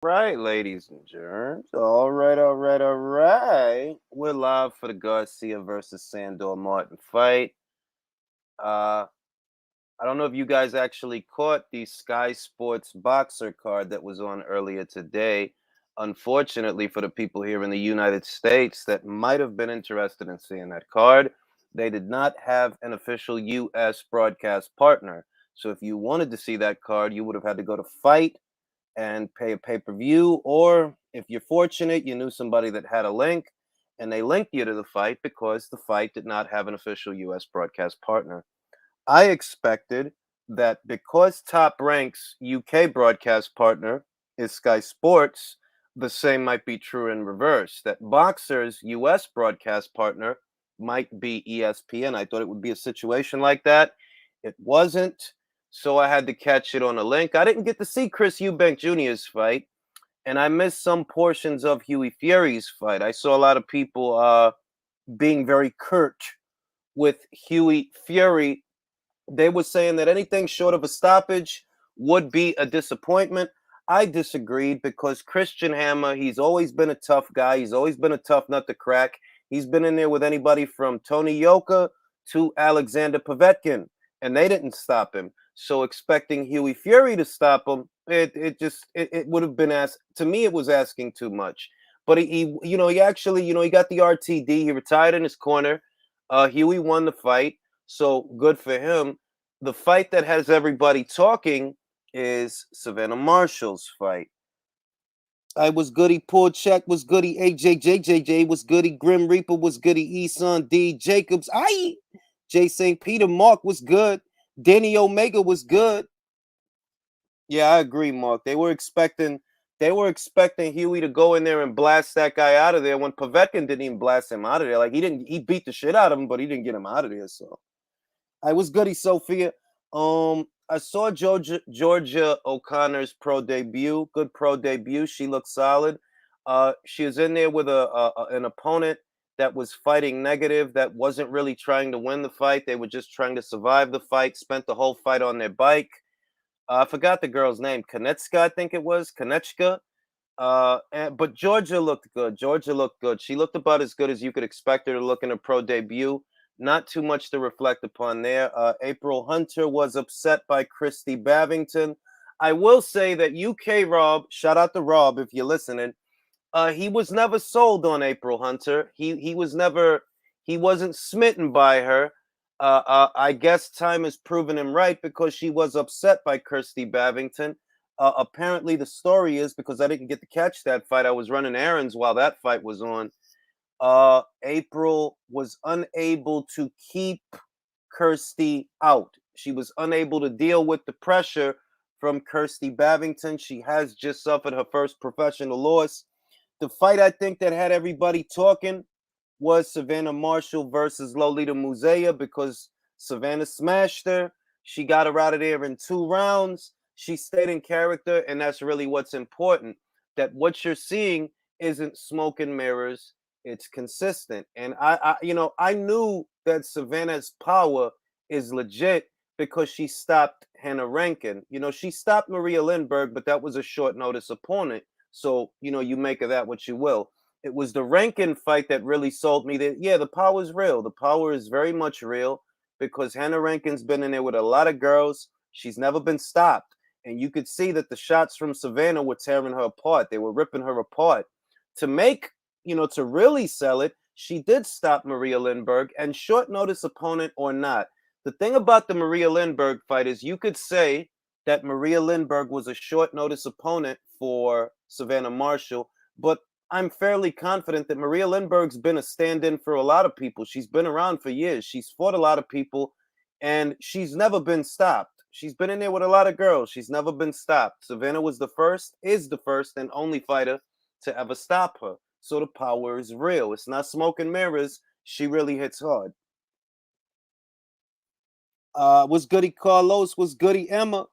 Right, ladies and germs. All right. We're live for the Garcia versus Sandor Martin fight. Uh, I don't know if you guys actually caught the Sky Sports boxer card that was on earlier today. Unfortunately, for the people here in the United States that might have been interested in seeing that card, they did not have an official U.S. broadcast partner. So if you wanted to see that card, you would have had to go to Fight and pay a pay-per-view, or if you're fortunate, you knew somebody that had a link and they linked you to the fight because the fight did not have an official US broadcast partner. I expected that because Top Rank's UK broadcast partner is Sky Sports, the same might be true in reverse, that Boxer's US broadcast partner might be ESPN. I thought it would be a situation like that. It wasn't, so I had to catch it on a link. I didn't get to see Chris Eubank Jr.'s fight, and I missed some portions of Huey Fury's fight. I saw a lot of people being very curt with Huey Fury. They were saying that anything short of a stoppage would be a disappointment. I disagreed because Christian Hammer, he's always been a tough guy. He's always been a tough nut to crack. He's been in there with anybody from Tony Yoka to Alexander Povetkin, and they didn't stop him. So expecting Huey Fury to stop him, it would have been asked to me. It was asking too much. But he actually he got the RTD. He retired in his corner. Huey won the fight, so good for him. The fight that has everybody talking is Savannah Marshall's fight. I was goody, Paul Check was goody, AJJJJ was goody, Grim Reaper was goody, Eson D Jacobs, J St. Peter Mark was good, Danny Omega was good. Yeah, I agree, Mark. They were expecting Huey to go in there and blast that guy out of there when Povetkin didn't even blast him out of there. Like he beat the shit out of him, but he didn't get him out of there. So I was goody, Sophia. I saw Georgia O'Connor's pro debut. Good pro debut. She looked solid. She was in there with an opponent that was fighting negative, that wasn't really trying to win the fight. They were just trying to survive the fight. Spent the whole fight on their bike. I forgot the girl's name. Konechka, I think it was Konechka. But Georgia looked good. Georgia looked good. She looked about as good as you could expect her to look in a pro debut. Not too much to reflect upon there. April Hunter was upset by Christy Bavington. I will say that UK Rob, shout out to Rob if you're listening. He was never sold on April Hunter. He wasn't smitten by her. I guess time has proven him right because she was upset by Kirsty Bavington. Apparently, the story is because I didn't get to catch that fight. I was running errands while that fight was on. April was unable to keep Kirsty out. She was unable to deal with the pressure from Kirsty Bavington. She has just suffered her first professional loss. The fight I think that had everybody talking was Savannah Marshall versus Lolita Musea because Savannah smashed her. She got her out of there in 2 rounds. She stayed in character, and that's really what's important. That what you're seeing isn't smoke and mirrors. It's consistent. And I knew that Savannah's power is legit because she stopped Hannah Rankin. She stopped Maria Lindbergh, but that was a short notice opponent. So, you make of that what you will. It was the Rankin fight that really sold me that, yeah, the power is real. The power is very much real because Hannah Rankin's been in there with a lot of girls. She's never been stopped. And you could see that the shots from Savannah were tearing her apart. They were ripping her apart. To really sell it, she did stop Maria Lindbergh, and short notice opponent or not. The thing about the Maria Lindbergh fight is you could say that Maria Lindbergh was a short notice opponent for Savannah Marshall, but I'm fairly confident that Maria Lindbergh's been a stand-in for a lot of people. She's been around for years. She's fought a lot of people, and she's never been stopped. She's been in there with a lot of girls. She's never been stopped. Savannah is the first and only fighter to ever stop her. So the power is real. It's not smoke and mirrors. She really hits hard. Was goody Carlos? Was goody Emma?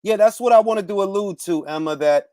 Yeah, that's what I wanted to allude to, Emma, that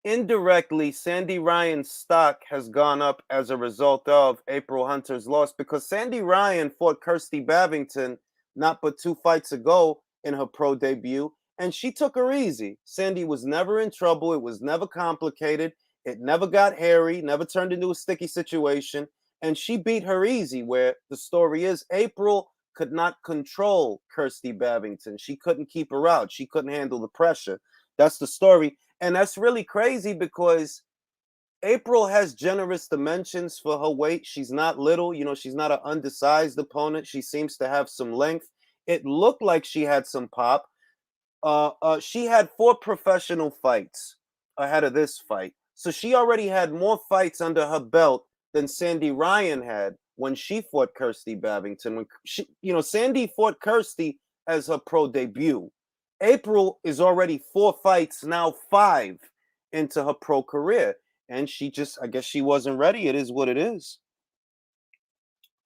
indirectly, Sandy Ryan's stock has gone up as a result of April Hunter's loss because Sandy Ryan fought Kirsty Bavington not but 2 fights ago in her pro debut, and she took her easy. Sandy was never in trouble. It was never complicated. It never got hairy, never turned into a sticky situation. And she beat her easy, where the story is April could not control Kirsty Babington. She couldn't keep her out. She couldn't handle the pressure. That's the story. And that's really crazy because April has generous dimensions for her weight. She's not little, she's not an undersized opponent. She seems to have some length. It looked like she had some pop. She had 4 professional fights ahead of this fight. So she already had more fights under her belt than Sandy Ryan had when she fought Kirsty Babington. When Sandy fought Kirsty as her pro debut. April is already 4 fights, now 5 into her pro career. And I guess she wasn't ready. It is what it is.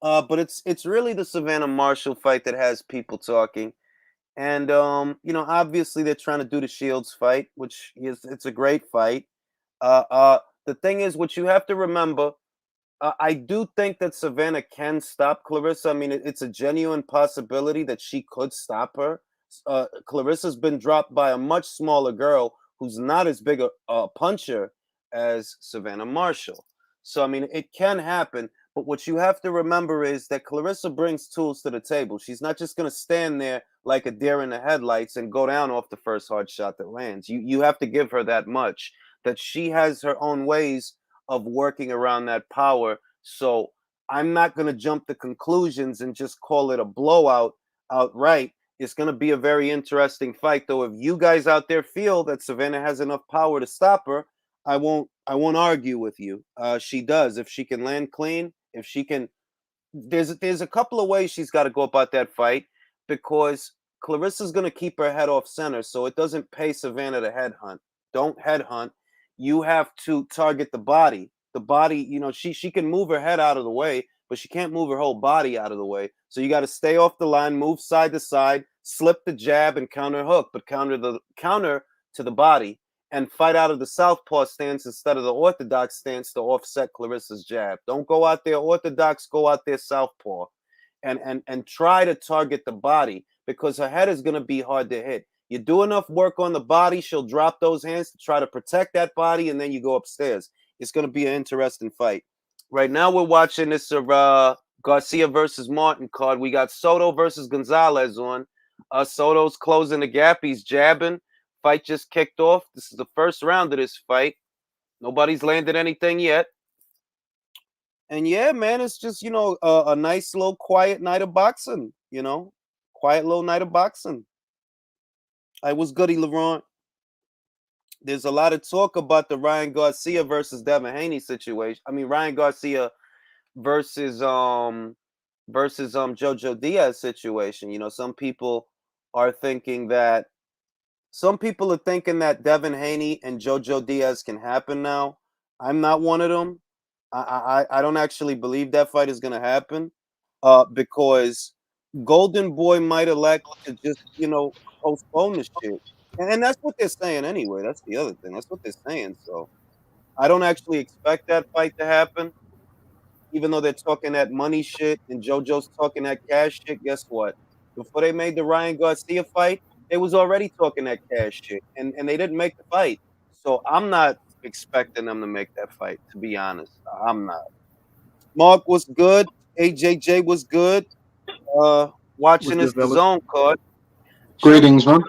But it's really the Savannah Marshall fight that has people talking. And obviously they're trying to do the Shields fight, which it's a great fight. The thing is, what you have to remember, I do think that Savannah can stop Clarissa. I mean, it's a genuine possibility that she could stop her. Clarissa's been dropped by a much smaller girl who's not as big a puncher as Savannah Marshall. So, I mean, it can happen. But what you have to remember is that Clarissa brings tools to the table. She's not just going to stand there like a deer in the headlights and go down off the first hard shot that lands. You have to give her that much, that she has her own ways of working around that power. So I'm not going to jump to conclusions and just call it a blowout outright. It's going to be a very interesting fight, though. If you guys out there feel that Savannah has enough power to stop her, I won't argue with you. She does. If she can land clean, if she can, there's a couple of ways she's got to go about that fight, because Clarissa's going to keep her head off center, so it doesn't pay Savannah to headhunt. Don't headhunt. You have to target the body. The body, she can move her head out of the way, but she can't move her whole body out of the way. So you got to stay off the line, move side to side, slip the jab and counter hook, but counter to the body, and fight out of the southpaw stance instead of the orthodox stance to offset Clarissa's jab. Don't go out there orthodox, go out there southpaw, and try to target the body, because her head is going to be hard to hit. You do enough work on the body, she'll drop those hands to try to protect that body, and then you go upstairs. It's going to be an interesting fight. Right now we're watching this Garcia versus Martin card. We got Soto versus Gonzalez on. Soto's closing the gap. He's jabbing. Fight just kicked off. This is the first round of this fight. Nobody's landed anything yet. And yeah, man, it's just, a nice little quiet night of boxing, quiet little night of boxing. I was goody, Laurent. There's a lot of talk about the Ryan Garcia versus Devin Haney situation. I mean, Ryan Garcia versus Jojo Diaz situation. Some people are thinking that Devin Haney and Jojo Diaz can happen now. I'm not one of them. I don't actually believe that fight is going to happen, because Golden Boy might elect to just, postpone the shit. And that's what they're saying anyway. That's the other thing. That's what they're saying. So I don't actually expect that fight to happen, even though they're talking that money shit and JoJo's talking that cash shit. Guess what? Before they made the Ryan Garcia fight, they was already talking that cash shit, and they didn't make the fight. So I'm not expecting them to make that fight, to be honest. I'm not. Mark was good. AJJ was good. Watching this the zone card. Greetings, man.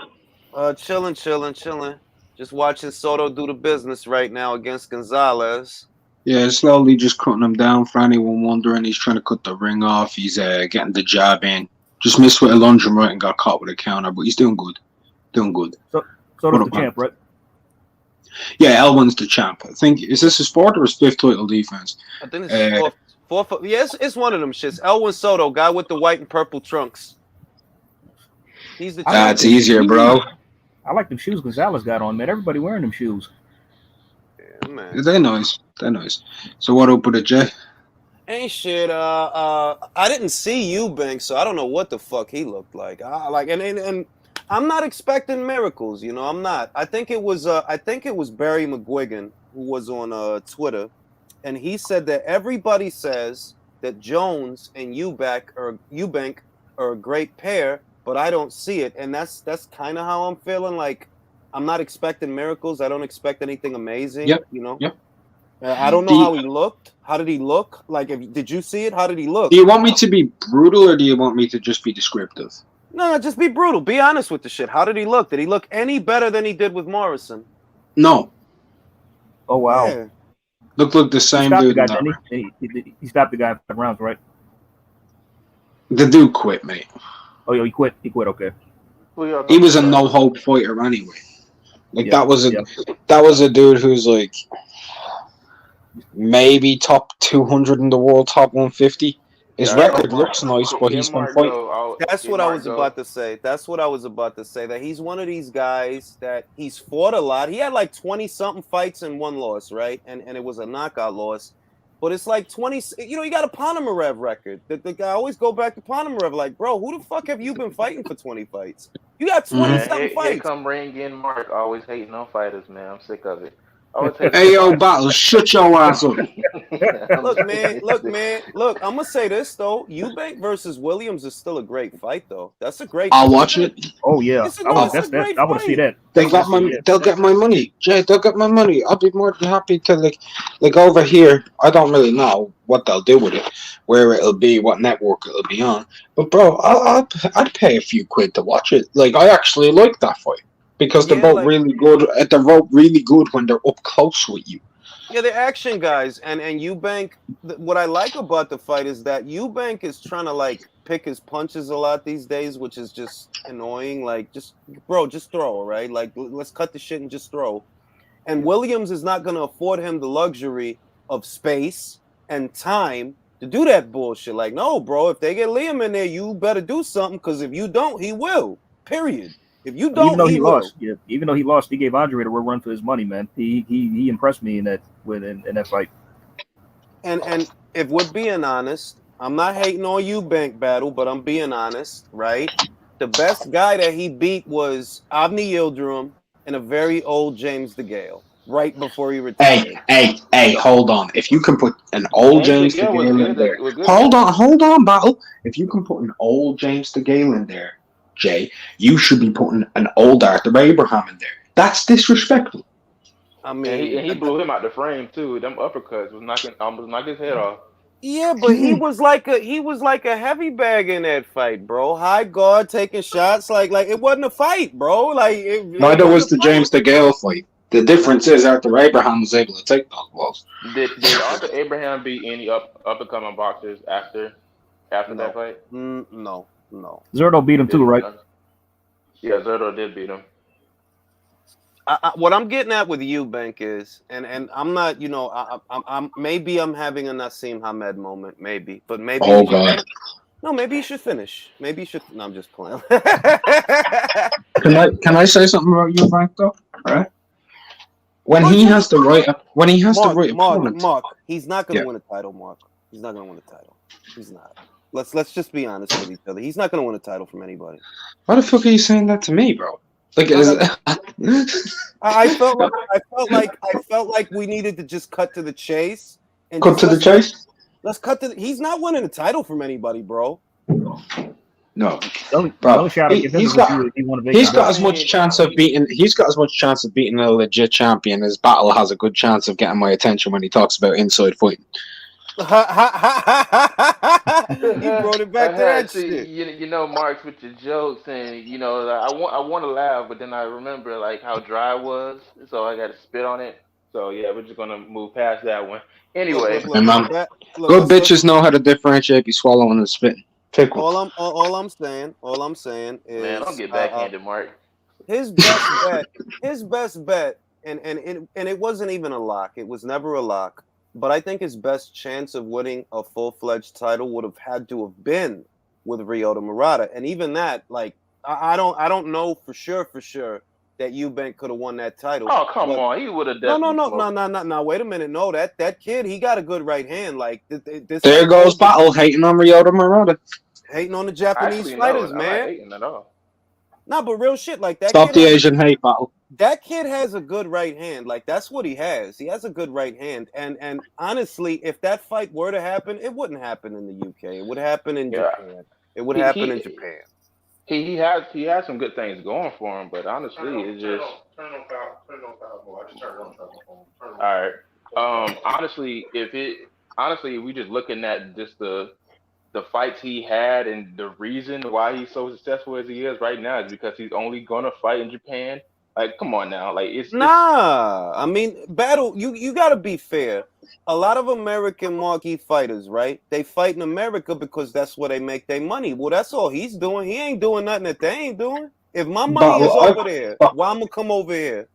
Chilling. Just watching Soto do the business right now against Gonzalez. Yeah, slowly just cutting him down. For anyone wondering, he's trying to cut the ring off. He's getting the jab in. Just missed with a lunge and right and got caught with a counter, but he's doing good. Doing good. So Soto's the champ, right? Yeah, Elwin's the champ. I think, is this his 4th or his 5th title defense? I think it's fourth. Yes, it's one of them shits. Elwin Soto, guy with the white and purple trunks. He's the champ. That's easier, bro. I like them shoes Gonzalez got on, man. Everybody wearing them shoes. Yeah, man. They're nice. So what up with it, Jay? Ain't shit. I didn't see Eubank, so I don't know what the fuck he looked like. And I'm not expecting miracles. I'm not. I think it was Barry McGuigan who was on Twitter, and he said that everybody says that Jones and Eubank are a great pair, but I don't see it, and that's kind of how I'm feeling. Like, I'm not expecting miracles. I don't expect anything amazing. Yep. You know. Yep. I don't know how he looked. How did he look? Like, did you see it? How did he look? Do you want me to be brutal or do you want me to just be descriptive? No, just be brutal. Be honest with the shit. How did he look? Did he look any better than he did with Morrison? No. Oh wow. Yeah. Look the same dude. He stopped the guy in 5 rounds, right? The dude quit, mate. Oh, yeah, he quit. He quit. Okay. He was a no hope fighter anyway. Like that was a dude who's like maybe top 200 in the world, top 150. His record looks nice, but he's been fighting. That's what I was about to say. That's what I was about to say. That he's one of these guys that he's fought a lot. He had like 20-something fights and 1 loss, right? And it was a knockout loss. But it's like 20. You know, you got a Ponomarev record. The guy always go back to Ponomarev. Like, bro, who the fuck have you been fighting for 20 fights? You got 20-something fights. Here come Ring in Mark, always hating on fighters, man. I'm sick of it. Hey, yo, Battle, shut your ass up. Look, man. Look, I'm going to say this, though. Eubank versus Williams is still a great fight, though. That's a great I'll watch it. Oh, yeah. I want to see that. They'll get my money. Jay, they'll get my money. I'll be more than happy to, like over here. I don't really know what they'll do with it, where it'll be, what network it'll be on. But, bro, I'd pay a few quid to watch it. Like, I actually like that fight. Because they're both really good. They're both really good when they're up close with you. Yeah, they're action guys, and Eubank. What I like about the fight is that Eubank is trying to like pick his punches a lot these days, which is just annoying. Like, just throw, right? Like, let's cut the shit and just throw. And Williams is not going to afford him the luxury of space and time to do that bullshit. Like, no, bro, if they get Liam in there, you better do something, because if you don't, he will. Period. If you don't, even though he lost, he gave Andre the real run for his money, man. He impressed me in that fight. And if we're being honest, I'm not hating on Eubank battle, but I'm being honest, right? The best guy that he beat was Avni Yildirim and a very old James DeGale right before he retired. Hey, hold on. If you can put an old James DeGale in there, hold on, Battle. If you can put an old James DeGale in there, Jay, you should be putting an old Arthur Abraham in there. That's disrespectful. I mean, he blew him out the frame too. Them uppercuts was almost knocked his head off. Yeah, but he was like a heavy bag in that fight, bro. High guard, taking shots, like it wasn't a fight, bro. Like neither was the James DeGale fight. The difference is Arthur Abraham was able to take those blows. Did Arthur Abraham beat any up and coming boxers after that fight? No. Zerto beat him too, right? Yeah, Zerto did beat him. What I'm getting at with Eubank is, and I'm not, I'm maybe I'm having a Nassim Hamed moment, maybe, but maybe. Oh God. No, maybe you should finish. Maybe you should. No, I'm just playing. Can I say something about Eubank though? All right. When he has the right opponent, Mark, he's not going to win a title. Mark, he's not going to win a title. He's not. Let's just be honest with each other. He's not going to win a title from anybody. Why the fuck are you saying that to me, bro? Like, I felt like we needed to just cut to the chase. And chase. Let's cut to. He's not winning a title from anybody, bro. No, bro. He's got as much chance of beating. He's got as much chance of beating a legit champion as Battle has a good chance of getting my attention when he talks about inside fighting. He brought it back to that shit. You know, Marks, with your jokes, and I want to laugh, but then I remember like how dry it was, so I got to spit on it. So yeah, we're just gonna move past that one. Anyway, good bitches know how to differentiate between swallowing and spitting. All I'm saying is, man, don't get backhanded, Mark. His best bet, and it wasn't even a lock. It was never a lock. But I think his best chance of winning a full-fledged title would have had to have been with Ryota Murata. And even that, like, I don't know for sure that Eubank could have won that title. Oh, come on. He would have definitely. No. Wait a minute. No, that kid, he got a good right hand. Like, this there goes Battle hating on Ryota Murata. Hating on the Japanese fighters, man. I'm not hating at all. No, but real shit, like that. Stop the Asian hate, Battle. That kid has a good right hand. Like, that's what he has. He has a good right hand. And honestly, if that fight were to happen, it wouldn't happen in the UK. It would happen in Japan. It would happen in Japan. he has some good things going for him, but honestly, it's just I just turned on my phone. all right. Honestly, if we just looking at just the fights he had and the reason why he's so successful as he is right now is because he's only gonna fight in Japan. Like, come on now, like it's Nah, I mean, battle. You got to be fair. A lot of American marquee fighters, right? They fight in America because that's where they make their money. Well, that's all he's doing. He ain't doing nothing that they ain't doing. If my money is over there, why I'm gonna come over here?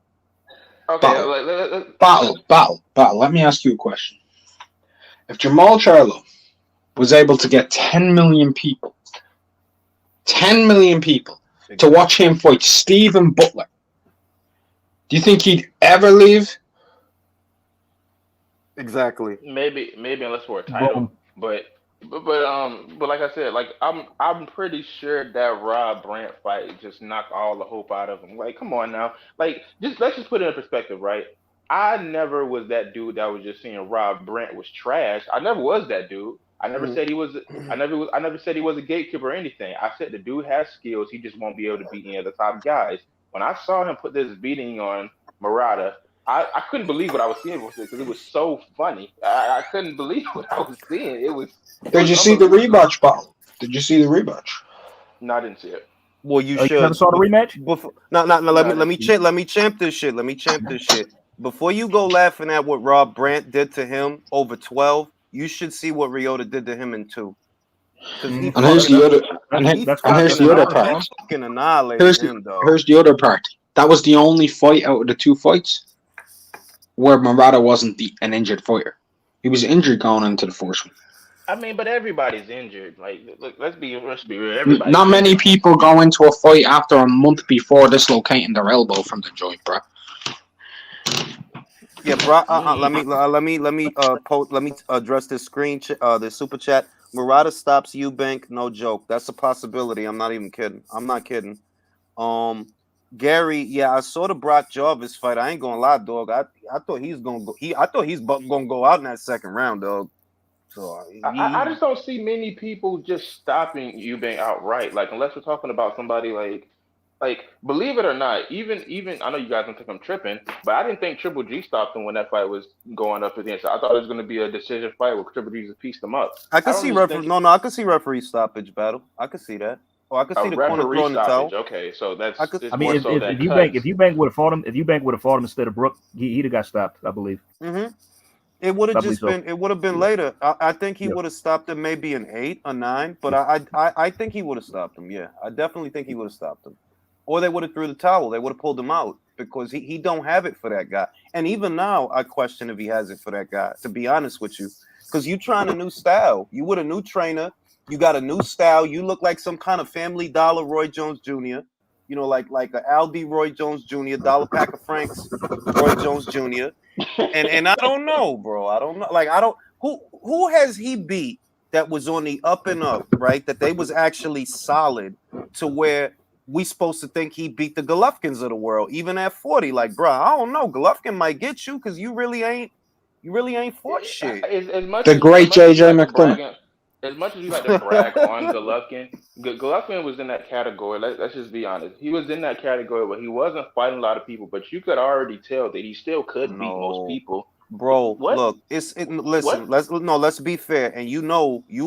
okay. Battle. Let me ask you a question. If Jamal Charlo was able to get 10 million people to watch him fight Stephen Butler, do you think he'd ever leave? Exactly. Maybe unless for a title, but like I said, like I'm pretty sure that Rob Brandt fight just knocked all the hope out of him. Like, come on now, like let's just put it in perspective, right? I never was that dude that was just saying Rob Brandt was trash. I never was that dude. I never said he was. I never said he was a gatekeeper or anything. I said the dude has skills. He just won't be able to beat any of the top guys. When I saw him put this beating on Murata, I couldn't believe what I was seeing because it was so funny. I couldn't believe what I was seeing. Did you see the rematch, Battle? Did you see the rematch? No, I didn't see it. Well, you You should. never saw the rematch? Before, no. Let me champ this shit. Let me champ this shit. Before you go laughing at what Rob Brandt did to him over 12, you should see what Ryota did to him in 2. Because he And here's the other. And here's the other part. fucking annihilated him, though. Here's the other part. That was the only fight out of the 2 fights where Murata wasn't an injured fighter. He was injured going into the first one. I mean, but everybody's injured. Like, look, let's be real. Everybody's Not many injured. people go into a fight after a month before dislocating their elbow from the joint, bro. Yeah, bro. Let me address this this super chat. Murata stops Eubank, no joke. That's a possibility. I'm not even kidding. I'm not kidding. Gary, yeah, I saw the Brock Jarvis fight. I ain't gonna lie, dog. I thought he's gonna go. Gonna go out in that second round, dog. So I just don't see many people just stopping Eubank outright. Like, unless we're talking about somebody like believe it or not, even I know you guys don't think I'm tripping, but I didn't think Triple G stopped him when that fight was going up against. I thought it was going to be a decision fight where Triple G just pieced him up. I could see referee. No, I could see referee stoppage battle. I could see that. Oh, I could see the corner throwing the towel. Okay, so that's. I mean, if Eubank would have fought him instead of Brook, he'd have got stopped, I believe. Mm-hmm. It would have just been. It would have been later. I think he would have stopped him maybe an 8 or 9, but I think he would have stopped him. Yeah, I definitely think he would have stopped him. Or they would have threw the towel. They would have pulled him out because he don't have it for that guy. And even now, I question if he has it for that guy. To be honest with you, because you trying a new style. You with a new trainer. You got a new style. You look like some kind of Family Dollar Roy Jones Jr. You know, like a Aldi Roy Jones Jr. Dollar Pack of Franks Roy Jones Jr. And I don't know, bro. I don't know. Like who has he beat that was on the up and up, right? That they was actually solid to where we supposed to think he beat the Golovkins of the world, even at 40. Like, bro, I don't know. Golovkin might get you because you really ain't fought shit. The great JJ McDonough. As much as you like to brag on Golovkin, Golovkin was in that category. Let's just be honest. He was in that category where he wasn't fighting a lot of people, but you could already tell that he still could beat most people. Bro, look, listen, let's be fair. And you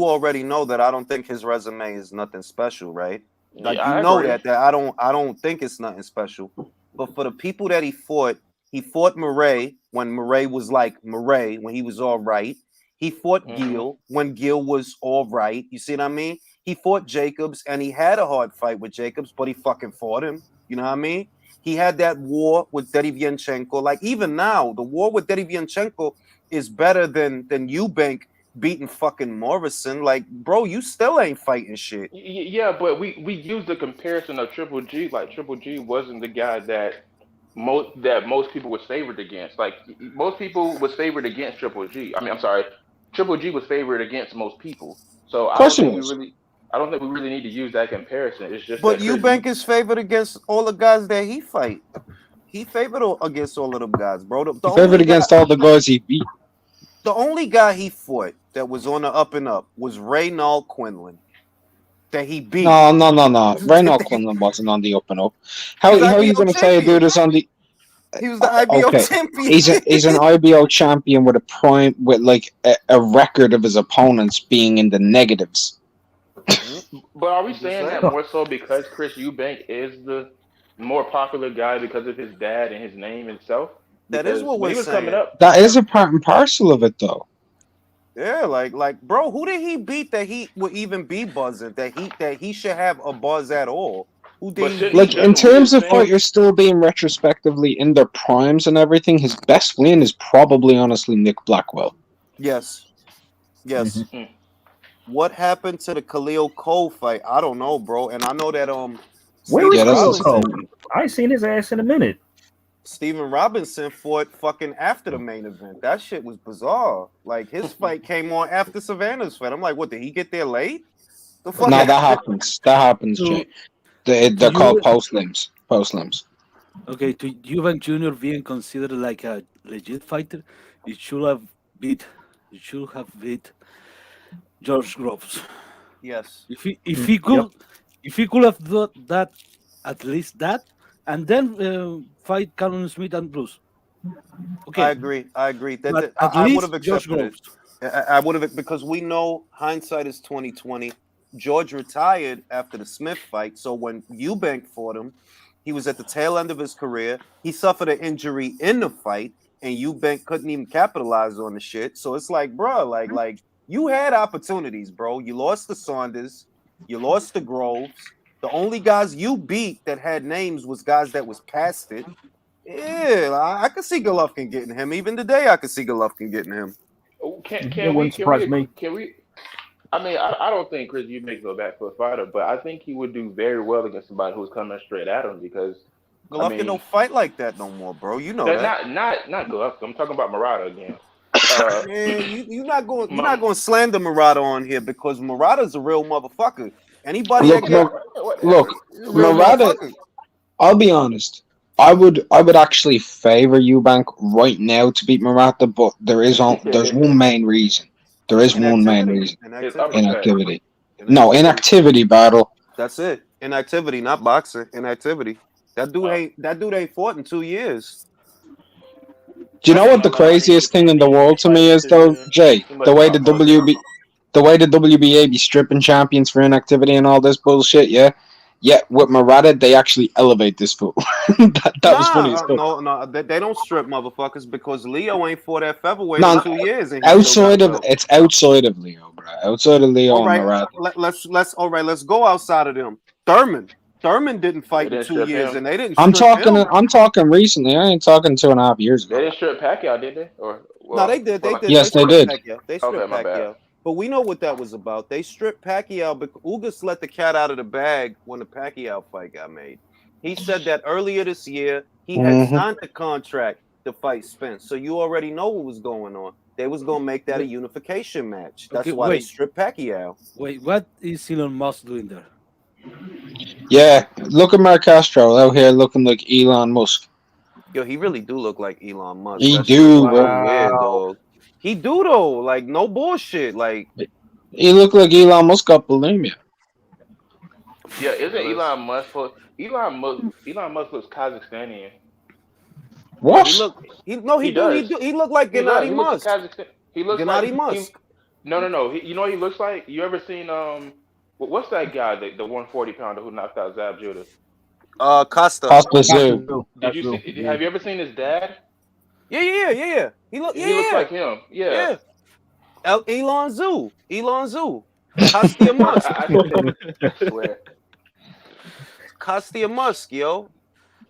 already know that I don't think his resume is nothing special, right? Like yeah, that I don't think it's nothing special. But for the people that he fought Murray when Murray was like Murray, when he was all right. He fought Gil when Gil was all right. You see what I mean? He fought Jacobs and he had a hard fight with Jacobs, but he fucking fought him. You know what I mean? He had that war with Derevyanchenko. Like even now, the war with Derevyanchenko is better than Eubank beating fucking Morrison. Like, bro, you still ain't fighting shit. Yeah, but we used the comparison of Triple G. Like Triple G wasn't the guy that most people was favored against. Like most people was favored against Triple G. I mean, I'm sorry, Triple G was favored against most people. So I don't think we really need to use that comparison. It's just. But Eubank is favored against all the guys that he fight. He favored against all of them guys, bro. He favored against all the guys he beat. The only guy he fought that was on the up and up was Reynald Quinlan. that he beat. No. Reno Cunliffe wasn't on the up and up. How are you going to say a dude is on the? He was the IBO Okay, champion. he's an IBO champion with like a record of his opponents being in the negatives. But are we Just saying saying. that more so because Chris Eubank is the more popular guy because of his dad and his name itself? That is Because what when we're he was coming saying. up, That is a part and parcel of it, though. Yeah, like, bro, who did he beat that he would even be buzzing? That he should have a buzz at all? Who did but he shouldn't Like beat? in shouldn't we terms have of seen? fighters still being retrospectively in their primes and everything, his best win is probably honestly Nick Blackwell. Yes. Mm. What happened to the Khalil Cole fight? I don't know, bro. And I know that Where is Yeah, that's Khalil the Cole? thing. I ain't seen his ass in a minute. Steven Robinson fought fucking after the main event. That shit was bizarre. Like his fight came on after Savannah's fight. I'm like, what? Did he get there late? The fuck? No, that happens. That happens, To, Jay. to They're called you, post-limbs. Post-limbs. okay, to Eubank Jr. being considered like a legit fighter, it should have beat. It should have beat George Groves. Yes. If he could have done that, at least that, and then fight Callum Smith and Bruce. Okay, I agree. but at I would least have George accepted it. Groves. I would have, because we know hindsight is 2020. George retired after the Smith fight, so when Eubank fought him, he was at the tail end of his career. He suffered an injury in the fight, and Eubank couldn't even capitalize on the shit. So it's like, bro, like you had opportunities, bro. You lost to Saunders, you lost to Groves. The only guys you beat that had names was guys that was past it. Yeah, I could see Golovkin getting him. Even today, I could see Golovkin getting him. It wouldn't surprise me. Can we? I mean, I don't think Chris Eubank's a back foot fighter, but I think he would do very well against somebody who's coming straight at him because Golovkin don't fight like that no more, bro. You know that. not Golovkin. I'm talking about Murata again. Man, you're not going to slander Murata on here because Murata's a real motherfucker. Anybody Look, real Murata. motherfucker. I'll be honest. I would actually favor Eubank right now to beat Murata, but there's one main reason. There is one main reason. Inactivity. No, inactivity battle. That's it. Inactivity, not boxing. Inactivity. That dude ain't fought in 2 years. Do you know what the craziest thing in the world to me is, though, Jay? The way the WBA be stripping champions for inactivity and all this bullshit, yeah? Yet with Murata, they actually elevate this fool. that was funny as fuck. No, they don't strip motherfuckers because Leo ain't fought at featherweight in 2 years. And outside of Leo, bro. Outside of Leo all right, and Murata. Let's go outside of them. Thurman didn't fight in 2 years, and they didn't. I'm talking recently. I ain't talking 2.5 years ago. They didn't strip Pacquiao, did they? No, they did. Yes, they did. They stripped Pacquiao. But we know what that was about. They stripped Pacquiao because Ugas let the cat out of the bag when the Pacquiao fight got made. He said that earlier this year he had signed the contract to fight Spence. So you already know what was going on. They was going to make that a unification match. That's why they stripped Pacquiao. Wait, what is Elon Musk doing there? Yeah, look at Mark Castro out here looking like Elon Musk. Yo, he really do look like Elon Musk. He do, bro. Weird, dog. He do though, like no bullshit. Like he look like Elon Musk got bulimia. Yeah, isn't Elon Musk? Elon Musk looks Kazakhstanian. What? He look like Gennady Musk. He looks Gennady like Musk. No. You know what he looks like? You ever seen what's that guy, the 140 pounder who knocked out Zab Judah? Costa Zoo. Have you ever seen his dad? Yeah. He looks like him. Yeah. Elon Zoo. Costa Musk. I swear. Costa Musk, yo.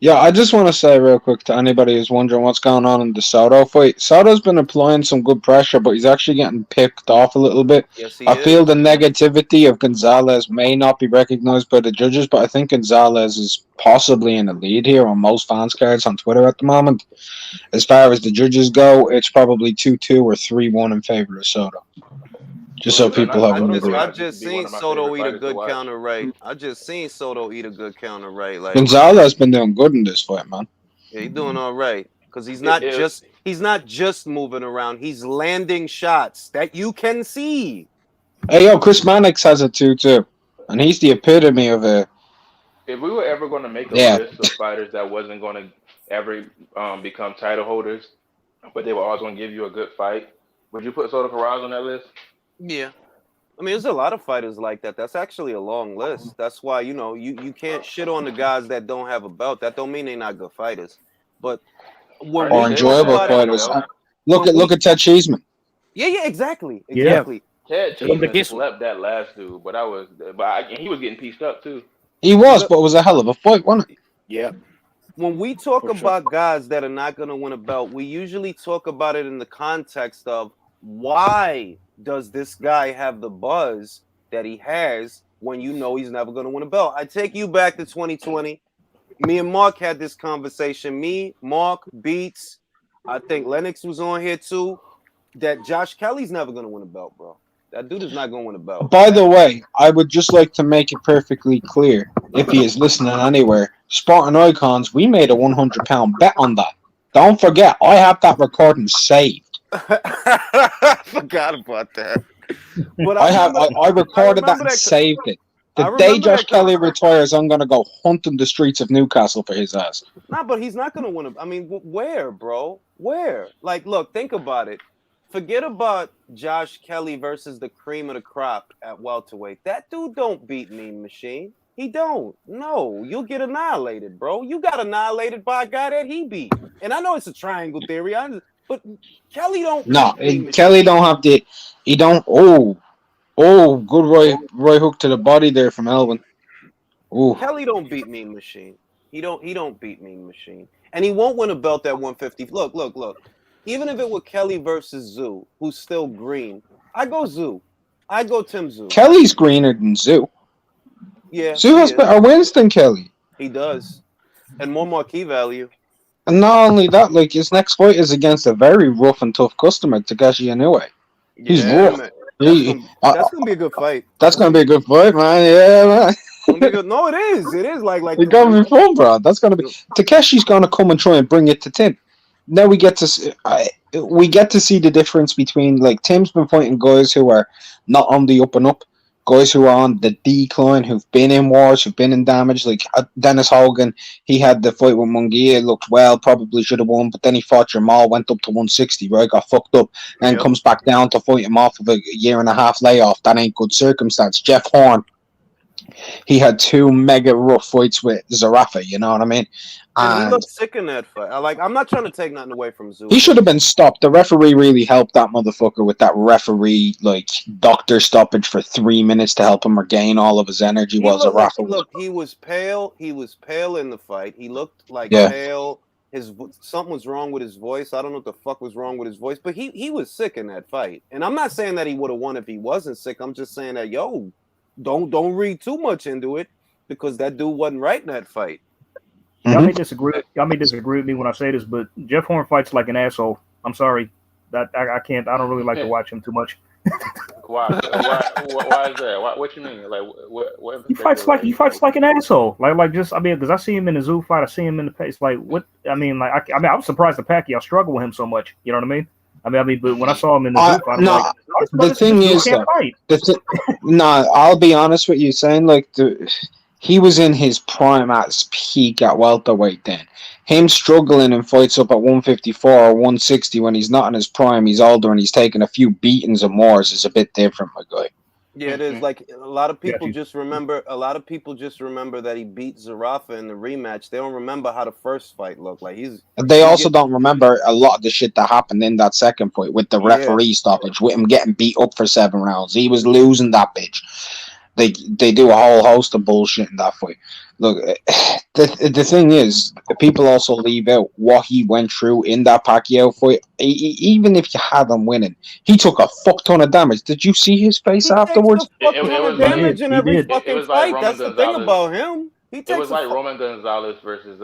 Yeah, I just want to say real quick to anybody who's wondering what's going on in the Soto fight. Soto's been applying some good pressure, but he's actually getting picked off a little bit. Yes, I feel the negativity of Gonzalez may not be recognized by the judges, but I think Gonzalez is possibly in the lead here on most fans' cards on Twitter at the moment. As far as the judges go, it's probably 2-2 or 3-1 in favor of Soto. Just so people have an idea. I just seen Soto eat a good counter right. Like Gonzalez been doing good in this fight, man. Yeah, he's doing all right because he's not just moving around. He's landing shots that you can see. Hey, yo, Chris Mannix has a 2-2. and he's the epitome of a If we were ever going to make a yeah. list of fighters that wasn't going to ever become title holders, but they were always going to give you a good fight, would you put Soto Karass on that list? Yeah. I mean, there's a lot of fighters like that. That's actually a long list. That's why, you can't shit on the guys that don't have a belt. That don't mean they're not good fighters. But when Ernie Or we Davis talk enjoyable didn't about it, have a fighters. belt. Look at Ted Cheeseman. yeah, exactly. Yeah. Ted From the Cheeseman kiss- slept that last dude, but he was getting pieced up too. He was, but it was a hell of a fight, wasn't it? Yeah. When we talk For sure. about guys that are not going to win a belt, we usually talk about it in the context of why does this guy have the buzz that he has when you know he's never going to win a belt? I take you back to 2020. Me and Mark had this conversation. Me, Mark, Beats, I think Lennox was on here too. That Josh Kelly's never going to win a belt, bro. That dude is not going to win a belt. By the way, I would just like to make it perfectly clear, if he is listening anywhere, Spartan Icons, we made a £100 bet on that. Don't forget, I have that recording saved. I forgot about that. But I recorded that remember and saved it. The I day remember Josh that Kelly retires, I'm gonna go hunting the streets of Newcastle for his ass. Nah, but he's not going to win a. I mean, where, bro? Where? Like, look, think about it. Forget about Josh Kelly versus the cream of the crop at welterweight. That dude don't beat Mean Machine. He don't. No, you'll get annihilated, bro. You got annihilated by a guy that he beat. And I know it's a triangle theory, but Kelly don't. No, beat Mean Kelly Machine. don't have the. He don't. Good right hook to the body there from Elvin. Oh, Kelly don't beat Mean Machine. He don't beat Mean Machine. And he won't win a belt at 150. Look. Even if it were Kelly versus Zoo, who's still green, I go Zoo. I go Tim Zoo. Kelly's greener than Zoo. Yeah. Zoo has better wins than Kelly. He does. And more marquee value. And not only that, like his next fight is against a very rough and tough customer, Takeshi Inoue. He's rough. Man. That's gonna be a good fight. That's gonna be a good fight, man. Yeah, man. No, it is. It is like It's gonna be fun, bro. That's gonna be. Takeshi's gonna come and try and bring it to Tim. Now we get to see the difference between, like, Tim's been fighting guys who are not on the up and up, guys who are on the decline, who've been in wars, who've been in damage. Like Dennis Hogan, he had the fight with Munguia, looked well, probably should have won, but then he fought Jamal, went up to 160, right, got fucked up, and comes back down to fight him off of a year and a half layoff. That ain't good circumstance. Jeff Horn, he had two mega rough fights with Zarafa, you know what I mean? And he looked sick in that fight. I'm not trying to take nothing away from Zoo. He should have been stopped. The referee really helped that motherfucker with that referee, like, doctor stoppage for 3 minutes to help him regain all of his energy while Zarafa was. Look, he was pale. He was pale in the fight. He looked like pale. Something was wrong with his voice. I don't know what the fuck was wrong with his voice, but he was sick in that fight. And I'm not saying that he would have won if he wasn't sick. I'm just saying that, don't read too much into it, because that dude wasn't right in that fight. Y'all may disagree with me when I say this, but Jeff Horn fights like an asshole. I'm sorry, that I can't. I don't really like to watch him too much. Why is that? What you mean? Like what He fights like an asshole. Because I see him in the Zoo fight. I see him in the pace. Like what? I was surprised that Pacquiao struggled with him so much. You know what I mean? But when I saw him in the Zoo fight, the thing is, I'll be honest with you, saying like he was in his prime at his peak at welterweight then. Him struggling in fights up at 154 or 160 when he's not in his prime, he's older and he's taken a few beatings and wars is a bit different, my guy. Yeah, it is. Like, a lot of people just remember that he beat Zarafa in the rematch. They don't remember how the first fight looked. Like They also don't remember a lot of the shit that happened in that second fight with the referee stoppage, with him getting beat up for 7 rounds. He was losing that bitch. They do a whole host of bullshit in that fight. Look, the thing is, people also leave out what he went through in that Pacquiao fight. Even if you had him winning, he took a fuck ton of damage. Did you see his face afterwards? It was damage in every fucking fight. That's the thing about him. It was like Roman Gonzalez versus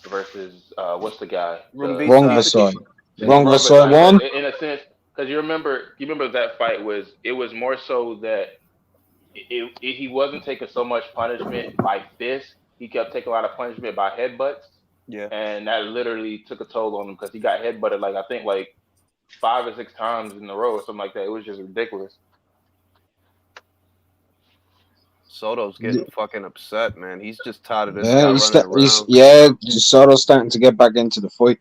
what's the guy? Wrong Vasoi won. In a sense, because you remember that fight was more so that he wasn't taking so much punishment by fists. He kept taking a lot of punishment by headbutts. Yeah. And that literally took a toll on him because he got headbutted I think 5 or 6 times in a row or something like that. It was just ridiculous. Soto's getting fucking upset, man. He's just tired of this guy running around. Soto's starting to get back into the fight.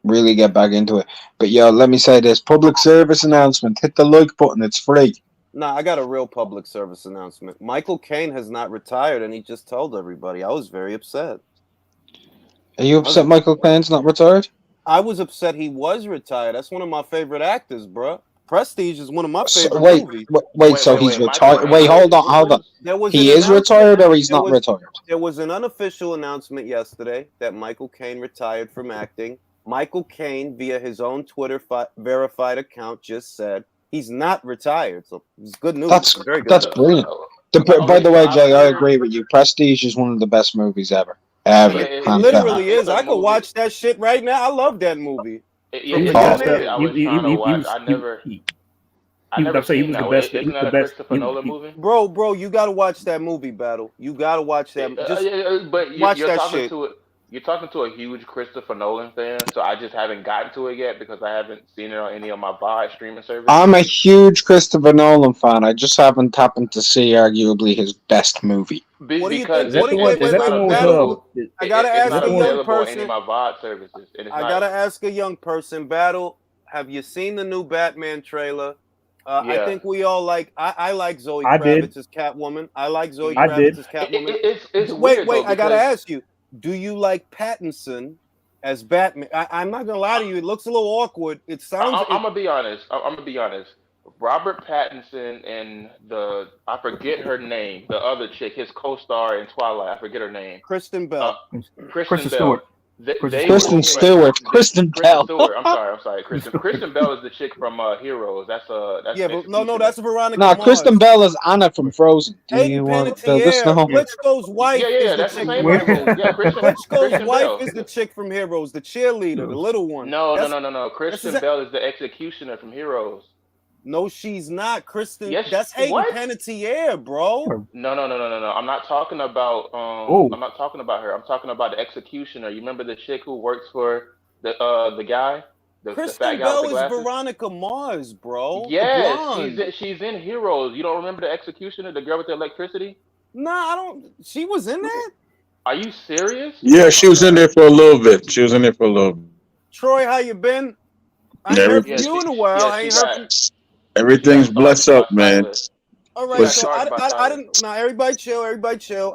Really get back into it. But yo, let me say this: public service announcement. Hit the like button. It's free. Nah, I got a real public service announcement. Michael Caine has not retired, and he just told everybody. I was very upset. Are you upset Michael Caine's not retired? I was upset he was retired. That's one of my favorite actors, bro. Prestige is one of my favorite movies. So he's retired. Wait, hold on. He is retired or he's not retired? There was an unofficial announcement yesterday that Michael Caine retired from acting. Michael Caine, via his own Twitter verified account, just said he's not retired. So it's good news. That's very good. That's brilliant. By the way, Jay, I agree with you. Prestige is one of the best movies ever. It literally is. I could watch that shit right now. I love that movie. I never seen that. Isn't that a Christopher Nolan movie? Bro, you gotta watch that movie, Battle. You gotta watch that. But watch you're that talking shit. to it. You're talking to a huge Christopher Nolan fan, so I just haven't gotten to it yet because I haven't seen it on any of my VOD streaming services. I'm a huge Christopher Nolan fan. I just haven't happened to see arguably his best movie. What do you Because think? I gotta ask a young person. Any of my VOD services. I gotta ask a young person. Battle, have you seen the new Batman trailer? I think we all like. I like Zoe Kravitz as Catwoman. I like Zoe Kravitz as Catwoman. It's wait. Though, I gotta ask you. Do you like Pattinson as Batman? I'm not gonna lie to you. It looks a little awkward. It sounds. I'm gonna be honest. Robert Pattinson and I forget her name. The other chick, his co-star in Twilight. I forget her name. Kristen Bell. Kristen Stewart. Kristen Stewart. I'm sorry. Kristen Bell is the chick from Heroes. That's that's Veronica. No, Kristen Bell is Anna from Frozen. Do you want to build this now? Klitschko's wife. That's the same Heroes. Yeah, Klitschko's wife is the chick from Heroes, the cheerleader, the little one. No. Kristen Bell is the executioner from Heroes. No, she's not. Kristen. Yes, that's Hayden Panettiere, bro. No. I'm not talking about. I'm not talking about her. I'm talking about the executioner. You remember the chick who works for the guy? Kristen Bell is Veronica Mars, bro. Yes, she's in Heroes. You don't remember the executioner, the girl with the electricity? Nah, I don't. She was in that. Are you serious? Yeah, she was in there for a little bit. Troy, how you been? I ain't heard from you in a while. I ain't heard from. Everything's blessed up, man. All right, so I didn't. Now everybody chill.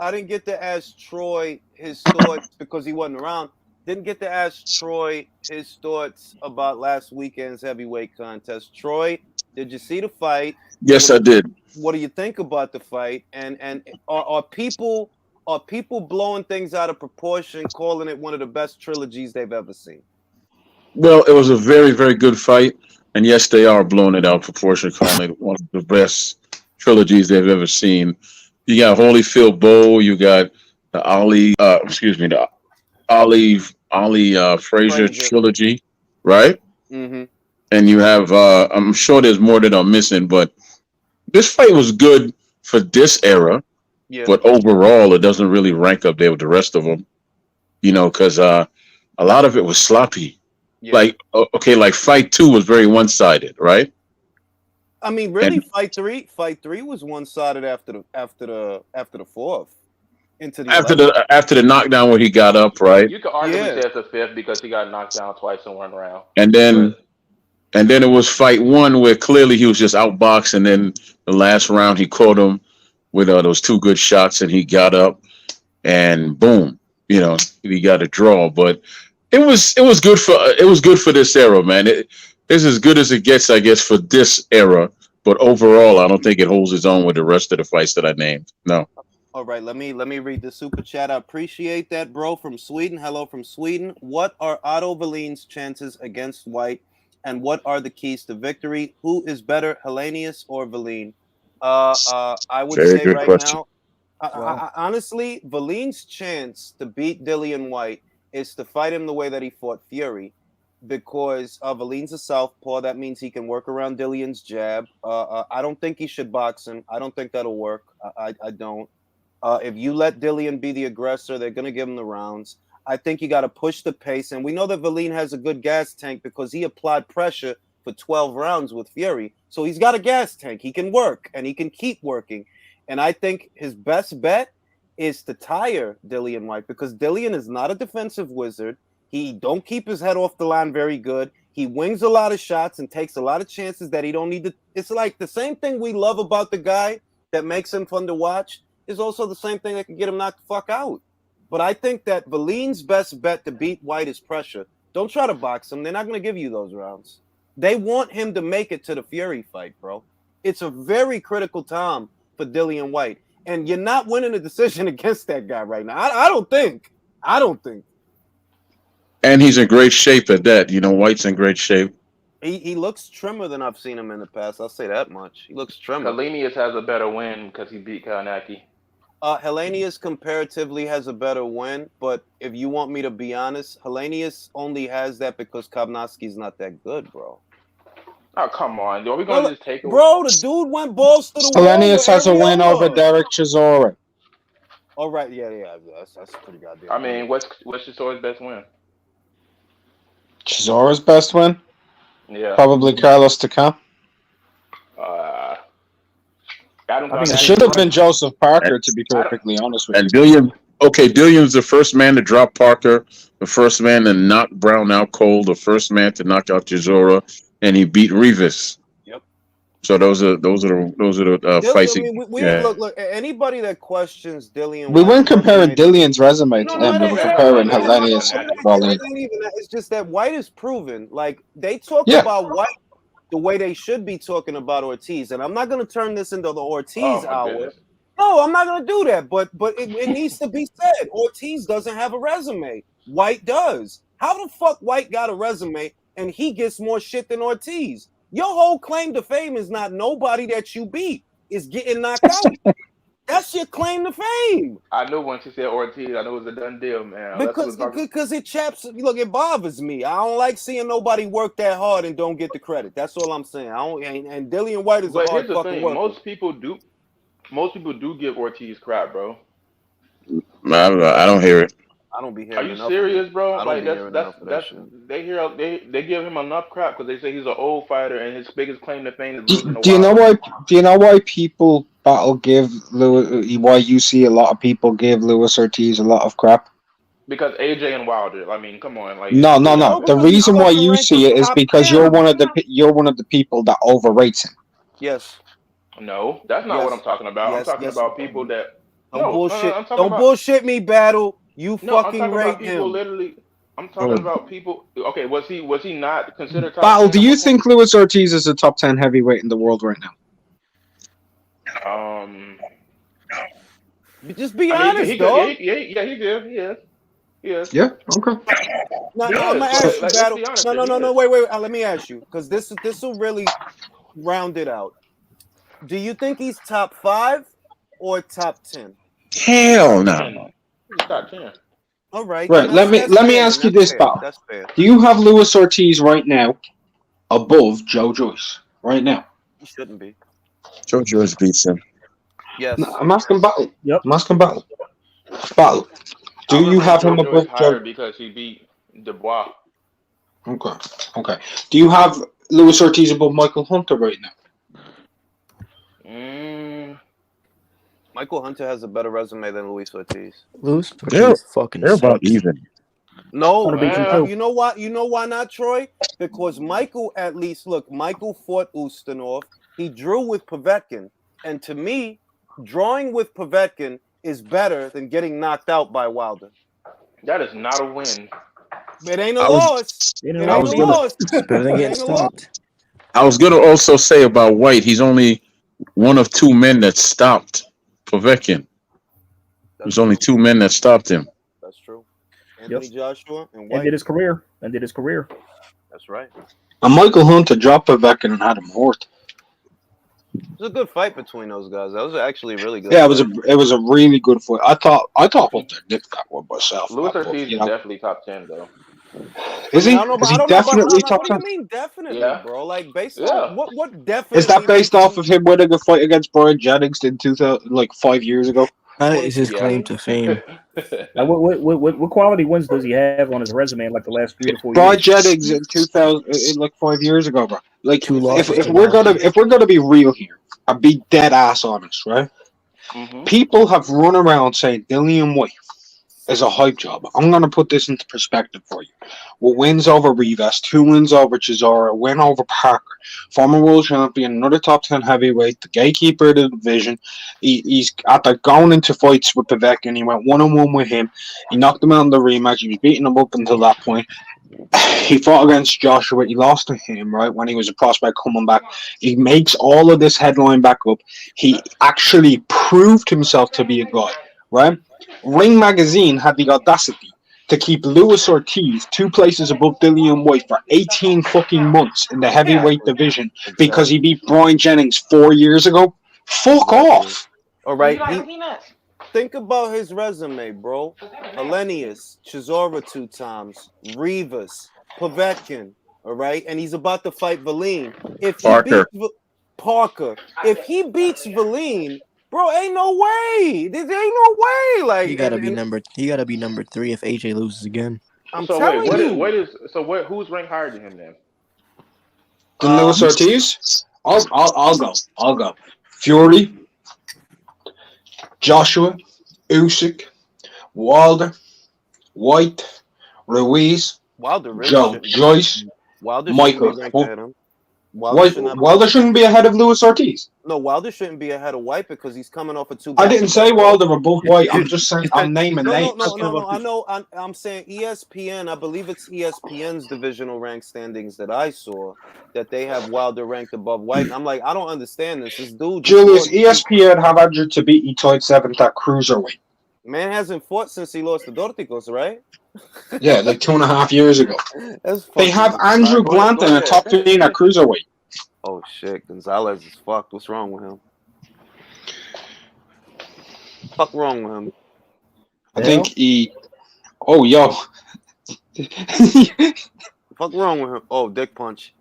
I didn't get to ask Troy his thoughts because he wasn't around. Didn't get to ask Troy his thoughts about last weekend's heavyweight contest. Troy, did you see the fight? Yes, I did. What do you think about the fight? And are people blowing things out of proportion, calling it one of the best trilogies they've ever seen? Well, it was a very, very good fight. And yes, they are blowing it out of proportion, calling it one of the best trilogies they've ever seen. You got Holyfield Bowl, you got the Ali Frazier trilogy, right? Mm-hmm. And you have, I'm sure there's more that I'm missing, but this fight was good for this era. Yeah. But overall, it doesn't really rank up there with the rest of them, because a lot of it was sloppy. Yeah. Like fight 2 was very one-sided, right? I mean, really, fight three was one-sided after the fourth. After the knockdown where he got up, right? You could arguably say it's the fifth because he got knocked down twice in one round. And then it was fight 1 where clearly he was just outboxed, and then the last round he caught him with those 2 good shots, and he got up, and boom, he got a draw, but. It was good for this era, man. It's as good as it gets, I guess, for this era. But overall, I don't think it holds its own with the rest of the fights that I named. No. All right, let me read the super chat. I appreciate that, bro, from Sweden. Hello from Sweden. What are Otto Wallin's chances against White, and what are the keys to victory? Who is better, Helenius or Wallin? I would say right question. Now, honestly, Wallin's chance to beat Dillian White is to fight him the way that he fought Fury, because Wallin's a southpaw. That means he can work around Dillian's jab. I don't think he should box him. I don't think that'll work. I don't. If you let Dillian be the aggressor, they're going to give him the rounds. I think you got to push the pace. And we know that Wallin has a good gas tank because he applied pressure for 12 rounds with Fury. So he's got a gas tank. He can work, and he can keep working. And I think his best bet is to tire Dillian White because Dillian is not a defensive wizard. He don't keep his head off the line very good. He wings a lot of shots and takes a lot of chances that he don't need to. It's like the same thing we love about the guy that makes him fun to watch is also the same thing that can get him knocked the fuck out. But I think that Valin's best bet to beat White is pressure. Don't try to box him. They're not going to give you those rounds. They want him to make it to the Fury fight, bro. It's a very critical time for Dillian White. And you're not winning a decision against that guy right now. I don't think. And he's in great shape at that. White's in great shape. He looks trimmer than I've seen him in the past. I'll say that much. He looks trimmer. Kalenius has a better win because he beat Kalnaki. Hellenius comparatively has a better win, but if you want me to be honest, Hellenius only has that because Kovnowski's not that good, bro. Oh, come on. Are we going to just take it? Bro, the dude went balls to the wall. Hellenius has a win over Derek Chisora. All right, yeah, that's pretty goddamn. I mean, what's Chisora's best win? Chisora's best win? Yeah. Probably Carlos Takam. It should have been Joseph Parker, to be perfectly honest with you. And Dillion's the first man to drop Parker, the first man to knock Brown out cold, the first man to knock out Chisora, and he beat Rivas. Yep. So those are the fights. I mean, look. Anybody that questions Dillian, we weren't comparing Dillion's resume to them. We were comparing Hellenius and Valine. It's just that White is proven. Like they talk about White the way they should be talking about Ortiz, and I'm not going to turn this into the Ortiz hour. Goodness. No, I'm not going to do that. But it needs to be said. Ortiz doesn't have a resume. White does. How the fuck White got a resume and he gets more shit than Ortiz? Your whole claim to fame is not nobody that you beat is getting knocked out. That's your claim to fame. I knew once you said Ortiz, I knew it was a done deal, man. Because it chaps. Look, it bothers me. I don't like seeing nobody work that hard and don't get the credit. That's all I'm saying. And Dillian White is a hard fucking worker. Most people do give Ortiz crap, bro. I don't hear it. I don't be hearing. Are you serious, bro? Like that's they give him enough crap because they say he's an old fighter and his biggest claim to fame is losing. Do you know why people why you see a lot of people give Luis Ortiz a lot of crap? Because AJ and Wilder. I mean, come on, like no. The reason why you see it is because you're one of the people that overrates him. Yes. No, that's not what I'm talking about. I'm talking about people that don't bullshit me, Battle. You fucking rate him. I'm talking about people. Okay, was he not considered top Battle, 10 do you think Luis Ortiz is a top 10 heavyweight in the world right now? Just be honest, dog. Yeah, he did. Yes. Yeah. Okay. No, I'm gonna ask you, Battle. No. Wait. Let me ask you, because this will really round it out. Do you think he's top 5 or top 10? Hell no. He's top 10. All right. Right. Let me ask you this, Battle. That's fair. Do you have Luis Ortiz right now above Joe Joyce right now? He shouldn't be. Joe Joyce beats him. Yes. No, I'm asking Battle. Yep. I'm asking Battle. Battle. Do you have him above Joe? Because he beat Dubois. Okay. Do you have Luis Ortiz above Michael Hunter right now? Michael Hunter has a better resume than Luis Ortiz. Luis Ortiz fucking they're about sucks. even. No, you know what? You know why not, Troy? Because Michael, at least, look, Michael fought Ustinov. He drew with Povetkin. And to me, drawing with Povetkin is better than getting knocked out by Wilder. That is not a win. It ain't a loss. It ain't a loss. It's better than getting stopped. I was gonna also say about White, he's only one of 2 men that stopped Povetkin. There's only 2 men that stopped him. That's true. Anthony Joshua and White. Ended his career. That's right. And Michael Hunter dropped Povetkin and had him hurt. It was a good fight between those guys. That was actually really good. Yeah, it was a really good fight. I thought Hunter nicked that one myself. Luis Ortiz is definitely top 10 though. Is he? Is he definitely top 10? What do you mean definitely, bro? Like based on what definitely is that based off of him winning a fight against Brian Jennings in 2000, like 5 years ago? That is his claim to fame. Like, what quality wins does he have on his resume in like the last 3 to 4 years? Brian Jennings in 2000, in like 5 years ago, bro. Like, 2 losses. if we're gonna be real here, I'd be dead ass honest, right? People have run around saying Dillian White is a hype job. I'm going to put this into perspective for you. With wins over Rivas, 2 wins over Chisora, a win over Parker, former world champion, another top 10 heavyweight, the gatekeeper of the division. He's after going into fights with Povetkin, and he went 1-on-1 with him. He knocked him out in the rematch. He was beating him up until that point. He fought against Joshua. He lost to him, right, when he was a prospect coming back. He makes all of this headline back up. He actually proved himself to be a guy, right? Ring Magazine had the audacity to keep Luis Ortiz 2 places above Dillian White for 18 fucking months in the heavyweight division because he beat Brian Jennings 4 years ago. Fuck off. All right. Think about his resume, bro. Hellenius, Chisora 2 times, Rivas, Povetkin, all right? And he's about to fight Valine. If he beats Parker, if he beats Valine, bro, ain't no way. There ain't no way. Like He gotta be number 3 if AJ loses again. I'm telling you. Who's ranked higher than him then? Luis Ortiz? I'll go. Fury, Joshua, Usyk, Wilder, White, Ruiz, Joyce, Michael. Wilder shouldn't be ahead of Luis Ortiz. No, Wilder shouldn't be ahead of White because he's coming off of 2. I didn't say Wilder above White. I'm just saying I'm naming names. No. I know. I'm saying ESPN. I believe it's ESPN's divisional rank standings that I saw that they have Wilder ranked above White. And I'm like, I don't understand this. This dude. Julius, ESPN have Andrew to beat Itoid 7th at cruiserweight. Man hasn't fought since he lost to Dorticos, right? Yeah, like 2.5 years ago. They have Andrew Blanton in the top 15 at cruiserweight. Oh shit, Gonzalez is fucked. What's wrong with him? Fuck wrong with him? I think he. Oh yo. Fuck wrong with him? Oh, dick punch.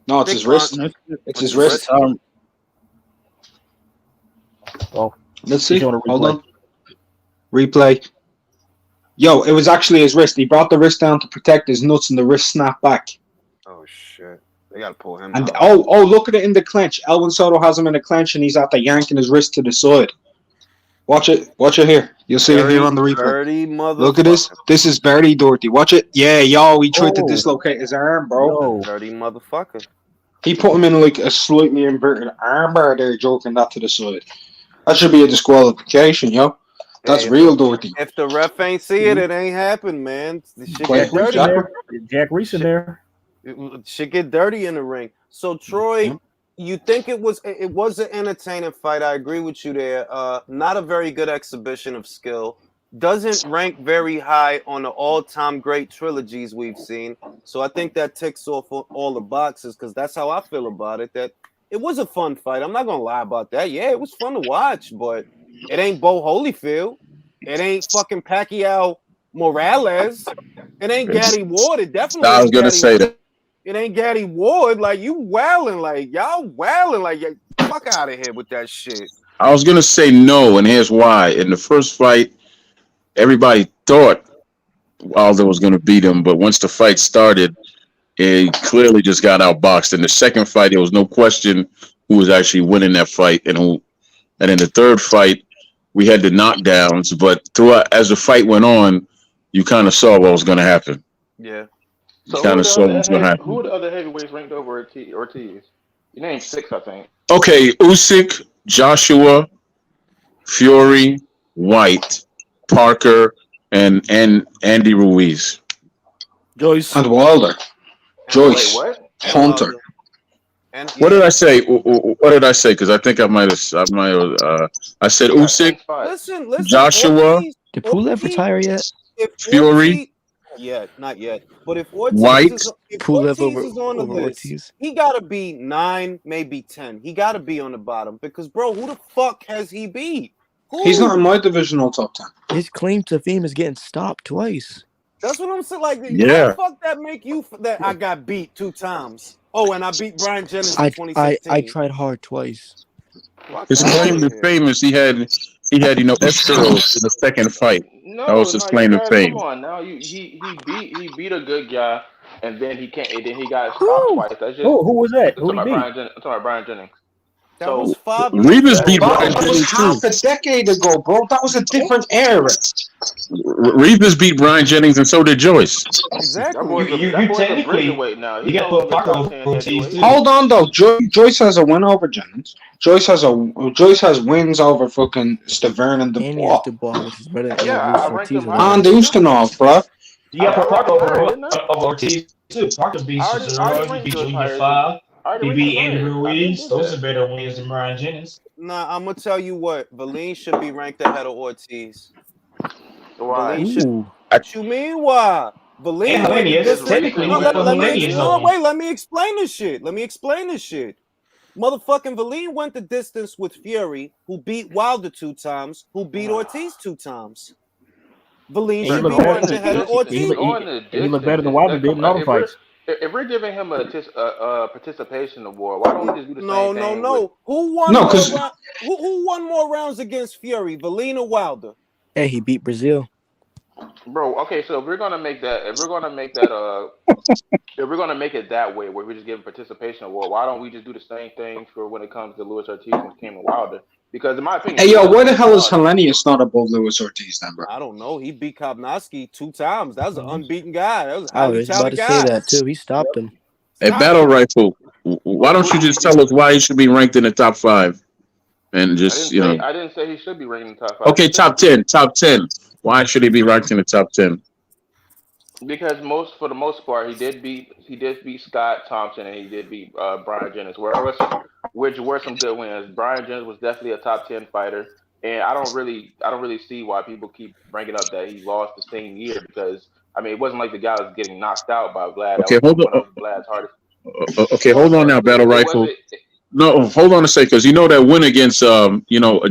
No, it's his wrist. It's his wrist. Well, let's see. Hold on. Replay. Yo, it was actually his wrist. He brought the wrist down to protect his nuts, and the wrist snapped back. Oh shit! They gotta pull him. And out. Look at it in the clinch. Elvin Soto has him in the clinch, and he's out there yanking his wrist to the side. Watch it here. You'll see it here on the replay. Look at this. This is very dirty. Watch it. Yeah, he tried to dislocate his arm, bro. Dirty motherfucker. He put him in like a slightly inverted armbar there, joking that to the side. That should be a disqualification, yo. That's real dirty. If the ref ain't see it, it ain't happen, man. The shit get dirty. Jack Reese in there. Shit get dirty in the ring. So Troy, you think it was an entertaining fight? I agree with you there. Not a very good exhibition of skill. Doesn't rank very high on the all-time great trilogies we've seen. So I think that ticks off all the boxes because that's how I feel about it. That it was a fun fight. I'm not gonna lie about that. Yeah, it was fun to watch, but it ain't Bo Holyfield. It ain't fucking Pacquiao Morales. It ain't Gaddy Ward. It definitely. I was gonna say that. It ain't Gaddy Ward. Like you wailing, like y'all wailing, like fuck out of here with that shit. I was gonna say no, and here's why. In the first fight, everybody thought Wilder was gonna beat him, but once the fight started, he clearly just got outboxed. In the second fight, there was no question who was actually winning that fight and who. And in the third fight, we had the knockdowns, but throughout as the fight went on, you kind of saw what was going to happen. Yeah. So kind of saw what was going to happen. Who are the other heavyweights ranked over Ortiz? You named 6, I think. Okay, Usyk, Joshua, Fury, White, Parker, and Andy Ruiz. Joyce. And Wilder. Joyce. Wait, what? Hunter. What did I say? What did I say? Because I think I might have. I said Usyk, Listen, Joshua. Did Pulev retire yet? Fury. Not yet. But if Ortiz White. is on the list, he gotta be 9, maybe 10. He gotta be on the bottom because, bro, who the fuck has he beat? Who? He's not in my divisional top 10. His claim to fame is getting stopped twice. That's what I'm saying. Like, yeah. How the fuck that make you that I got beat 2 times? Oh, and I beat Brian Jennings in 2016. I tried hard twice. His claim to fame is he had Esteros in the second fight. No, that was his claim to fame. Come on now, he beat a good guy, and then he can't. And then he got stopped twice. That's just, who was that? I'm talking about Brian Jennings. That was 5 years Rivas ago. beat Bro, Brian that was Jennings too. half a decade ago, bro. That was a different era. Rivas beat Brian Jennings, and so did Joyce. That Exactly. boy's You a technically Bridgerweight now. you He's got no to put longer Parker top over 10 Ortiz heavyweight. too. Hold on though. Joyce has a win over Jennings. Joyce has wins over fucking Stavern and And he has Dubois. Dubois, which is better than Yeah, Luis I ranked Ortiz him or higher. And whatever. Ustinov, bro. You got to I put Parker ranked him higher, didn't I? over Ortiz too. Parker beat I already Cesaro. He ranked beat Joyce Junior higher. 5. I already He ranked him beat Andy higher. I Ruiz. did Those that. are better wins than Brian Jennings. Nah, I'm gonna tell you what. Valine should be ranked ahead of Ortiz. Why? Valine should. Ooh. What you mean? Why? And Valine went the Hellenius. distance. Technically, No, we put let me Hellenius no on. wait. Let me explain this shit. Motherfucking Valine went the distance with Fury, who beat Wilder 2 times, who beat Ortiz 2 times. Valine And he should be looked better. ranked ahead of Ortiz. And he looked better than Wilder did in all the fights. If we're giving him a participation award, why don't we just do the same thing? No. Who won No, more 'cause- who won more rounds against Fury, Valine or Wilder? Hey, he beat Brazil. Bro, okay, so if we're gonna make it that way, where we just give him participation award, why don't we just do the same thing for when it comes to Luis Ortiz and Cameron Wilder? Because in my opinion, Hey, yo, why the hell is Hellenius not above Luis Ortiz then, bro? I don't know. He beat Kopnowski 2 times. That was an unbeaten guy. That was a I highly was about talented to guy. say that too. He stopped him. Hey, Battle Rifle, why don't you just tell us why he should be ranked in the top 5? And just, I didn't say he should be ranked in the top 5. Okay, top 10. Why should he be ranked in the top 10? Because for the most part, he did beat Scott Thompson and he did beat Brian Jennings, which were some good wins. Brian Jennings was definitely a top 10 fighter, and I don't really see why people keep bringing up that he lost the same year, because I mean it wasn't like the guy was getting knocked out by Vlad. Okay, that was one of Vlad's hardest. Okay, hold on now, Battle Rifle. No, hold on a second, because that win against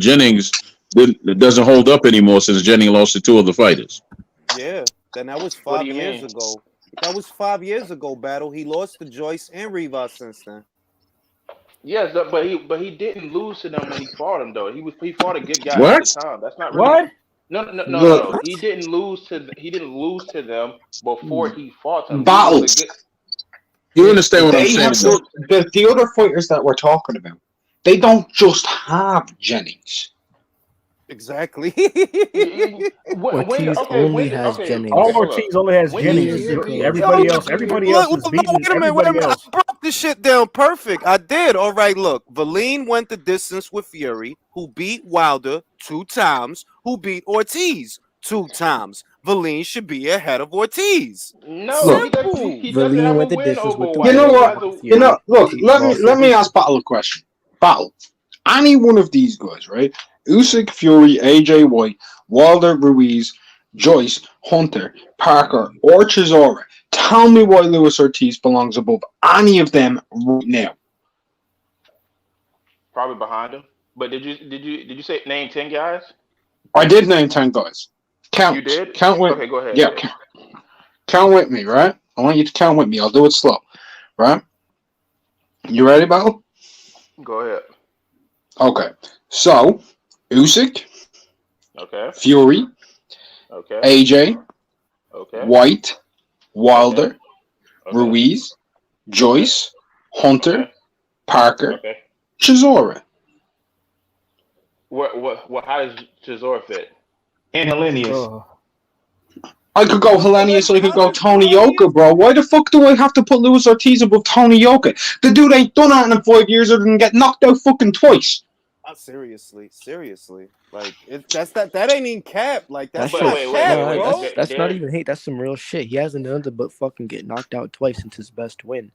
Jennings doesn't hold up anymore since Jennings lost to 2 of the fighters. Yeah, then that was What 5 do you years mean? ago. That was 5 years ago, Battle. He lost to Joyce and Rivas since then. Yes, but he didn't lose to them when he fought him though. He fought a good guy What? at the time. That's not really What? No. He didn't lose to them before he fought them. Battles. You understand what I'm saying? The other fighters that we're talking about, they don't just have Jennings. Exactly. Ortiz only has Jennings. All Ortiz only has Jennings. Everybody else is beating everybody else. I broke this shit down perfect. I did. All right, look. Valine went the distance with Fury, who beat Wilder 2 times, who beat Ortiz 2 times. Valine should be ahead of Ortiz. No, he doesn't have a win over Wilder. You know what? Look, let me ask Battle a question. Battle. Any one of these guys, right? Usyk, Fury, AJ White, Wilder, Ruiz, Joyce, Hunter, Parker, or Chisora. Tell me why Luis Ortiz belongs above any of them right now. Probably behind him. But did you say name 10 guys? I did name 10 guys. Count. You did? Count with. Okay, go ahead. Yeah, count with me, right? I want you to count with me. I'll do it slow, right? You ready, Battle? Go ahead. Okay. So, Usyk. Okay. Fury. Okay. AJ. Okay. White. Wilder. Okay. Ruiz. Joyce. Hunter. Okay. Parker. Okay. Chisora. What? How does Chisora fit? And Hellenius. I could go Hellenius, I could go Tony Yoka, bro. Why the fuck do I have to put Luis Ortiz above Tony Yoka? The dude ain't done that in 5 years other than get knocked out fucking twice. Seriously. Like that ain't even cap. Like that's That's not shit. cap, No, bro. that's not even hate. That's some real shit. He hasn't done it but fucking get knocked out twice since his best win.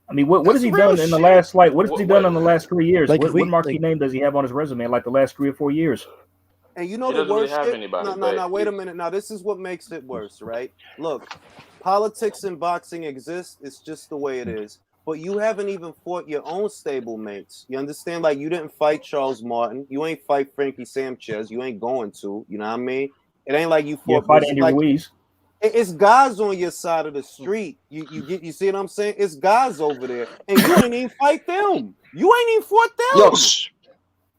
I mean, what has he done in the last What has he done in the last 3 years? What marquee name does he have on his resume? Like the last 3 or 4 years? And you know He the doesn't really worst have shit? anybody, No, wait a minute. Now this is what makes it worse, right? Look, politics in boxing exists. It's just the way it is. But you haven't even fought your own stable mates. You understand? Like you didn't fight Charles Martin. You ain't fight Frankie Sanchez. You ain't going to. You know what I mean? It ain't like you fought fight Andy Ruiz. It's guys on your side of the street. You see what I'm saying? It's guys over there, and you ain't even fight them. You ain't even fought them. Yo,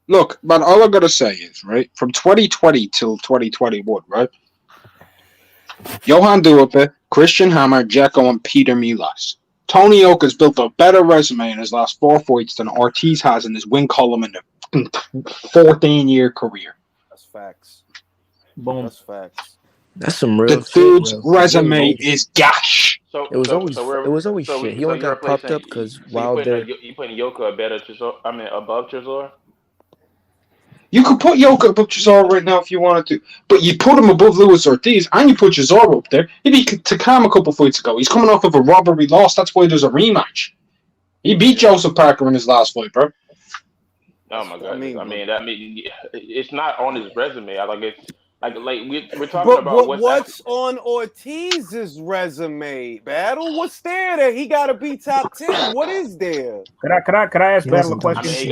look, man, all I gotta say is, right, from 2020 till 2021, right? Johan Duipe, Christian Hammer, Jacko, and Peter Milas. Tony Yoka's built a better resume in his last 4 fights than Ortiz has in his win column in a 14-year career. That's facts. Boom. That's facts. That's some real The shit, dude's bro. 'cause he resume always- is gash. It was always shit. He only you're got propped replacing. up because So you putting Wilder. you putting Yoka better Chisora, I mean above Chisora? You could put Yoka above Chisora right now if you wanted to, but you put him above Luis Ortiz and you put Chisora up there. He beat Takam a couple fights ago. He's coming off of a robbery loss. That's why there's a rematch. He beat Joseph Parker in his last fight, bro. Oh my god! I mean that it's not on his resume. We're talking But about what's on Ortiz's resume? Battle? What's there that he got to be top 10? What is there? Could I ask He Battle a hasn't done question? shit.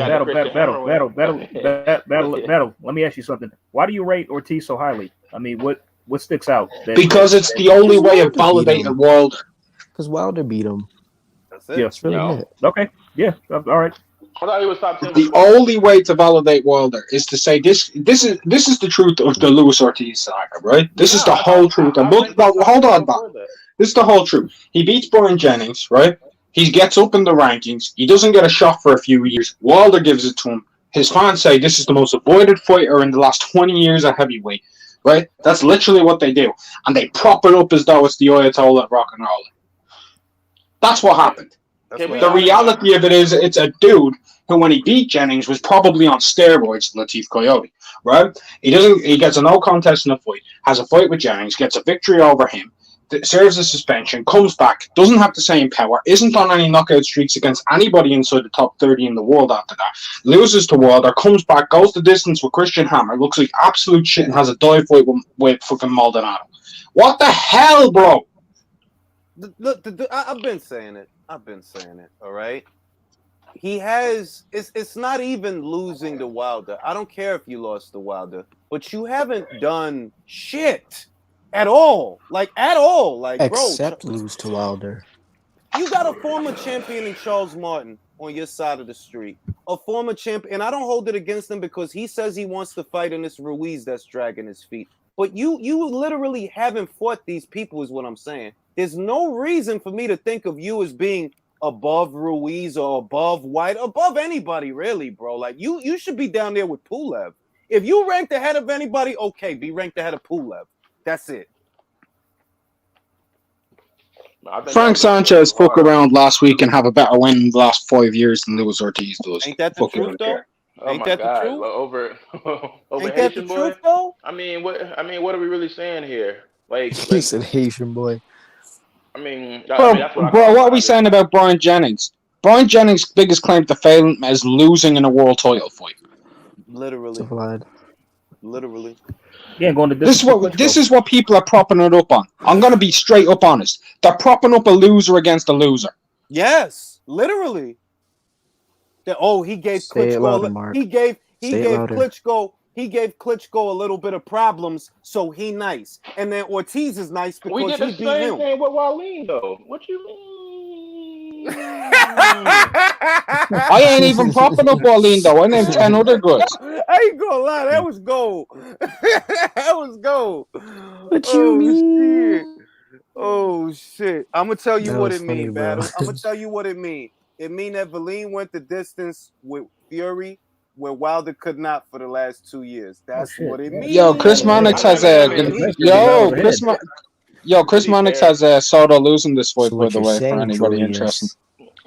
Battle. Let me ask you something. Why do you rate Ortiz so highly? I mean, what sticks out? Because it's the only way of validating Wilder. Because Wilder beat him. That's it. Yeah. That's really it. Okay. Yeah. All right. I thought he was top 10. The only way to validate Wilder is to say this is the truth of the Luis Ortiz saga, right? This is the whole truth. Hold on, Bob. This is the whole truth. He beats Brian Jennings, right? He gets up in the rankings. He doesn't get a shot for a few years. Wilder gives it to him. His fans say this is the most avoided fighter in the last 20 years at heavyweight, right? That's literally what they do. And they prop it up as though it's the Ayatollah of rock and roll. That's what happened. The reality of it is it's a dude who, when he beat Jennings, was probably on steroids, Latif Coyote, right? He gets a no contest in a fight, has a fight with Jennings, gets a victory over him, serves a suspension, comes back, doesn't have the same power, isn't on any knockout streaks against anybody inside the top 30 in the world after that, loses to Wilder, comes back, goes the distance with Christian Hammer, looks like absolute shit and has a dive fight with fucking Maldonado. What the hell, bro? Look, I've been saying it. All right. He has. It's not even losing to Wilder. I don't care if you lost to Wilder, but you haven't done shit at all. Like at all. Like Except bro, lose to Wilder. You got a former champion in Charles Martin on your side of the street. A former champion, and I don't hold it against him because he says he wants to fight in this Ruiz that's dragging his feet. But you literally haven't fought these people, is what I'm saying. There's no reason for me to think of you as being above Ruiz or above White, above anybody, really, bro. Like, you should be down there with Pulev. If you ranked ahead of anybody, okay, be ranked ahead of Pulev. That's it. Frank Sanchez fuck around last week and have a better win in the last 5 years than Luis Ortiz does. Ain't that the truth, though? Ain't that the truth? Over Ain't that the Haitian boy? truth, though? I mean, what are we really saying here? He said Haitian boy. I mean, what are we saying about Brian Jennings? Brian Jennings' biggest claim to fame is losing in a world title fight. Literally. Yeah, going to this is what people are propping it up on. I'm going to be straight up honest. They're propping up a loser against a loser. Yes, literally. He gave Klitschko. He gave Klitschko a little bit of problems, so he nice. And then Ortiz is nice because we did the he beat same him. thing with Wallin, though. What you mean? I ain't even propping up Wallin, though. I named 10 other goods. I ain't gonna lie, that was gold. That was gold. What you mean? Shit. Oh shit! I'm gonna tell you That what was it funny, means, bro. Battle. I'm gonna tell you what it means. It mean that Valine went the distance with Fury, where Wilder could not for the last 2 years. That's what it means. Yo, Chris Mannix has Chris Mannix has Soto losing this fight, So by what the you're way, for saying, anybody Julius, interested.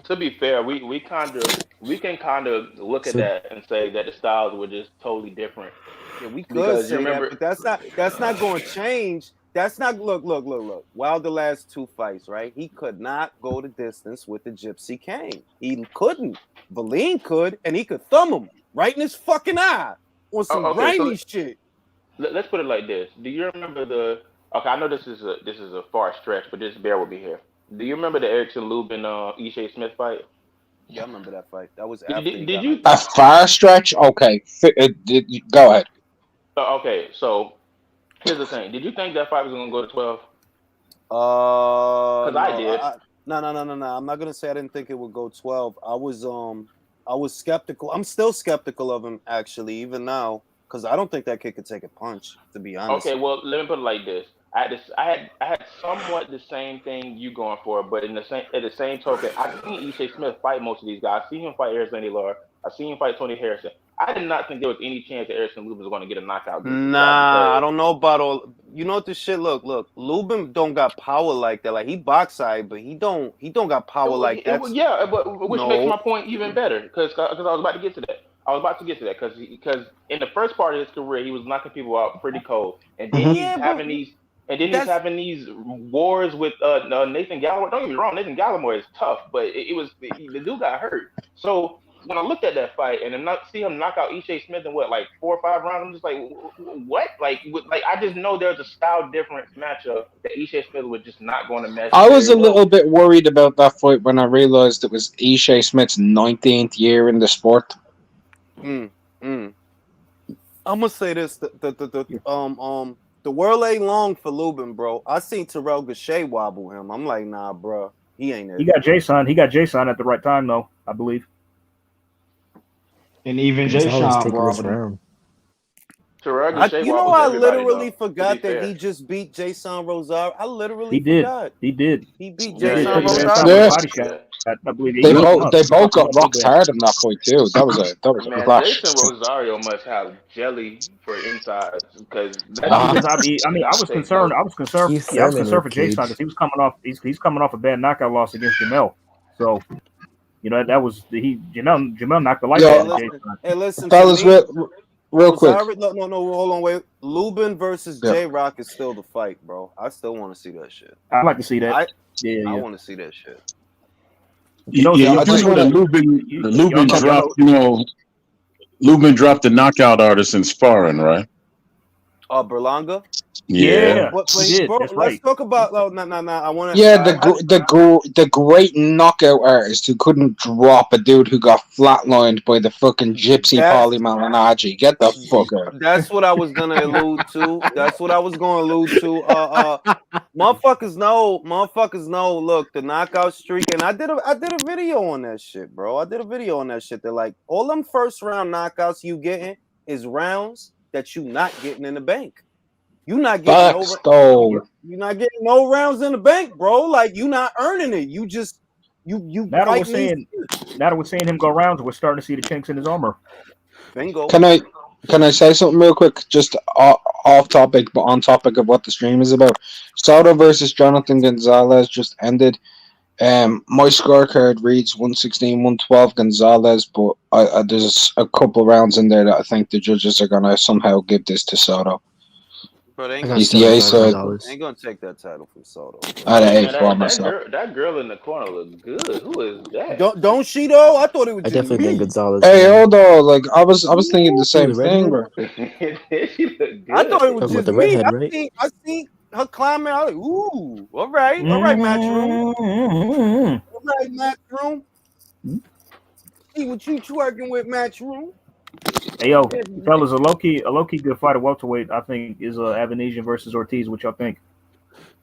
To be fair, we can kind of look at that and say that the styles were just totally different. Yeah, we could say that, but that's not going to change. That's not look. Wilder last 2 fights, right? He could not go the distance with the Gypsy King. He couldn't. Valine could, and he could thumb him right in his fucking eye on some grimy shit. Let's put it like this. Do you remember the? Okay, I know this is a far stretch, but just bear with me here. Do you remember the Erickson Lubin Ishe Smith fight? Yeah, I remember that fight. That was after. Did you a far stretch? Okay, go ahead. Okay, so here's the thing. Did you think that fight was going to go to 12? Because I did. No. I'm not gonna say I didn't think it would go 12. I was skeptical. I'm still skeptical of him, actually, even now, because I don't think that kid could take a punch. To be honest. Okay, well, let me put it like this. I had somewhat the same thing you going for, but in the same at the same token, I seen E.J. Smith fight most of these guys. I seen him fight Harrison Lara. I seen him fight Tony Harrison. I did not think there was any chance that Harrison Lubin was going to get a knockout against this guy Nah, I because don't know about all. You know what this shit look? Look, Lubin don't got power like that. Like he box side, but he don't got power like that. yeah, but which makes No. my point even better because I was about to get to that. I was about to get to that because in the first part of his career he was knocking people out pretty cold, and then Yeah, but he's that's having these wars with Nathan Gallimore. Don't get me wrong, Nathan Gallimore is tough, but it was the dude got hurt. So when I looked at that fight and see him knock out E.J. Smith in what, like 4 or 5 rounds, I'm just like, what? Like I just know there's a style difference matchup that E.J. Smith was just not going to mesh I was very a well little with. bit worried about that fight when I realized it was Ishii Smith's 19th year in the sport. I'm gonna say this: the world ain't long for Lubin, bro. I seen Terrell Gachet wobble him. I'm like, nah, bro, he ain't it. He got Jason. He got Jason at the right time, though. I believe. And even Jay Gonzalez Sean take this robbing him. round. Terrell Gachet You know, wobbles I everybody literally though. To be forgot that fair, he just beat Jason Rosario. I literally He did. forgot He did. he beat He yeah, did. yeah, Jason Took his yeah, ass out with a Yeah. Rosario. body shot. yeah. I believe he They knocked him both out. they He both knocked him got out so rocked bad. hard in that fight too. That was a Man, clash. Jason Rosario must have jelly for insides because that No, dude because is I was take concerned. notes. I was concerned. He's Yeah, I was thin in concerned a for Jason cage. because he was coming off. He's coming off a bad knockout loss against Jamel. So that was Jamel knocked the life Yo, out of Jason. Hey, listen to fellas, me. real quick. Rosario, no, hold on, wait. Lubin versus Yeah. J Rock is still the fight, bro. I still want to see that shit. I'd like to see that. I Yeah. want to see that shit. You know, Yeah, Yeah, you I just remember want that to. y'all Lubin know, dropped, Lubin dropped the knockout artist in sparring, right? Berlanga. Yeah. But he did. bro, That's let's right. talk about. No, no, no, no. I want to. Yeah, the great knockout artist who couldn't drop a dude who got flatlined by the fucking gypsy That's Paulie Malignaggi. Get the fuck out. that's what I was gonna allude to. That's what I was gonna allude to. Motherfuckers know. Look, the knockout streak, and I did a video on that shit, bro. I did a video on that shit. They're like, all them first round knockouts you getting is rounds that you not getting in the bank. You not getting Facts, though. you're not getting no rounds in the bank, bro. Like you not earning it. You just you Now that we're fighting these. seeing him go rounds, we're starting to see the chinks in his armor. Bingo. Can I say something real quick? Just off topic, but on topic of what the stream is about. Soto versus Jonathan Gonzalez just ended. My scorecard reads 116-112 Gonzalez, but there's a couple rounds in there that I think the judges are gonna somehow give this to Soto. Bro, they I ain't got gonna He's the A Gonzalez. side. Gonzalez. ain't gonna take that title from Soto. Bro. I had an A Man, for myself. that girl in the corner look good. Who is that? Don't she though? I thought it was I just definitely think me. Gonzalez. Hey, Man. hold on. Like I was thinking the Who, same the thing, redhead? bro. She look I thought it good. was Talking about just the me. redhead, right? I seen her climbing. I was like, ooh, all right, Matchroom. All right, Matchroom. See what you twerking with, Matchroom. Hey yo, fellas, a low key good fight at welterweight. I think is Avanesian versus Ortiz. What y'all think?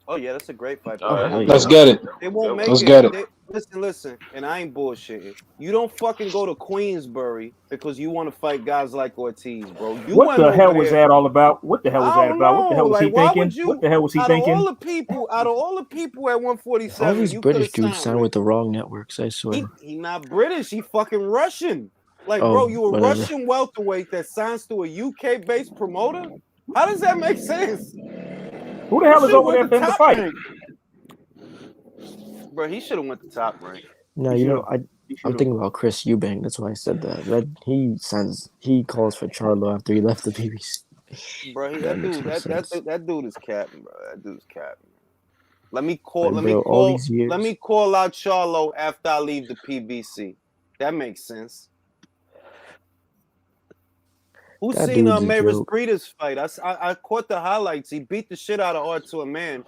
Oh yeah, that's a great fight. Oh, But hell Let's yeah. get it. they won't make Let's it. get it. Listen, and I ain't bullshitting. You don't fucking go to Queensbury because you want to fight guys like Ortiz, bro. You What went the over hell was there. that all about? What the hell was I that don't about? What the know. hell was he Like, why would thinking? What you? the hell was he Out of all thinking? the people at All 147, these you could British have dudes signed sound with. with the wrong networks, I swear. He not British. He fucking Russian. Like, Oh, bro, you a whatever. Russian welterweight that signs to a UK based promoter? How does that make sense? Who the hell is over there for him to fight? rank. Bro, he should have went the top rank. No, He you know, should've. I'm thinking about Chris Eubank. That's why I said that. He calls for Charlo after he left the BBC. Bro, That makes no sense. that dude is capping, bro. That dude's capping. Let me Like, bro, all these years. let me call out Charlo after I leave the PBC. That makes sense. Who's That seen dude's a Maris joke. Breeder's fight? I caught the highlights. He beat the shit out of Arthur Man.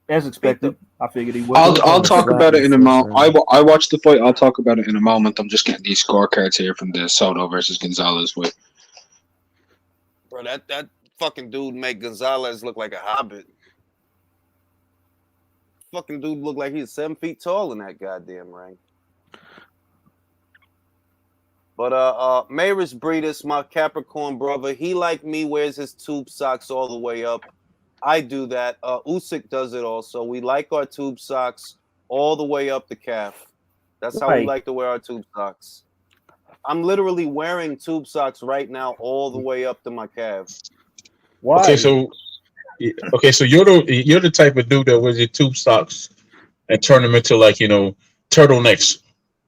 As expected, I figured he would. I'll talk flat about in it in the a first moment. round. I watched the fight. I'll talk about it in a moment. I'm just getting these scorecards here from the Soto versus Gonzalez fight. Bro, that fucking dude make Gonzalez look like a hobbit. Fucking dude look like he's 7 feet tall in that goddamn ring. But Maris Breedis, my Capricorn brother, he like me wears his tube socks all the way up. I do that. Usyk does it also. We like our tube socks all the way up the calf. That's how we like to wear our tube socks. I'm literally wearing tube socks right now all the way up to my calf. Why? Okay, so you're the type of dude that wears your tube socks and turn them into like turtlenecks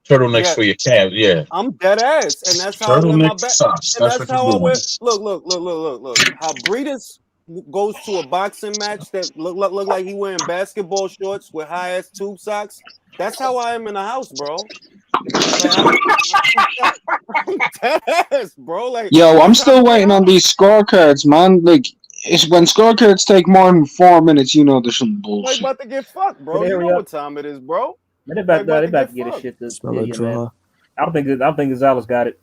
Yeah. for your calves. Yeah, I'm dead ass, and that's how I wear my turtleneck back. socks. And That's that's what how you're I wear. doing. Look. How Breedis goes to a boxing match that look like he wearing basketball shorts with high ass tube socks. That's how I am in the house, bro. Like I'm dead ass, bro. Like, Yo, I'm still waiting on these scorecards, man. Like, it's when scorecards take more than 4 minutes, you know there's some Like bullshit. about to get fucked, bro. You know what time it is, bro. Man, they about to get his shit. Smell a draw. Man. I don't think Gonzalez got it.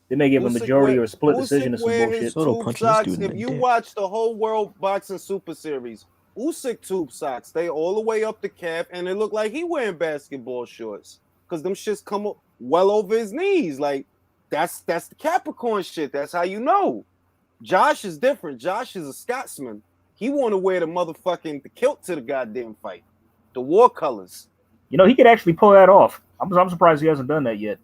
They may give a majority or a split decision or some bullshit. Soto punching this dude in If the you dick. watch the whole World Boxing Super Series, Usyk tube socks, they all the way up the calf, and it look like he wearing basketball shorts because them shits come up well over his knees. Like that's the Capricorn shit. That's how you know. Josh is different. Josh is a Scotsman. He want to wear the kilt to the goddamn fight, the war colors. You know, he could actually pull that off. I'm surprised he hasn't done that yet.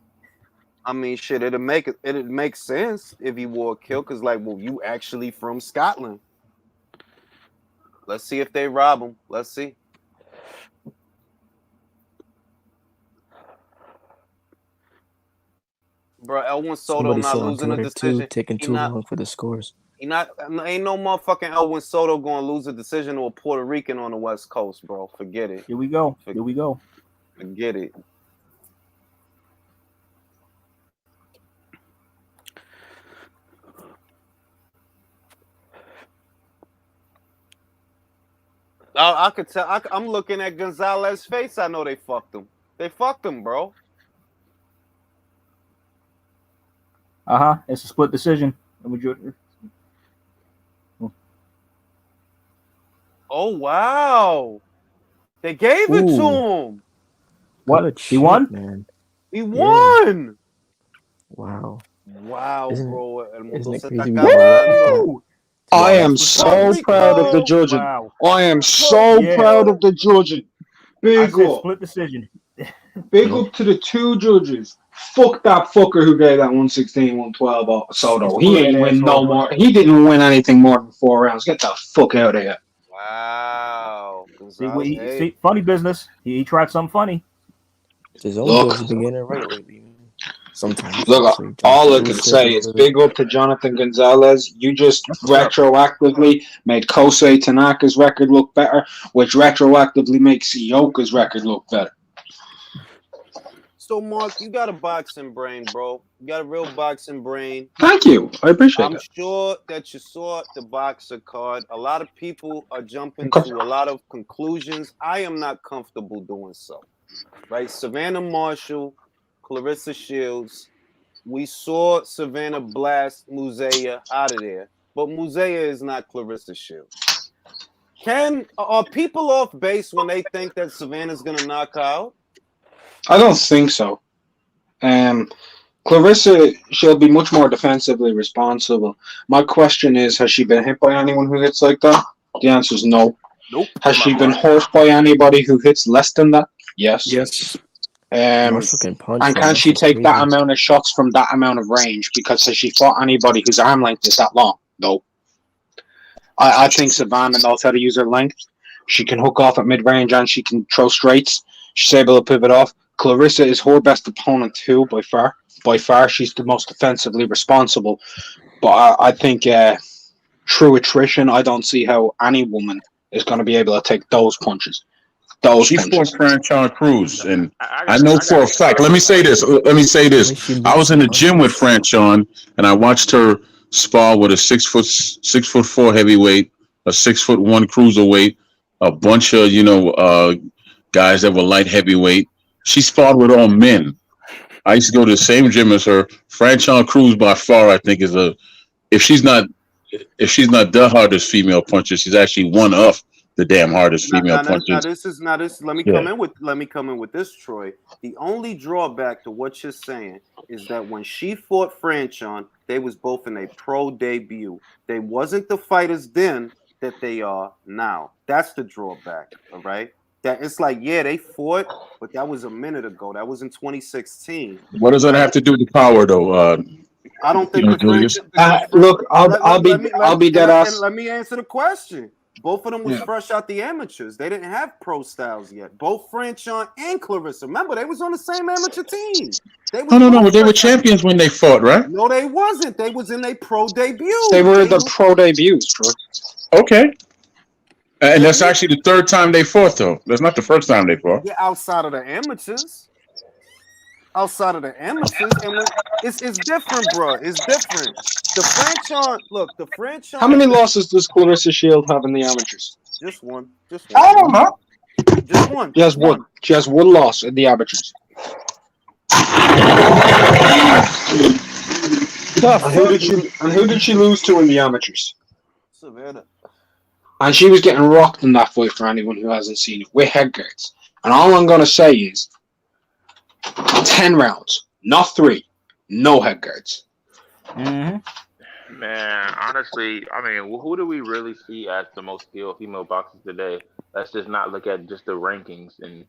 I mean, shit, it'd make sense if he wore a kilt, because, like, well, you actually from Scotland. Let's see if they rob him. Let's see. Bro, Elwin Soto Somebody not said on losing a Twitter decision. too, taking too long for the scores. Ain't no motherfucking Elwin Soto going to lose a decision to a Puerto Rican on the West Coast, bro. Forget it. Here we go. Forget it. I could tell. I'm looking at Gonzalez's face. I know they fucked him. They fucked him, bro. It's a split decision. Oh wow! They gave it to him. What? He won? Man. He won. Wow. Wow, bro. Isn't it crazy? I am so proud of the judging. Wow. I am so proud of the judging. Big up. Split decision. Big up to the two judges. Fuck that fucker who gave that 116, 112 Soto. He ain't win no more. He didn't win anything more than 4 rounds. Get the fuck out of here. Wow. See, funny business. He tried something funny. His own judge been getting it right lately. Sometimes. Look, all I can say is big up to Jonathan Gonzalez. You just retroactively made Kosei Tanaka's record look better, which retroactively makes Ioka's record look better. So, Mark, you got a boxing brain, bro. You got a real boxing brain. Thank you. I appreciate that. I'm sure that you saw the boxer card. A lot of people are jumping to a lot of conclusions. I am not comfortable doing so. Right? Savannah Marshall, Clarissa Shields. We saw Savannah blast Musea out of there, but Musea is not Clarissa Shields. Are people off base when they think that Savannah's gonna knock her out? I don't think so. Clarissa, she'll be much more defensively responsible. My question is, has she been hit by anyone who hits like that? The answer is no. Nope. Has she been hurt by anybody who hits less than that? Yes. Yes. And can she take that amount of shots from that amount of range? Because has she fought anybody whose arm length is that long? No. I think Savannah knows how to use her length. She can hook off at mid-range and she can throw straights. She's able to pivot off. Clarissa is her best opponent too, by far. By far, she's the most defensively responsible. But I think through attrition, I don't see how any woman is going to be able to take those punches. She fought Franchon Cruz, and I know for a fact. Let me say this. I was in the gym with Franchon, and I watched her spar with a 6'4" heavyweight, a 6'1" cruiserweight, a bunch of guys that were light heavyweight. She sparred with all men. I used to go to the same gym as her. Franchon Cruz, by far, I think is if she's not the hardest female puncher, she's actually one of the damn hardest female Now punches. this. Let me Yeah. come in with this, Troy. The only drawback to what you're saying is that when she fought Franchon, they was both in a pro debut. They wasn't the fighters then that they are now. That's the drawback. All right. That it's like, yeah, they fought, but that was a minute ago. That was in 2016. What does that Right? have to do with power, though? I don't think the Julius? French. Look, I'll be dead ass. Let me answer the question. Both of them was Yeah. fresh out the amateurs. They didn't have pro styles yet. Both Franchon and Clarissa. Remember, they was on the same amateur team. They was No. both They were fresh out- champions when they fought, right? No, they wasn't. They was in a pro debut. They were the pro debuts, bro. Okay. And that's actually the third time they fought, though. That's not the first time they fought. Yeah, outside of the amateurs. Outside of the amateurs, and it's different, bro. It's different. The Franchon, look, the Franchon. How many losses does Clarissa Shield have in the amateurs? Just one. Just I one. don't know. Just one. She has one. She has one loss in the amateurs. And who did she lose to in the amateurs? Savannah. And she was getting rocked in that fight for anyone who hasn't seen it with head guards. And all I'm gonna say is 10 rounds, not 3. No head guards. Mm-hmm. Man, honestly, I mean, who do we really see as the most skilled female boxers today? Let's just not look at just the rankings and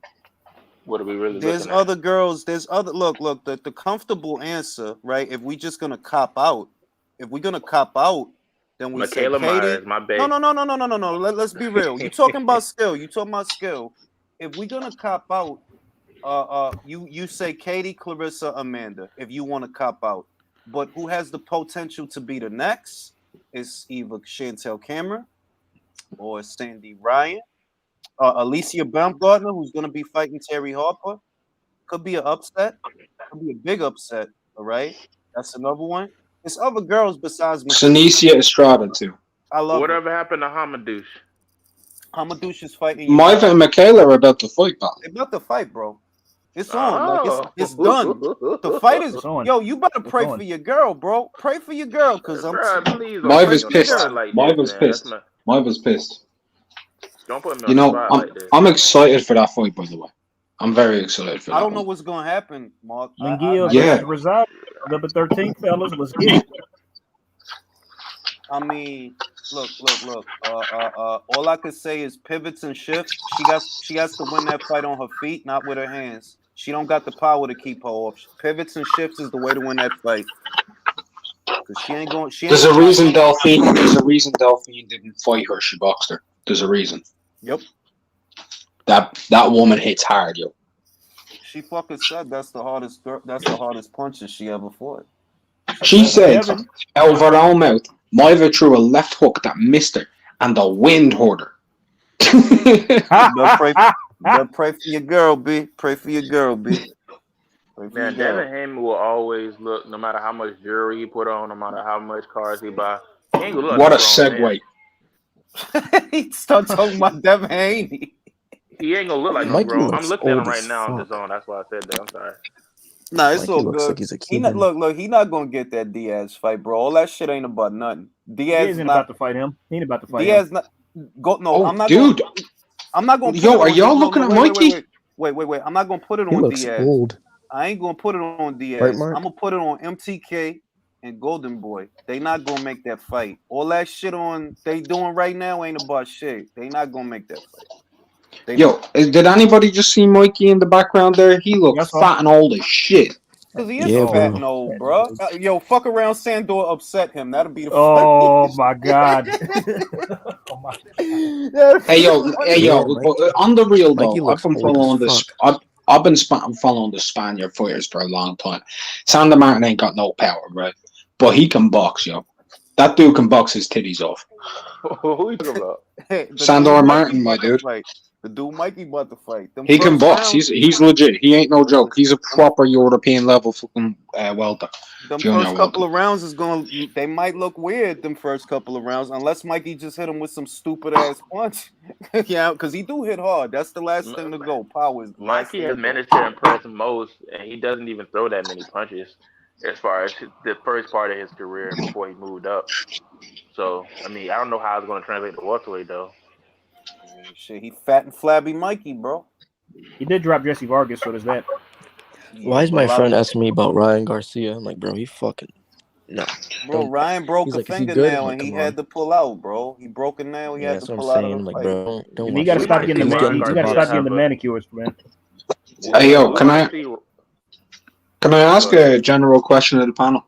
what are we really There's looking at? other girls. There's other. Look. The comfortable answer, right? If we just gonna cop out, then we Michaela say Katie. Myers, my babe. No. Let's be real. You talking about skill? If we gonna cop out, you say Katie, Clarissa, Amanda. If you want to cop out, but who has the potential to be the next is either Chantel Cameron or Sandy Ryan. Alicia Baumgartner, who's going to be fighting Terry Harper, could be an upset. Could be a big upset. All right, that's another one. There's other girls besides Sanicia Estrada, too. I love her. Whatever happened to Hamadouche? Hamadouche is fighting. Maiva and Michaela are about to fight, pal. They're about to fight, bro. It's on. Like Oh. it's done. The fight is. It's on. Yo, you better pray It's on. for your girl, bro. Pray for your girl, cause I'm. Bruh, please don't Maiva's put me on the pissed. spot like this, Maiva's man. pissed. That's Maiva's pissed. Don't put me on You the know, spot like this. I'm excited for that fight, by the way. I'm very excited for that I don't know one. what's gonna happen, Mark. Munguia Yeah. versus Rosado, number 13, fellas. Let's get it. I mean, look. All I could say is pivots and shifts. She has to win that fight on her feet, not with her hands. She don't got the power to keep her off. Pivots and shifts is the way to win that fight. Cause she ain't going. There's a reason Delphine didn't fight her. She boxed her. There's a reason. Yep. That woman hits hard, yo. She fucking said that's the hardest girl. That's the hardest punches she ever fought. She said, Devin. out of her own mouth, Maiva threw a left hook that missed her, and the wind hurt her. But pray for your girl, B. Pray for your girl, B. Pray for Man, your girl. Devin Haney will always look, no matter how much jewelry he put on, no matter how much cars he buy, he ain't gonna look What like a a grown man. segue. He start talking about Devin Haney. He ain't gonna look like no Mikey grown. I'm looks looking at him old right as now on the fuck. zone. That's why I said that. I'm sorry. Nah, it's Mikey all looks good. like he's a He not, Cuban. look, he not gonna get that Diaz fight, bro. All that shit ain't about nothing. Diaz Diaz ain't not. about to fight him. He ain't about to fight him. Diaz not. Go no. Oh, I'm not. dude. I'm not gonna. Yo, put it are on y'all no, looking at wait, Mikey? Wait. I'm not gonna put it He on looks Diaz. old. I ain't gonna put it on Diaz. Right, Mark? I'm gonna put it on MTK and Golden Boy. They not gonna make that fight. All that shit on they doing right now ain't about shit. They not gonna make that fight. Yo, did anybody just see Mikey in the background there? He looked Yes, sir. fat and old as shit. Cause he is Yeah, fat bro. and old, bro. Yo, fuck around, Sandor upset him. That'll be the Oh funniest. my God. Oh my. Hey yo, Yeah, Mikey. on the real Mikey though, I've looks been old following as this. fuck. I've been following the Spaniard fighters for a long time. Sander Martin ain't got no power, right? But he can box, yo. That dude can box his titties off. Who you talking about? The Sandor dude Martin, my about to dude. fight. The dude Mikey about to fight. Them He can first box. rounds- He's legit. He ain't no joke. He's a proper European level fucking welter. Them Junior first couple welter. of rounds is going. They might look weird. Them first couple of rounds, unless Mikey just hit him with some stupid ass punch. Yeah, because he do hit hard. That's the last thing to go. Power is the last Mikey thing has to go. managed to impress most, and he doesn't even throw that many punches as far as the first part of his career before he moved up. So, I mean, I don't know how it's going to translate to welterweight, though. Shit, he fat and flabby Mikey, bro. He did drop Jesse Vargas, so there's that. Why is but my a lot friend of- asking me about Ryan Garcia? I'm like, bro, he fucking no. Bro, Don't- Ryan broke He's a like, is he good? fingernail I'm and like, he come had on. to pull out, bro. He broke a nail. He Yeah, had that's to what I'm pull out of saying. the Like, fight. bro, don't You watch gotta it. stop might getting the He's see man. getting You too gotta stop boxy. getting the manicures, man. Hey yo, we can might I see. can I ask a general question of the panel?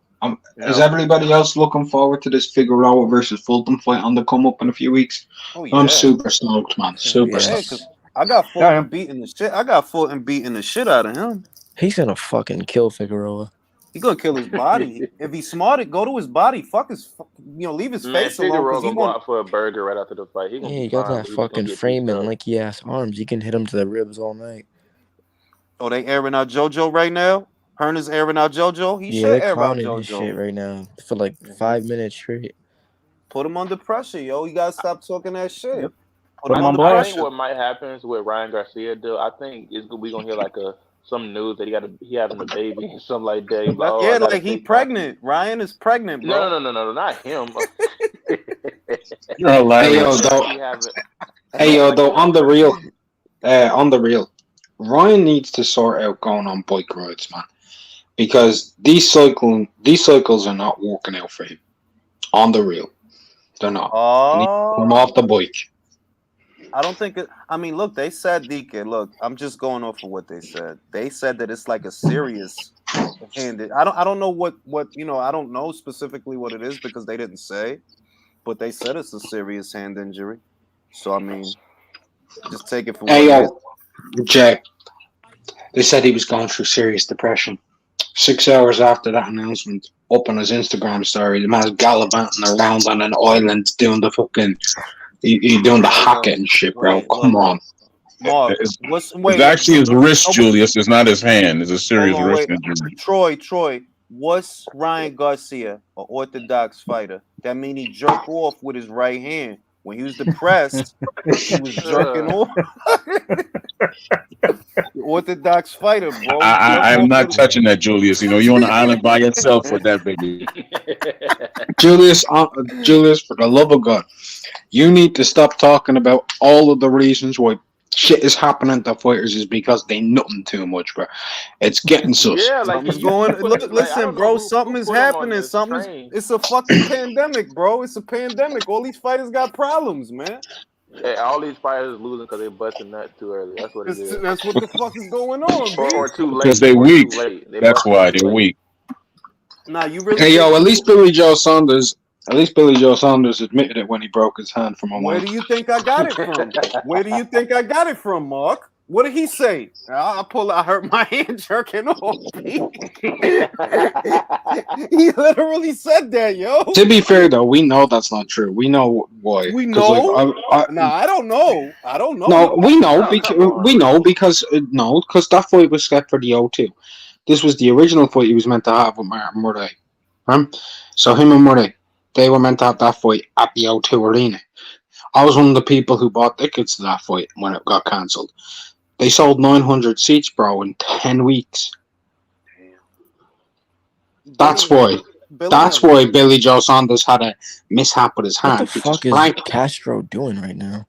Is No. everybody else looking forward to this Figueroa versus Fulton fight on the come up in a few weeks? Oh yeah. I'm super stoked, man. Super Yes. Yeah, stoked. cause I got Yeah, Fulton yeah. beating the shit. I got Fulton beating the shit out of him. He's gonna fucking kill Figueroa. He gonna kill his body. If he's smart, go to his body. Fuck his, leave his Man, face alone. Figueroa Cause he gonna go want. out for a burger right after the fight. He Yeah, gonna he be got fine, that but he just gonna fucking get frame beat and up. lanky ass arms. You can hit him to the ribs all night. Oh, they airing out JoJo right now. Herner's airing out JoJo. He Yeah, should they're air out clowning his shit JoJo. right now for like 5 minutes straight. Put him under pressure, yo. You gotta stop talking that shit. Yep. Put him him on under I blast. think pressure. what might happen is with Ryan Garcia, though. I think we gonna hear like some news that he having a baby, something like that. He's like, oh, Yeah, I gotta like he take my- pregnant. Ryan is pregnant, bro. No, not him. You're Hey hilarious. yo, though. He having- Hey yo, like though. a- On the real, Ryan needs to sort out going on bike rides, man, because these cycles are not working out for him. On the real, they're not. He needs to come off the bike. I don't think it. I mean, look, they said Deacon. Look, I'm just going off of what they said. They said that it's like a serious handed. I don't know what I don't know specifically what it is because they didn't say, but they said it's a serious hand injury. So I mean, just take it for what Hey it is. yo, Jay. They said he was going through serious depression. 6 hours after that announcement, up on his Instagram story, the man's gallivanting around on an island doing the fucking, he doing the hacket and shit, bro. Wait, Come look. on. Mark, It's wait? actually his wrist, Nobody- Julius. It's not his hand. It's a serious Hold on, wrist wait. injury. Troy, what's Ryan Garcia, an orthodox fighter? That mean he jerk off with his right hand. When he was depressed, he was jerking off. The orthodox fighter, bro. I'm not touching that, Julius. You know, you're on the island by yourself with that baby. Julius, for the love of God, you need to stop talking about all of the reasons why shit is happening to fighters is because they nothing too much, bro. It's getting sus. Yeah, like Something's you going. put- Look, like, I listen, don't know bro. who Something is put him on happening. this Something. train. It's a fucking pandemic, bro. It's a pandemic. All these fighters got problems, man. Hey, all these fighters losing because they busting nut too early. That's what it is. That's what the fuck is going on, Or B. too late. Because they or weak. Too late. They That's busting why nut too they're late. weak. Nah, you really. Hey yo, at least Billy Joe Saunders admitted it when he broke his hand from a Where win. do you think I got it from? Where do you think I got it from, Mark? What did he say? I hurt my hand jerking off. B. He literally said that, yo. To be fair though, we know that's not true. We know why. We 'Cause, like, know. Nah, I don't know. I don't know. No, we know Oh, because come on, because that fight was set for the O2. This was the original fight he was meant to have with Martin Murray. Right? So him and Murray, they were meant to have that fight at the O2 Arena. I was one of the people who bought tickets to that fight when it got cancelled. They sold 900 seats, bro, in 10 weeks. That's why. That's why Billy Joe Saunders had a mishap with his What hand. the because fuck is Frank, Castro doing right now?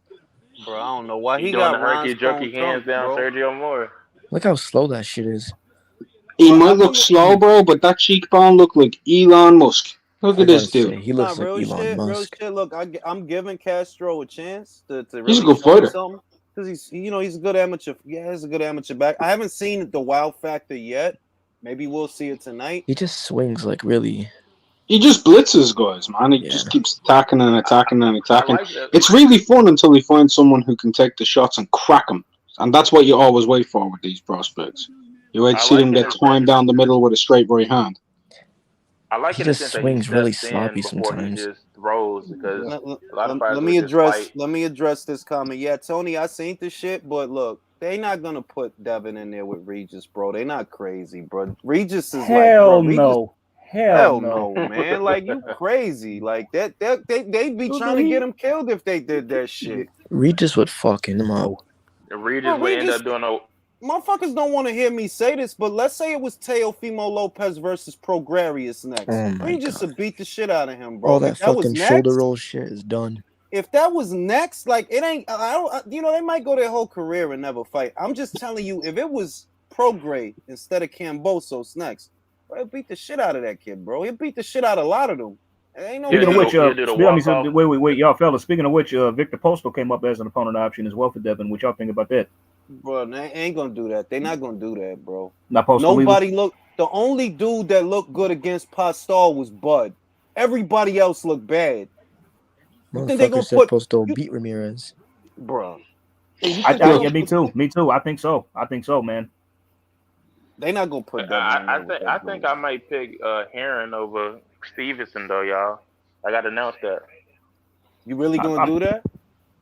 Bro, I don't know why He he doing got the herky Ron's jerky phone hands down, bro. Sergio Moore. Look how slow that shit is. he Well, I might look remember- slow, bro, but that cheekbone look like Elon Musk. Look I at was this about to dude. say, he looks Nah, like real Elon shit, real Musk. shit. Look, I'm giving Castro a chance to really He's a good show me fighter. something because he's a good amateur. Yeah, he's a good amateur back. I haven't seen the wow factor yet. Maybe we'll see it tonight. He just swings like really. He just blitzes guys, man. He Yeah. just keeps attacking and attacking and I attacking. like that. It's really fun until he finds someone who can take the shots and crack them. And that's what you always wait for with these prospects. You wait to I see like them it get in timed down the middle with a straight right hand. I like He it in the just sense that he swings really steps in sloppy before sometimes. he just throws because Let, a lot of fighters let will me just address. fight. Let me address this comment. Yeah, Tony, I seen this shit, but look, they not gonna put Devin in there with Regis, bro. They not crazy, bro. Regis is like, Hell bro, Regis, no. hell no, man. Like you crazy. Like that. They'd be trying to get him killed if they did that shit. Regis would fucking him up. Regis Bro, would end Regis- up doing a. Motherfuckers don't want to hear me say this, but let's say it was Teofimo Lopez versus Prograrius next. Oh my Regis God. would beat the shit out of him, bro. All If that was fucking next, shoulder roll shit is done. if that was next, like it ain't. I don't. You know, they might go their whole career and never fight. I'm just telling you, if it was Prograis instead of Cambosos next, bro, he'll beat the shit out of that kid, bro. He'll beat the shit out of a lot of them. Ain't no. Speaking of which, He'll do the walk-off. wait, y'all fellas. Speaking of which, Victor Postal came up as an opponent option as well for Devin. What y'all think about that? Bro, they ain't gonna do that. They're not gonna do that, bro. Not Postal. Nobody look. The only dude that looked good against Postal was Bud. Everybody else looked bad. You think they gonna said put Postal beat Ramirez? bro? Yeah, me too. Me too. I think so, man. They not gonna put that. I think I might pick Heron over Stevenson though, y'all. I got to announce that. You really gonna do that?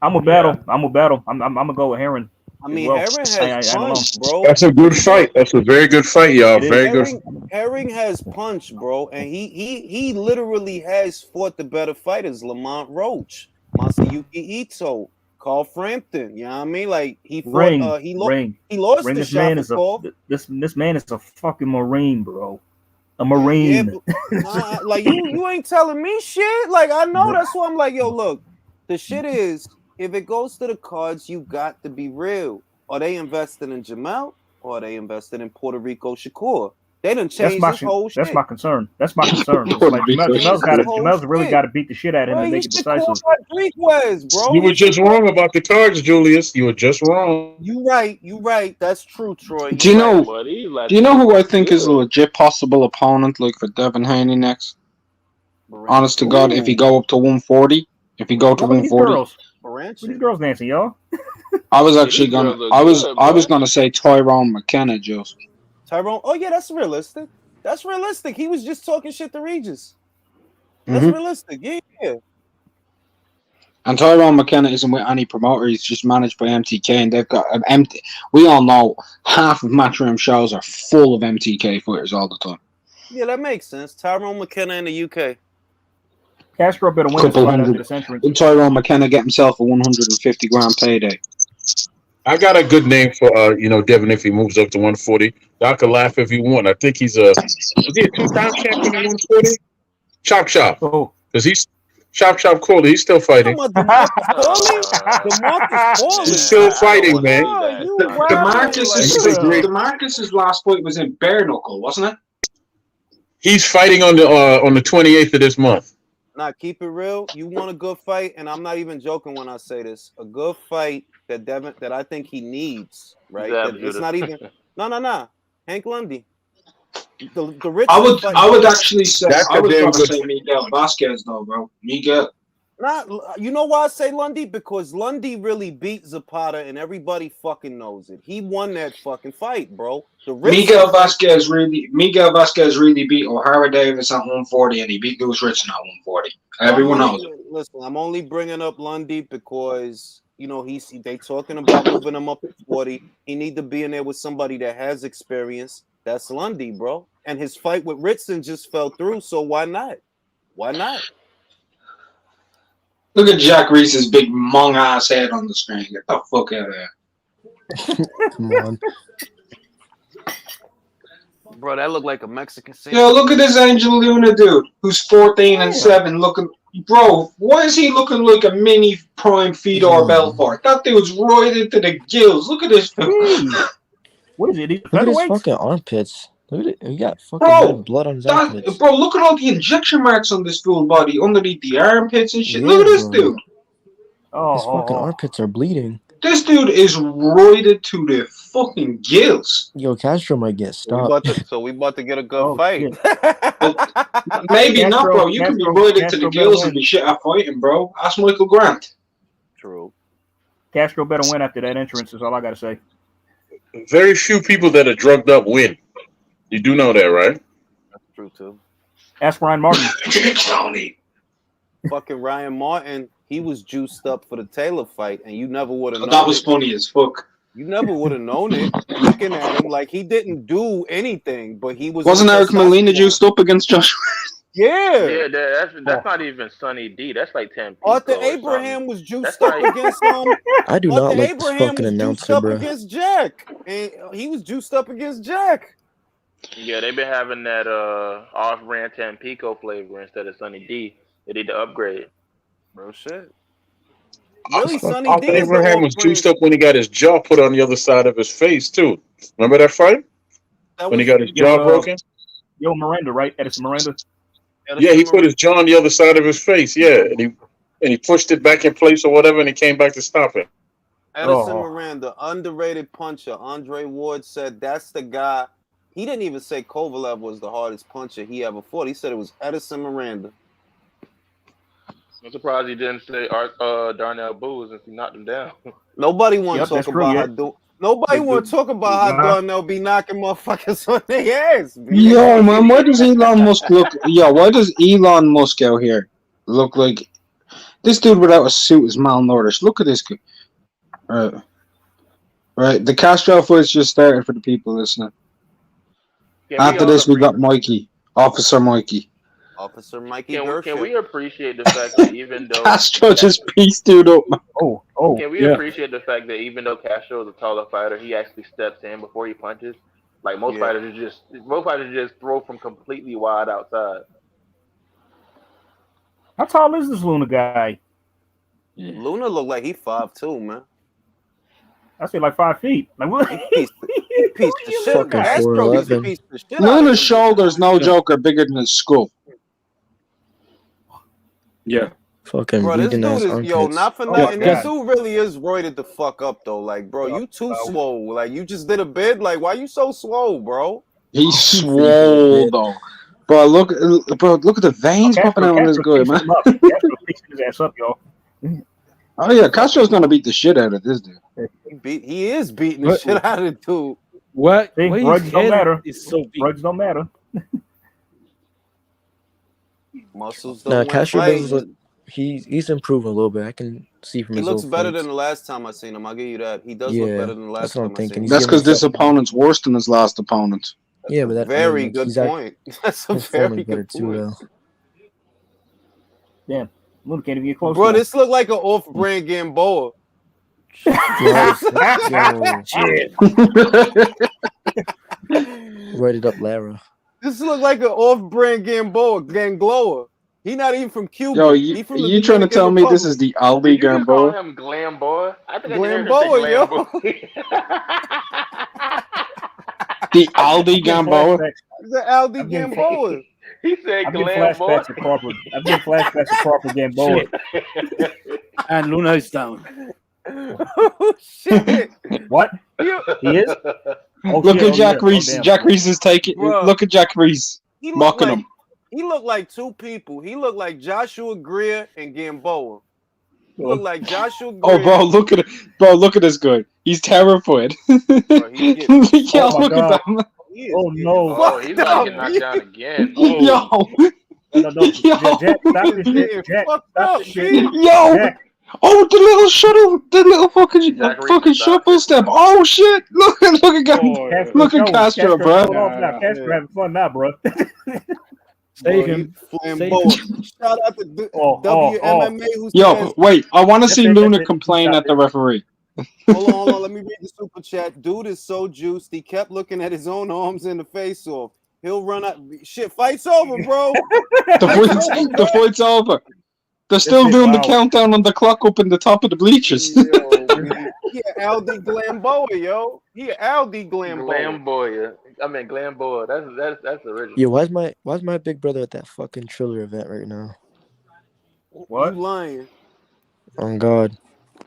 I'm a battle. I'm gonna go with Heron. I mean, Heron has punch, bro. That's a good fight. That's a very good fight, y'all. Very good. Herring has punch, bro, and he literally has fought the better fighters: Lamont Roach, Masayuki Ito, Carl Frampton. You know what I mean? Like he fought. He lost the this shot man is Paul. this man is a fucking Marine, bro. A Marine. Yeah, like you ain't telling me shit. Like I know that's why I'm like, yo, look, the shit is. If it goes to the cards, you got to be real. Are they invested in Jamel or are they invested in Puerto Rico Shakur? They done changed this whole shit. That's my concern. Like, Jamel's really got to beat the shit out of him and make it decisive. Bro. You were just wrong about the cards, Julius. You were just wrong. You right. That's true, Troy. Do you know who I think is a legit possible opponent, like for Devin Haney next? Honest to God, if he go up to 140, if he go to 140. These girls dancing, y'all. I was actually I was gonna say Tyrone McKenna, Jules. Tyrone. Oh yeah, that's realistic. That's realistic. He was just talking shit to Regis. That's realistic. Yeah. And Tyrone McKenna isn't with any promoter. He's just managed by MTK, and they've got an empty. We all know half of Matchroom shows are full of MTK fighters all the time. Yeah, that makes sense. Tyrone McKenna in the UK. Castro better win this fight after this entrance. Tyrone McKenna get himself a 150 grand payday. I got a good name for Devin if he moves up to 140. Y'all can laugh if you want. I think he's a 2-time champion at 140. Chop Chop. Oh, because he's Chop Corley. He's still fighting. DeMarcus Corley. He's still fighting, man. DeMarcus's last fight was in bare knuckle, wasn't it? He's fighting on the 28th of this month. Nah, keep it real. You want a good fight, and I'm not even joking when I say this. A good fight that I think he needs, right? It's not even no. Hank Lundy. The rich. I would actually say say Miguel Vasquez though, bro. Miguel. You know why I say Lundy? Because Lundy really beat Zapata, and everybody fucking knows it. He won that fucking fight, bro. Miguel Vasquez really beat O'Hara Davis at 140, and he beat Lewis Richardson at 140. Everyone knows it. Listen, I'm only bringing up Lundy because they talking about moving him up to 40. He need to be in there with somebody that has experience. That's Lundy, bro. And his fight with Ritson just fell through, so why not? Why not? Look at Jack Reese's big mong ass head on the screen. Get the fuck out of there. Come on. Bro, that looked like a Mexican scene. Yo, look at this Angel Luna dude who's 14-7 looking. Bro, why is he looking like a mini prime Fedor Belfort? That dude's right into the gills. Look at this. What is it? Look at his fucking armpits. Look at it. He got fucking blood on his armpits. Bro, look at all the injection marks on this dude's body underneath the armpits and shit. Look at this dude. His fucking armpits are bleeding. This dude is roided to the fucking gills. Yo, Castro might get stopped. So we about to get a good fight. Maybe not, bro. You can be roided to the gills and be shit at fighting, bro. Ask Michael Grant. True. Castro better win after that entrance is all I got to say. Very few people that are drugged up win. You do know that, right? That's true, too. Ask Ryan Martin. Fucking Ryan Martin, he was juiced up for the Taylor fight, and you never would have known that was funny as fuck. You never would have known it. Looking at him like he didn't do anything, but he was. Wasn't Eric Molina juiced up against Joshua? Yeah, that's not even Sonny D. That's like 10 people. Arthur Abraham was juiced up against I do not like this fucking announcer, bro. Against Jack, and he was juiced up against Jack. Yeah, they've been having that off-brand Tampico flavor instead of Sonny D. They need to upgrade. Bro, shit. Really, Sonny Arthur D is the Abraham was off-brand. juiced up when he got his jaw put on the other side of his face too. Remember that fight That when he was got his jaw broken? Yo, Miranda, right? Edison Miranda. Yeah, he put his jaw on the other side of his face. Yeah, and he pushed it back in place or whatever, and he came back to stop it. Edison Miranda, underrated puncher. Andre Ward said that's the guy. He didn't even say Kovalev was the hardest puncher he ever fought. He said it was Edison Miranda. I'm surprised he didn't say Darnell Booz since he knocked him down. Nobody want to talk about how Nobody want to talk about how Darnell be knocking motherfuckers on their ass. Yo, man, why does Elon Musk look? Yo, why does Elon Musk out here look like this dude without a suit is malnourished? Look at this guy. Right. The Castro fight's just started for the people listening. After this, we got Mikey, Officer Mikey. Officer Mikey Garcia. Can we appreciate the fact that even though Castro just pieced dude up, man. Can we appreciate the fact that even though Castro is a taller fighter, he actually steps in before he punches? Like most fighters just throw from completely wide outside. How tall is this Luna guy? Luna look like he 5'2", man. I say like 5 feet. Like what? He piece of shit. Castro is a piece of shit. Luna's shoulders, no joke, are bigger than his skull. Yeah. Fucking bro, this dude is armpits. not for nothing. This dude really is roided the fuck up though. Like, bro, you too swole. Like, you just did a bid. Like, why you so swole, bro? He's swole though. Bro, look at the veins popping out on this guy, man. Castro's fixing his ass up, y'all. Oh yeah, Castro's gonna beat the shit out of this dude. He is beating the shit out of the dude. What? Drugs don't matter. So drugs don't matter. Muscles don't Castro fight. does look. He's improving a little bit. I can see from he his looks old better fights. than the last time I seen him. I'll give you that. He does look better than the last time I seen him. That's because this opponent's worse than his last opponent. Yeah, but that's very good point. That's a very good point. Damn, Luna can't even get close. Bro, this look like an off-brand Gamboa. Shit. Write it up, Lara. This look like an off-brand Gangloa. He not even from Cuba. Yo, you trying to tell me this is the Aldi Gamboa? Call him Glam Boy. I think Glamboa, yo. The Aldi Gamboa. It's the Aldi Gamboa. He said I've been Glam Boy. flashbacks to Crawford Gamboa. And Luna is down. Oh shit! What? He is? Oh, Look shit. at Jack Reese. damn. Jack Reese is taking. Bro. Look at Jack Reese mocking him. He looked like two people. He looked like Joshua Greer and Gamboa. He looked like Joshua Greer. Oh, bro, look at it. Bro, look at this guy. He's terrified. Bro, he's getting, Yo, look at that. Oh no! Oh, he's not getting knocked down again. Yo. No. Jack, stop this shit. Jack, stop this shit. Yo. Jack. Oh, the little shuttle, the little fucking shuffle step. Oh shit! Look at look at Castro, bro. Castro having fun now, bro. Save him. Flamboa. Shout out to WMMA. Who Yo, wait! I want to see Luna complain at the referee. Hold on. Let me read the super chat. Dude is so juiced. He kept looking at his own arms in the face off. He'll run out. Shit, fight's over, bro. The fight's over. They're still doing the countdown on the clock up in the top of the bleachers. Yo, he Aldi Glamboa, yo. He Aldi Glamboa. Glamboa. That's original. Yeah, why's my big brother at that fucking Triller event right now? What? You lying? Oh God.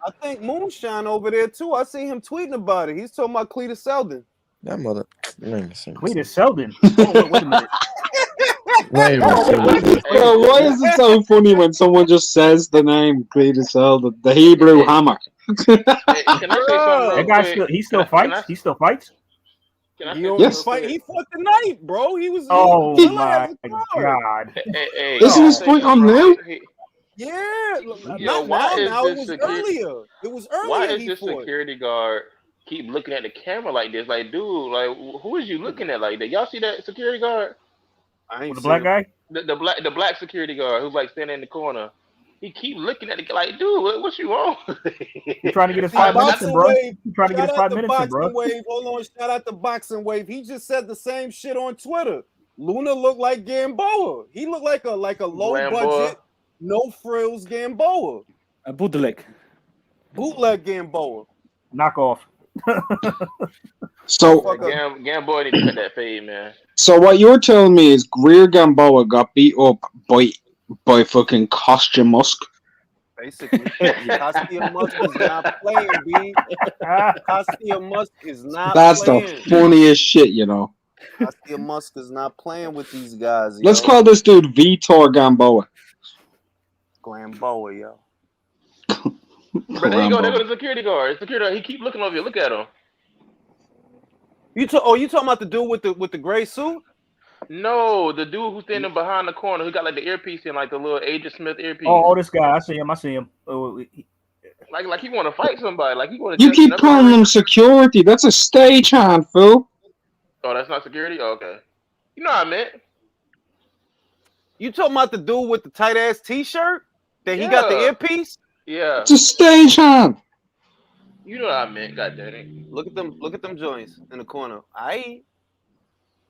I think Moonshine over there too. I see him tweeting about it. He's talking about Cletus Selden. That mother. Cletus Selden. Oh, wait a minute. Bro, why is it so funny when someone just says the name Cletus Selden, the Hebrew hammer? Hey, can I say something? That guy he still fights. He still fights. Yes. He fought tonight, bro. He was. Oh my God! Hey, Isn't this fight on now? Yeah. Yo, Not now. It was earlier. It was earlier. Why is this security guard keep looking at the camera like this? Like, dude, like, who is you looking at like that? Y'all see that security guard? I ain't The black guy? The black security guard who's like standing in the corner. He keep looking at it like, dude, what you on? He's trying to get his 5 minutes in, bro. He's trying to get his 5 minutes in, bro. Hold on, shout out to Boxing Wave. He just said the same shit on Twitter. Luna looked like Gamboa. He looked like a low budget, no frills Gamboa. A bootleg. Bootleg Gamboa. Knockoff. So, Gamboa need to cut that fade, man. so what you're telling me is Greer Gamboa got beat up by fucking Kostya Musk. Basically, Kostya Musk is not playing, B. Kostya Musk is not That's playing. the funniest shit, you know. Kostya Musk is not playing with these guys. Let's call this dude Vitor Gamboa. Gamboa, yo. But there you go. There goes the security guard. Security guard. He keep looking over you. Look at him. You talking about the dude with the gray suit? No, the dude who's standing behind the corner who got like the earpiece in, like the little Agent Smith earpiece. Oh, this guy. I see him. Oh, like he want to fight somebody. Like he want to. You keep calling him security. That's a stagehand, fool. Oh, that's not security? Oh, okay. You know what I meant. You talking about the dude with the tight ass t-shirt that he got the earpiece? Yeah. It's a stagehand. You know what I meant, goddamn. Look at them joints in the corner. Aight.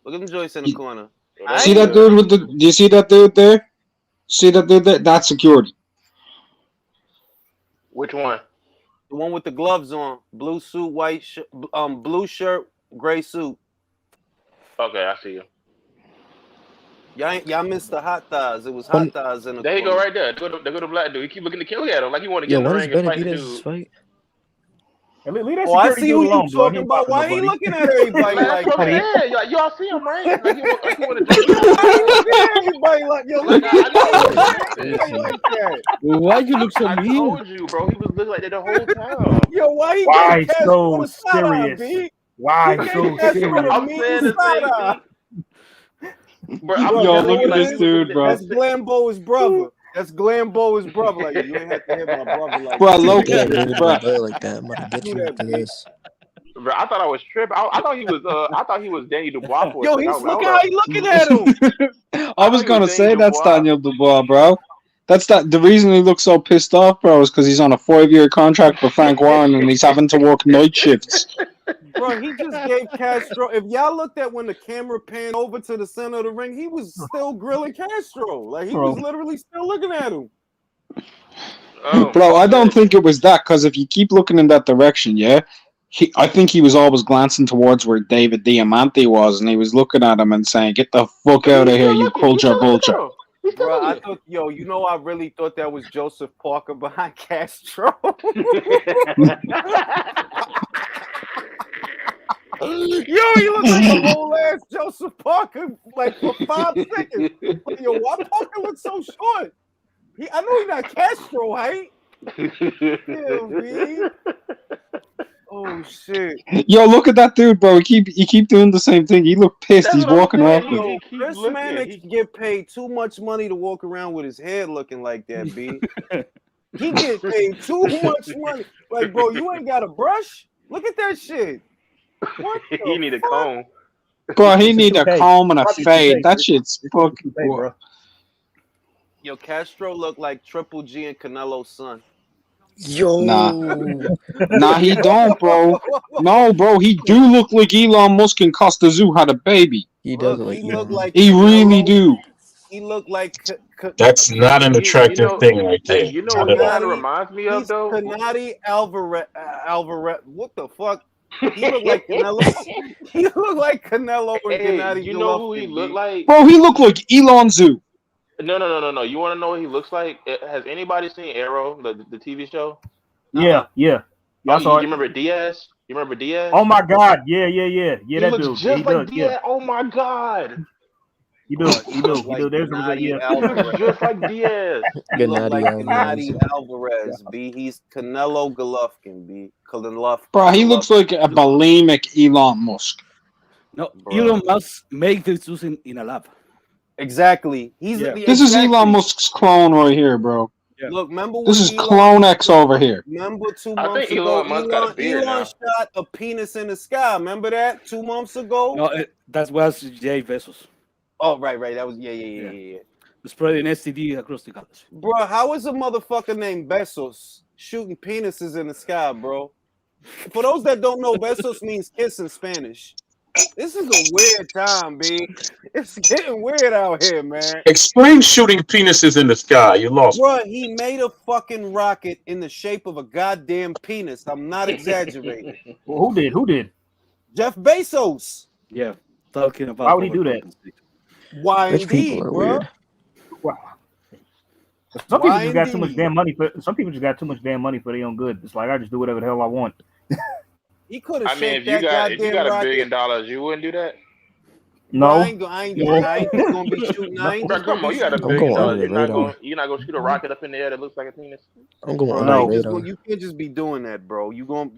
Look at them joints in the corner. See that dude with the? Do you see that dude there? See that dude there? That's security. Which one? The one with the gloves on, blue suit, white blue shirt, gray suit. Okay, I see you. Y'all missed the hot thighs. It was hot thighs in the There you corner. go, right there. There go the black dude. He keep looking to kill at him like he want to get in the ring and fight the dude. leave that I security see dude who you alone, bro. talking about. Why he looking at everybody like that? that? Y'all see him, right? Like he want to jump. Everybody like, yo, look at that. Why you look so I mean? told you, bro. He was looking like that the whole time. Yo, why Why so serious? Why so serious? I'm saying the same thing. Bro, Yo, look at this dude, bro. That's Glamboa's brother. That's Glamboa's brother. Like, you ain't have to hit my brother like Bro, that. Loki, bro. Like that. I'm about to get you after this. Bro, I thought I was tripping. I thought he was. I thought he was Danny Dubois. Yo, he's looking how he looking at him. I was gonna say that's Dubois. Daniel Dubois, bro. The reason he looks so pissed off, bro, is because he's on a 5-year contract with Frank Warren and he's having to work night shifts. Bro, he just gave Castro. If y'all looked at when the camera panned over to the center of the ring, he was still grilling Castro. Like he was literally still looking at him. Bro, I don't think it was that, because if you keep looking in that direction, I think he was always glancing towards where David Diamante was, and he was looking at him and saying, "Get the fuck out of here, you culture vulture." Bro, I thought, I really thought that was Joseph Parker behind Castro. Yo, he looks like a whole ass Joseph Parker, like for 5 seconds. Like, yo, why Parker looks so short? I know he's not Castro height. Yeah, man. Oh shit. Yo, look at that dude, bro. He keep doing the same thing. He look pissed. He's walking off. Yo, this man can get paid too much money to walk around with his head looking like that, B. He get paid too much money. Like, bro, you ain't got a brush? Look at that shit. What he need a comb. Bro, he need a comb and a fade. That shit's fucking bro. Yo, Castro look like Triple G and Canelo's son. Yo, nah, he don't, bro. No, bro, he do look like Elon Musk and Costa Zoo had a baby. He does look like he really do. He look like that's not an attractive thing right there. You know what he kind of reminds me of though? Canati Alvarez. What the fuck? He look like Canelo. He look like Canelo and Gennady. You know who he look like? Bro, he look like Elon Zoo. No. You want to know what he looks like? Has anybody seen Arrow, the TV show? Yeah. You remember Diaz? You remember Diaz? Oh my God! Yeah. Yeah, he that looks dude. just He like does. Diaz. Yeah. Oh my God. You do. There's a He looks just like Diaz. He look like Gennady Alvarez, B. He's Canelo Golovkin, B. Bro, he looks like a bulimic Elon Musk. No, Elon Musk make this in a lab. Exactly. This is Elon Musk's clone right here, bro. Yeah. Look, remember when this is Clone X over here. Remember 2 months ago, Elon shot a penis in the sky. Remember that 2 months ago? No, that was Jay Bezos. Oh, right. That was yeah. Spreading STD across the galaxy. Bro, how is a motherfucker named Bezos shooting penises in the sky, bro? For those that don't know, Bezos means kiss in Spanish. This is a weird time, B. It's getting weird out here, man. Explain shooting penises in the sky. You lost me. Bruh, he made a fucking rocket in the shape of a goddamn penis. I'm not exaggerating. Well, who did? Jeff Bezos. Yeah, talking about. Why would he do that? Why Rich indeed, people are bro? weird. Wow. Some people Why just got too much indeed? damn money for. Some people just got too much damn money for their own good. It's like I just do whatever the hell I want. He could have I mean, shaped if you that got goddamn $1 rocket. billion, you wouldn't do that. No, I ain't just gonna be shooting. I ain't Bro, just gonna come on, be you got $1 shooting. I'm billion. going under the radar. You're not gonna shoot a rocket up in the air that looks like a penis. I'm going Bro, under I the ain't just radar. gonna, you can't just be doing that, bro. You gonna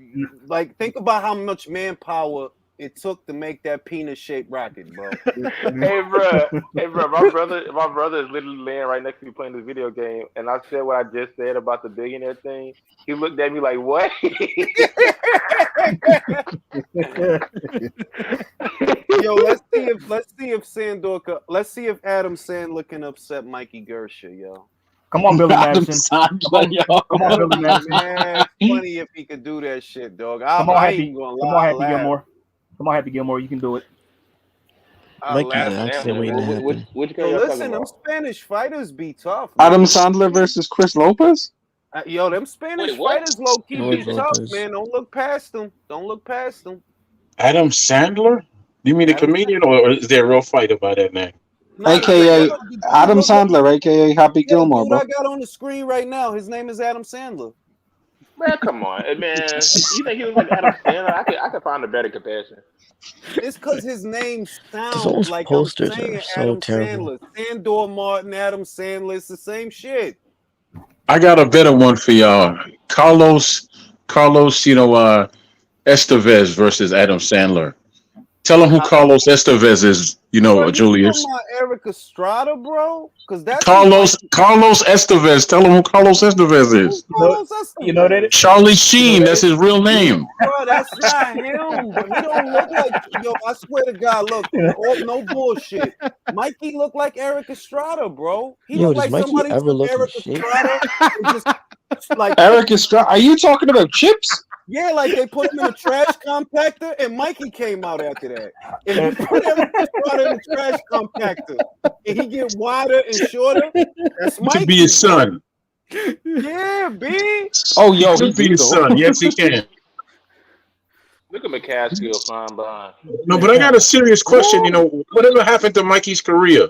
like think about how much manpower it took to make that penis-shaped rocket, bro. Hey, bro, my brother is literally laying right next to me playing this video game, and I said what I just said about the billionaire thing. He looked at me like, "What?" Yo, let's see if Adam Sandler can upset Mikey Garcia, yo. come on, Billy Adam Madison. Sandler, yo. Come on, Billy Madison. Man, it's funny if he could do that shit, dog. Come on, I Happy. ain't gonna Come lie. on, I'll Happy laugh. Gilmore. Come on, Happy Gilmore. You can do it. I'll Mikey's laugh. an accident waiting to happen. Which guy Yo, y'all talking listen, them about? Spanish fighters be tough, man. Adam Sandler versus Chris Lopez. Yo, them Spanish Wait, what? fighters low key George be tough, Lopez. man. Don't look past them. Don't look past them. Adam Sandler? You mean a Adam comedian, or is there a real fighter by that name? Nah, AKA the dude Adam look like- Sandler, AKA Happy Yeah, the Gilmore, dude bro. I got on the screen right now. His name is Adam Sandler. Man, come on, man. You think he looks like Adam Sandler? I could find a better comparison. It's because his name sounds Those like posters I'm saying are so Adam terrible. Sandler. Sandor Martin, Adam Sandler. It's the same shit. I got a better one for y'all. Carlos, Estevez versus Adam Sandler. Tell him who Carlos Estevez is, Bro, you Julius. talking about Eric Estrada, bro? Because that's Carlos Estevez. Tell him who Carlos Estevez is. Carlos Estevez. You know that? Charlie Sheen. That's his real name. Bro, that's not him. But he don't look like yo. I swear to God, look, no bullshit. Mikey look like Eric Estrada, bro. He Yo, look does like Mikey somebody ever took look in Eric shape? Estrada and just like Eric Estrada. Are you talking about Chips? yeah, like they put him in a trash compactor, and Mikey came out after that. And he put Eric Estrada in the trash compactor, and he get wider and shorter. That's Mikey. To be his son. Yeah, B. Oh, yo, To he be did his though. son. Yes, he can. Look at McCaskill flying behind. No, but I got a serious question. Whatever happened to Mikey's career?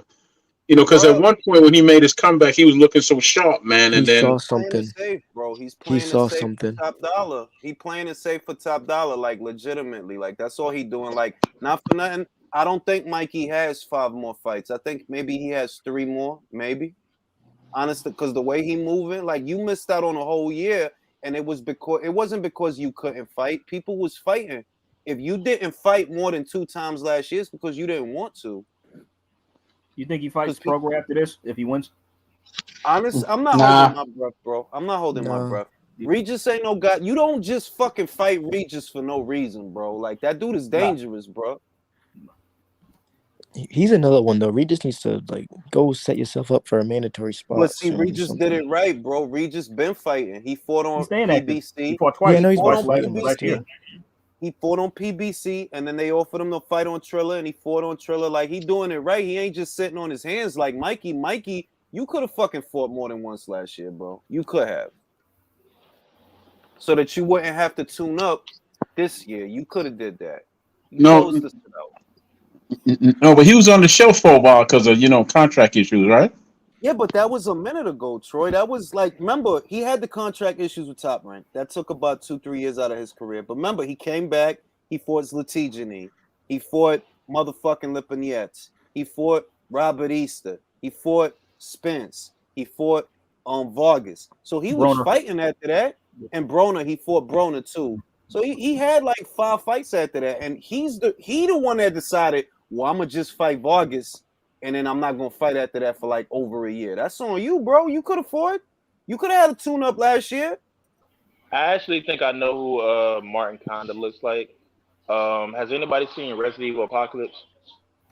Because at one point when he made his comeback, he was looking so sharp, man. And He then saw something. Safe, bro. He's He playing saw it safe something. for top dollar. He playing it safe for top dollar, like legitimately. Like that's all he doing. Like not for nothing. I don't think Mikey has 5 more fights. I think maybe he has 3 more, maybe. Honestly, because the way he moving, like you missed out on a whole year, and it wasn't because you couldn't fight. People was fighting. If you didn't fight more than 2 times last year, it's because you didn't want to. You think he fights Kroger after this if he wins? Honest, I'm not holding my breath, bro. I'm not holding my breath. Regis ain't no guy. You don't just fucking fight Regis for no reason, bro. Like that dude is dangerous, bro. He's another one though. Regis needs to go set yourself up for a mandatory spot. But see, Regis did it right, bro. Regis been fighting. He fought on PBC. He fought twice. Yeah, I know he's fought been on fighting last year. He fought on PBC, and then they offered him to fight on Triller, and he fought on Triller. Like he doing it right. He ain't just sitting on his hands like Mikey. Mikey, you could have fucking fought more than once last year, bro. You could have, so that you wouldn't have to tune up this year. You could have did that. No, but he was on the shelf for a while because of contract issues, right? Yeah, but that was a minute ago, Troy. That was like, remember, he had the contract issues with Top Rank. That took about 2-3 years out of his career. But remember, he came back. He fought Zlatijani. He fought motherfucking Lipinets. He fought Robert Easter. He fought Spence. He fought Vargas. So he was fighting after that. And Broner, he fought Broner too. So he had like 5 fights after that. And he the one that decided, well, I'm going to just fight Vargas. And then I'm not gonna fight after that for like over a year. That's on you, bro. You could afford. You could have had a tune-up last year. I actually think I know who Martin kinda looks like. Has anybody seen Resident Evil Apocalypse?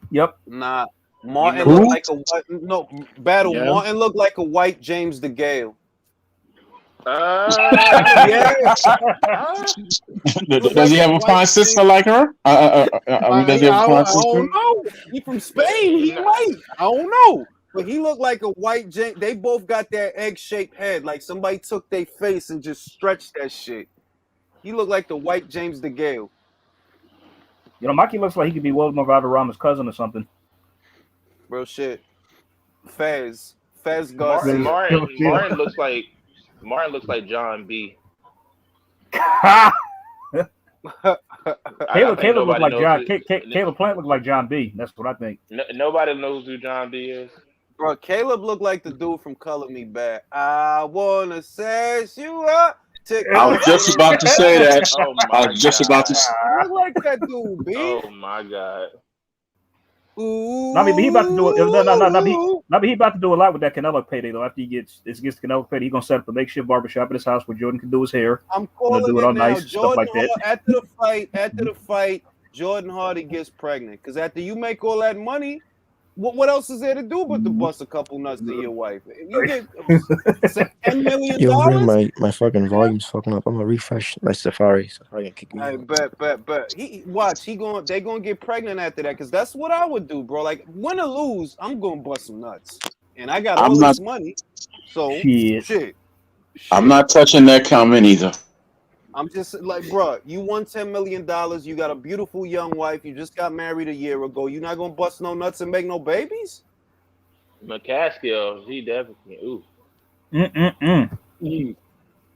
Yep. Nah. Martin looked like a white Martin looked like a white James DeGale. Yeah. Does he have a fine sister like her? I mean, does he have a fine I sister? don't know. He from Spain. He white. I don't know. But he looked like a white James. They both got that egg-shaped head. Like somebody took their face and just stretched that shit. He looked like the white James DeGale. You know, Mikey looks like he could be Wilmer Valderrama's cousin or something. Real shit. Faz Garcia. Martin looks like John B. Caleb looked like John. Caleb Plant looked like John B. That's what I think. Nobody knows who John B is. Bro, Caleb looked like the dude from Color Me Bad. I wanna sex you up. I was just about to say that. Oh my I was just about to. I like that dude, B. Oh my god. Ooh. No, I mean, he about to do it. No, he about to do a lot with that Canelo payday though. After he gets Canelo payday, he's gonna set up a makeshift barbershop at his house where Jordan can do his hair. I'm calling do it it all now. nice, stuff like that. After the fight, Jordan Hardy gets pregnant. Because after you make all that money, what else is there to do but to bust a couple nuts to your wife? If you get $10 million. Yo, Ray, my fucking volume's fucking up. I'm gonna refresh my Safari. Safari gonna kick me I out. bet. They gonna get pregnant after that because that's what I would do, bro. Like win or lose, I'm gonna bust some nuts, and I got all this money, so shit. I'm not touching that comment either. I'm just like, bro, you won $10 million. You got a beautiful young wife. You just got married a year ago. You not gonna bust no nuts and make no babies? McCaskill, he definitely. Ooh.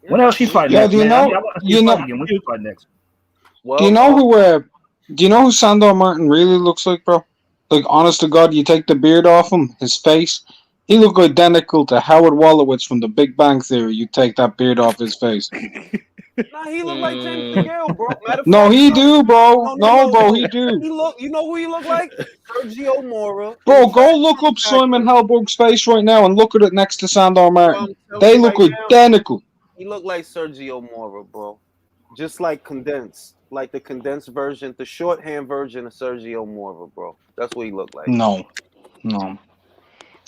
When else she fighting? Yeah, next, do you man? know? When she fight next? Well, Do you know who Sandor Martin really looks like, bro? Like, honest to God, you take the beard off him, his face, he look identical to Howard Wolowitz from The Big Bang Theory. You take that beard off his face. Nah, he look like James DeGale, bro. No, he do, bro. No, bro, he do. You know who he look like? Sergio Mora. Bro, go look up Simon Helberg's face right now and look at it next to Sandor Martin. They look identical. He look like Sergio Mora, bro. Just like condensed. Like the condensed version, the shorthand version of Sergio Mora, bro. That's what he looked like. No.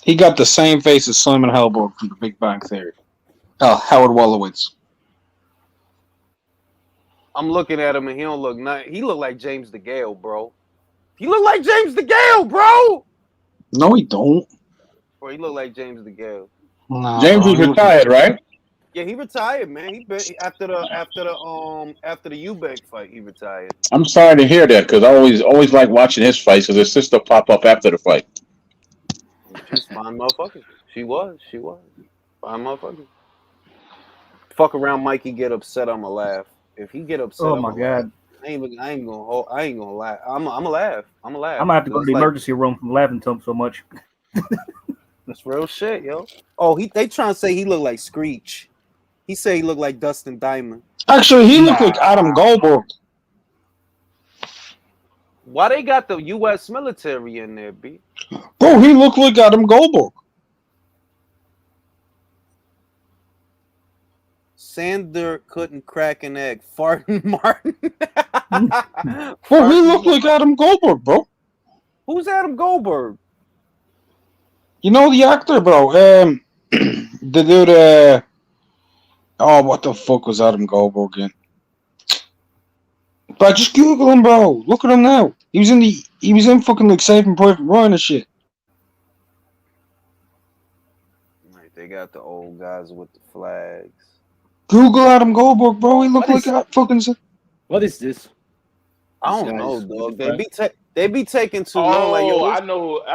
He got the same face as Simon Helberg from The Big Bang Theory. Howard Wolowitz. I'm looking at him and he don't look nice. He look like James DeGale, bro. He look like James DeGale, bro. No, he don't. Bro, he look like James DeGale. No, James was retired, right? Yeah, he retired, man. He been after the Eubank fight, he retired. I'm sorry to hear that because I always like watching his fights because his sister pop up after the fight. She's fine motherfucker. She was. Fine motherfucker. Fuck around, Mikey get upset, I'ma laugh. If he get upset, Oh my god. Laugh. I ain't gonna laugh. I'ma laugh. I'm gonna have to go to the emergency room from laughing to him so much. That's real shit, yo. Oh, they trying to say he look like Screech. He say he look like Dustin Diamond. Actually, he looked like Adam Goldberg. Why they got the U.S. military in there, B? Bro, he looked like Adam Goldberg. Sander couldn't crack an egg. Farting Martin. Bro, he looked like Adam Goldberg, bro. Who's Adam Goldberg? You know the actor, bro. The dude. Oh, what the fuck was Adam Goldberg in? But just Google him, bro. Look at him now. He was in fucking like Saving Private Ryan and shit. Right, they got the old guys with the flags. Google Adam Goldberg, bro. He looked like a fucking. What is this? I don't know, dog. They be taking too long. Like, yo, I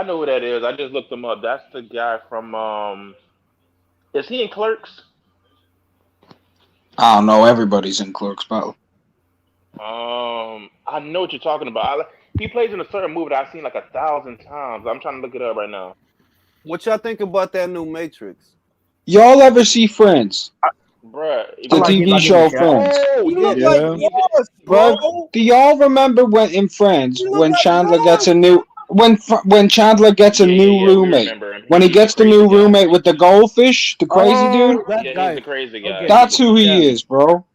know who that is. I just looked him up. That's the guy from. Is he in Clerks? I don't know. Everybody's in Clerks Battle. I know what you're talking about. He plays in a certain movie that I've seen like 1,000 times. I'm trying to look it up right now. What y'all think about that new Matrix? Y'all ever see Friends? Bruh. The TV show Friends. He look like Ross, bro. Do y'all remember when in Friends when Chandler gets a new Chandler gets a new roommate? When he gets the new roommate with the goldfish, the crazy dude? He's the crazy guy. Okay. That's who he is, bro.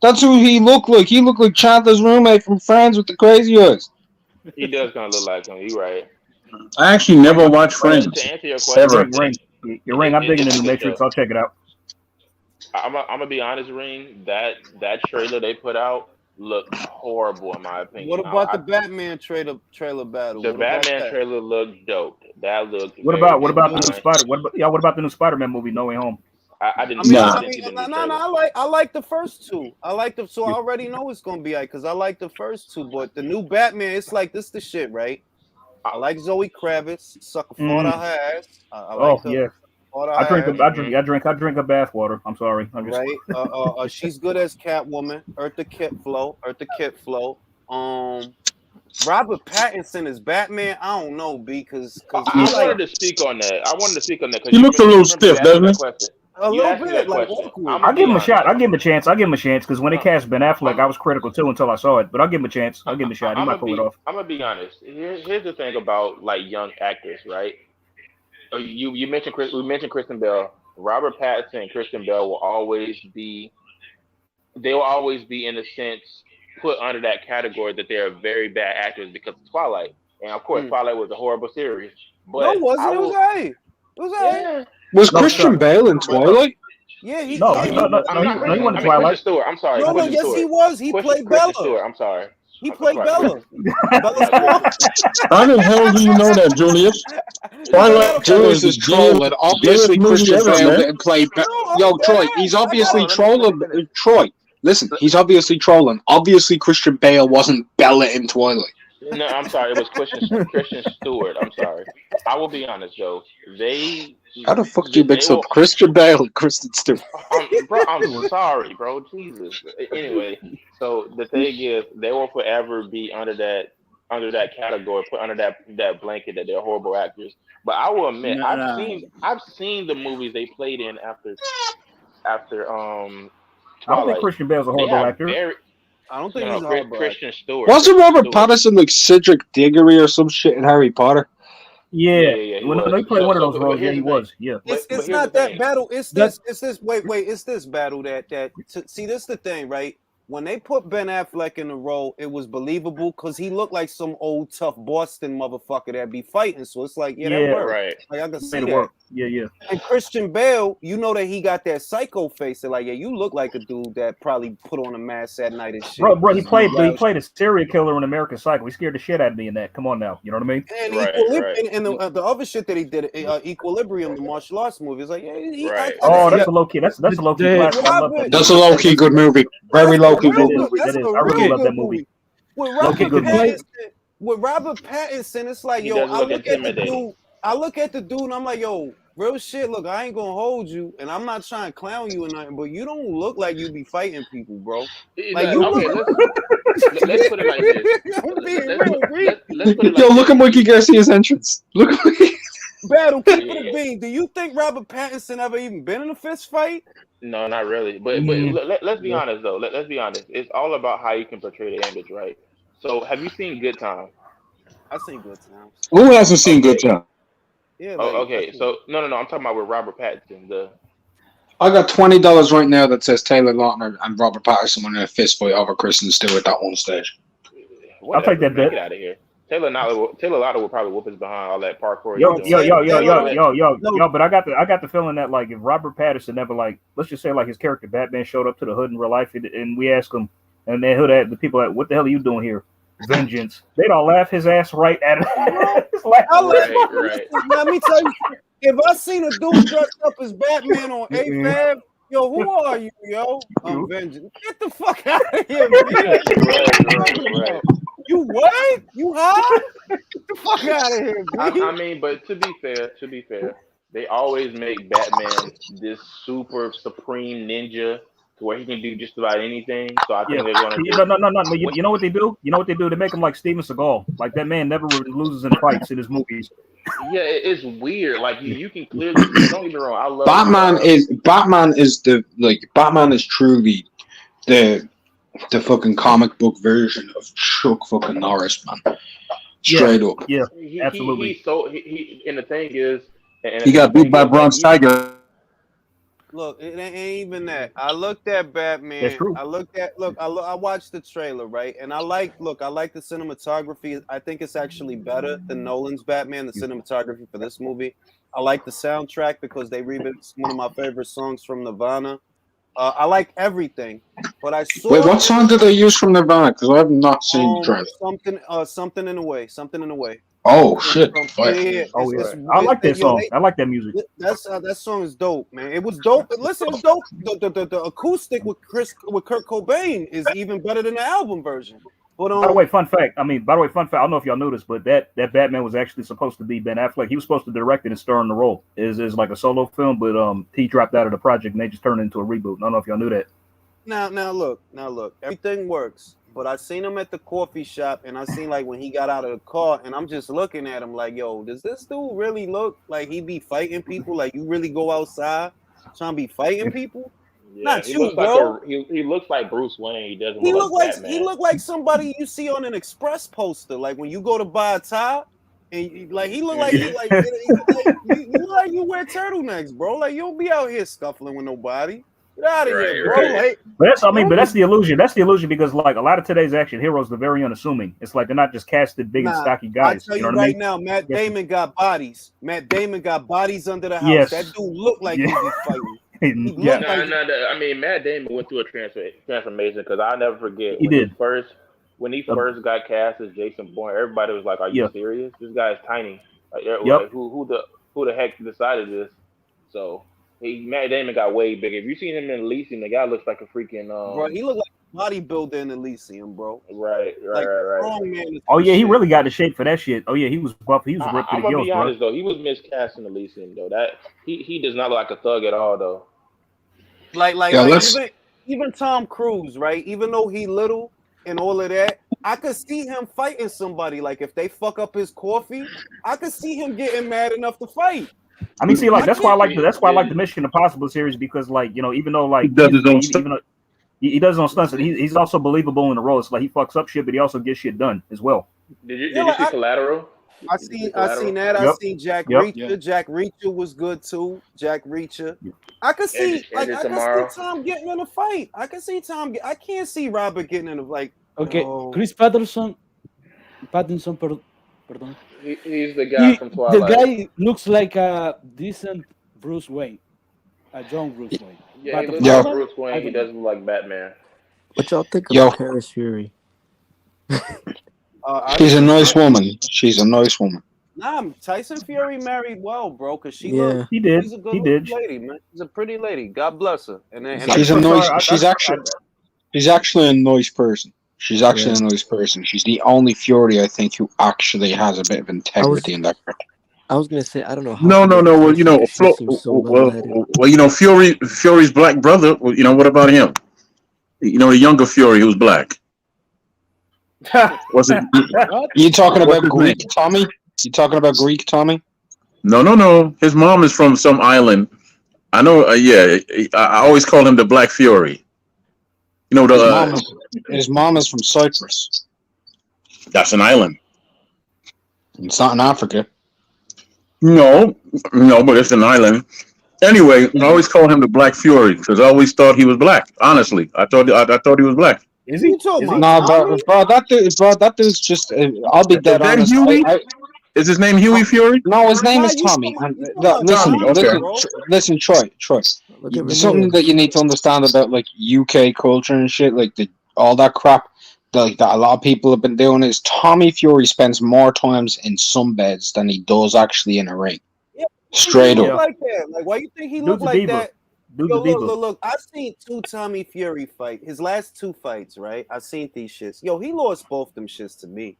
That's who he looked like. He looked like Chandler's roommate from Friends with the crazy eyes. He does kind of look like him. You're right. I actually never watched Friends. To answer your question, Ever. Your ring. I'm digging in the Matrix. I'll check it out. I'm gonna be honest, Ring. That trailer they put out looked horrible in my opinion. What about the Batman trailer battle? The What about Batman that? trailer looked dope. That looked What very about the new fine. Spider? What about the new Spider-Man movie, No Way Home? I didn't. I mean, I I didn't see the new mean, trailer. I like the first two. I like them, so I already know it's gonna be like because I like the first two. But the new Batman, it's like this the shit, right? I like Zoe Kravitz, sucker fought out her ass. I like her. Yeah. Fought I drink her ass. a bath water. I'm sorry. I'm just Right. She's good as Catwoman. Eartha Kitt flow. Robert Pattinson is Batman. I don't know, because I wanted to speak on that. I wanted to speak on that He looks a little stiff, doesn't he? a You little asked me bit that like question. awkward. I'll give him a shot. I'll give him a chance. Because when they cast Ben Affleck, I was critical too until I saw it. But I'll give him a chance. I'll give him a shot. He might pull it off. I'm gonna be honest. Here's the thing about like young actors, right? You mentioned we mentioned Kristen Bell. Robert Pattinson and Kristen Bell will always be. They will always be, in a sense, put under that category that they're very bad actors because of Twilight, and of course, Twilight was a horrible series. But No, it wasn't. It was alright. It was alright. Yeah. Was Christian Bale in Twilight? Yeah, he. No, yeah, he wasn't Twilight. Kristen Stewart. I'm sorry. No, Kristen yes, Stewart. he was. He played Kristen Bella. Stewart. I'm sorry. He played Bella. How the hell do you know that, Julius? Twilight Julius is the trolling. Obviously, Christian Bale man. didn't play. Yo, Troy, he's obviously trolling. Troy, listen, he's obviously trolling. Obviously, Christian Bale wasn't Bella in Twilight. No, I'm sorry. It was Christian Stewart. I'm sorry. I will be honest, Joe. How the fuck do you mix up Christian Bale and Kristen Stewart? I'm sorry, bro. Jesus. Anyway, so the thing is, they will forever be under that category, put under that blanket that they're horrible actors. But I will admit, I've seen the movies they played in after Twilight. I don't think Christian Bale's a horrible actor. I don't think he's a horrible Christian actor. Stewart. Wasn't Robert Pattinson like Cedric Diggory or some shit in Harry Potter? Yeah. When he played one of those roles, he was. Yeah. It's not that battle. It's this. Wait. It's this battle that. See, this is the thing, right? When they put Ben Affleck in the role, it was believable because he looked like some old tough Boston motherfucker that be fighting. So it's like, that worked. Right. Like I can see Made it that. work. Yeah. And Christian Bale, you know that he got that psycho face. That like, you look like a dude that probably put on a mask at night and shit. Bro, he played a serial killer in American Psycho. He scared the shit out of me in that. Come on now, you know what I mean? And right. The other shit that he did, Equilibrium, the martial arts movie, is like, that's a low key. That's a low key. That's a low key good movie. Very low key good movie. I really love that movie. With Robert Pattinson, it's like, I look at the dude and I'm like, yo, real shit, look, I ain't gonna hold you, and I'm not trying to clown you or nothing, but you don't look like you be fighting people, bro. Like, let's put it like this. I'm being real, let's put it like Yo, look at Mikey Garcia's entrance. Look at Mikey. Battle, keep it a bean. Do you think Robert Pattinson ever even been in a fist fight? No, not really. But let's be honest though. Let's be honest. It's all about how you can portray the image, right? So, have you seen Good Time? I've seen Good Time. Who hasn't seen Good Time? Yeah. Okay. So no. I'm talking about with Robert Pattinson. I got $20 right now that says Taylor Lautner and Robert Pattinson were in a fist fight over Kristen Stewart at one stage. I'll take that bet. Get out of here. Taylor Lautner will probably whoop his behind all that parkour. Yo, but I got the feeling that like if Robert Pattinson ever like, let's just say like his character Batman showed up to the hood in real life and we asked him, and then the people like, what the hell are you doing here? Vengeance. They'd all laugh his ass right at him. Right. Let me tell you, if I seen a dude dressed up as Batman on AFAB, yo, who are you, yo? I'm Vengeance. Get the fuck out of here, man. Right. You what? You high? Get the fuck out of here, man. I mean, but to be fair, they always make Batman this super supreme ninja to where he can do just about anything. So I think they're gonna no. You know what they do? They make him like Steven Seagal. Like that man never loses in fights in his movies. Yeah, it's weird. Like you can clearly don't get me wrong. I love Batman is truly the fucking comic book version of Chuck fucking Norris, man. Straight up. Yeah, absolutely. And the thing is, he got beat by Bronx Tiger. Look, it ain't even that. I looked at Batman. That's true. I watched the trailer, right? And I like the cinematography. I think it's actually better than Nolan's Batman, the cinematography for this movie. I like the soundtrack because they remixed one of my favorite songs from Nirvana. I like everything, but I saw. Wait, what song did they use from Nirvana? Because I have not seen the trailer. Something in the way. Something in the way. Oh shit! Yeah. Oh yeah. I like that song. I like that music. That song is dope, man. It was dope. Listen, it's dope. The acoustic with Kurt Cobain is even better than the album version. But by the way, fun fact. I don't know if y'all knew this, but that Batman was actually supposed to be Ben Affleck. He was supposed to direct it and star in the role. Is like a solo film, but he dropped out of the project and they just turned it into a reboot. I don't know if y'all knew that. Now look. Everything works. But I seen him at the coffee shop, and I seen like when he got out of the car, and I'm just looking at him like, yo, does this dude really look like he be fighting people? Like you really go outside trying to be fighting people? Yeah, Not you, bro. He looks like Bruce Wayne. He doesn't. He look like he look like somebody you see on an Express poster. Like when you go to buy a tie, and he look like you look like you wear turtlenecks, bro. Like you don't be out here scuffling with nobody. Get out of here, bro. Right. Like, but that's the illusion. That's the illusion because like a lot of today's action heroes, they're very unassuming. It's like they're not just casted big and stocky guys. I tell you right now, Matt Damon got bodies. Matt Damon got bodies under the house. Yes. That dude looked like he be fighting. I mean, Matt Damon went through a transformation because I'll never forget when he first got cast as Jason Bourne. Everybody was like, "Are you serious? This guy is tiny. Like, who the heck decided this?" So Matt Damon got way bigger. If you seen him in Elysium, the guy looks like a freaking bro. He looked like a bodybuilder in Elysium, bro. Right. Oh yeah, he really got the shape for that shit. Oh yeah, he was buff. He was ripped to the gills, I'm gonna be honest though. He was miscast in Elysium though. That he does not look like a thug at all though. Even Tom Cruise, right? Even though he little and all of that, I could see him fighting somebody. Like if they fuck up his coffee, I could see him getting mad enough to fight. I mean, see, like that's why I like the Mission Impossible series because, like, you know, even though like he does his own stunts, he's also believable in the role. It's like he fucks up shit, but he also gets shit done as well. Did you see Collateral? I seen that. Yep. I seen Jack Reacher. Yep. Jack Reacher was good too. Jack Reacher. Yep. I could see see Tom getting in a fight. I can see Tom. I can't see Robert getting in a like. Okay, Chris Pattinson, pardon. He's the guy from Twilight. The guy looks like a decent Bruce Wayne, a young Bruce Wayne. Yeah, he looks like Bruce Wayne. He doesn't look like Batman. What y'all think about Paris Fury? She's a nice woman. Nah, Tyson Fury married well, bro. Cause she he did. She's a good lady, man. She's a pretty lady. God bless her. And she's actually a nice person. She's actually a nice person. She's the only Fury I think who actually has a bit of integrity in that. I was gonna say I don't know. No. Well, you know, Fury's black brother. Well, you know, what about him? You know, the younger Fury who's black. Was it? You talking about Greek Tommy? No. His mom is from some island. I know. I always call him the Black Fury. You know, his mom is from Cyprus. That's an island. It's not in Africa. No, but it's an island. Anyway, I always call him the Black Fury because I always thought he was black. Honestly, I thought he was black. Is he? No, bro, that dude's just. I'll be dead honest. Is his name Huey Fury? No, his name is Tommy. Listen, Troy. There's something that you need to understand about like UK culture and shit, like all that crap. Like that, a lot of people have been doing is Tommy Fury spends more times in sunbeds than he does actually in a ring. Yeah, straight up. Like that. Like why you think he looked like that? Yo, look, I've seen two Tommy Fury fight. His last two fights, right? I've seen these shits. Yo, he lost both them shits to me.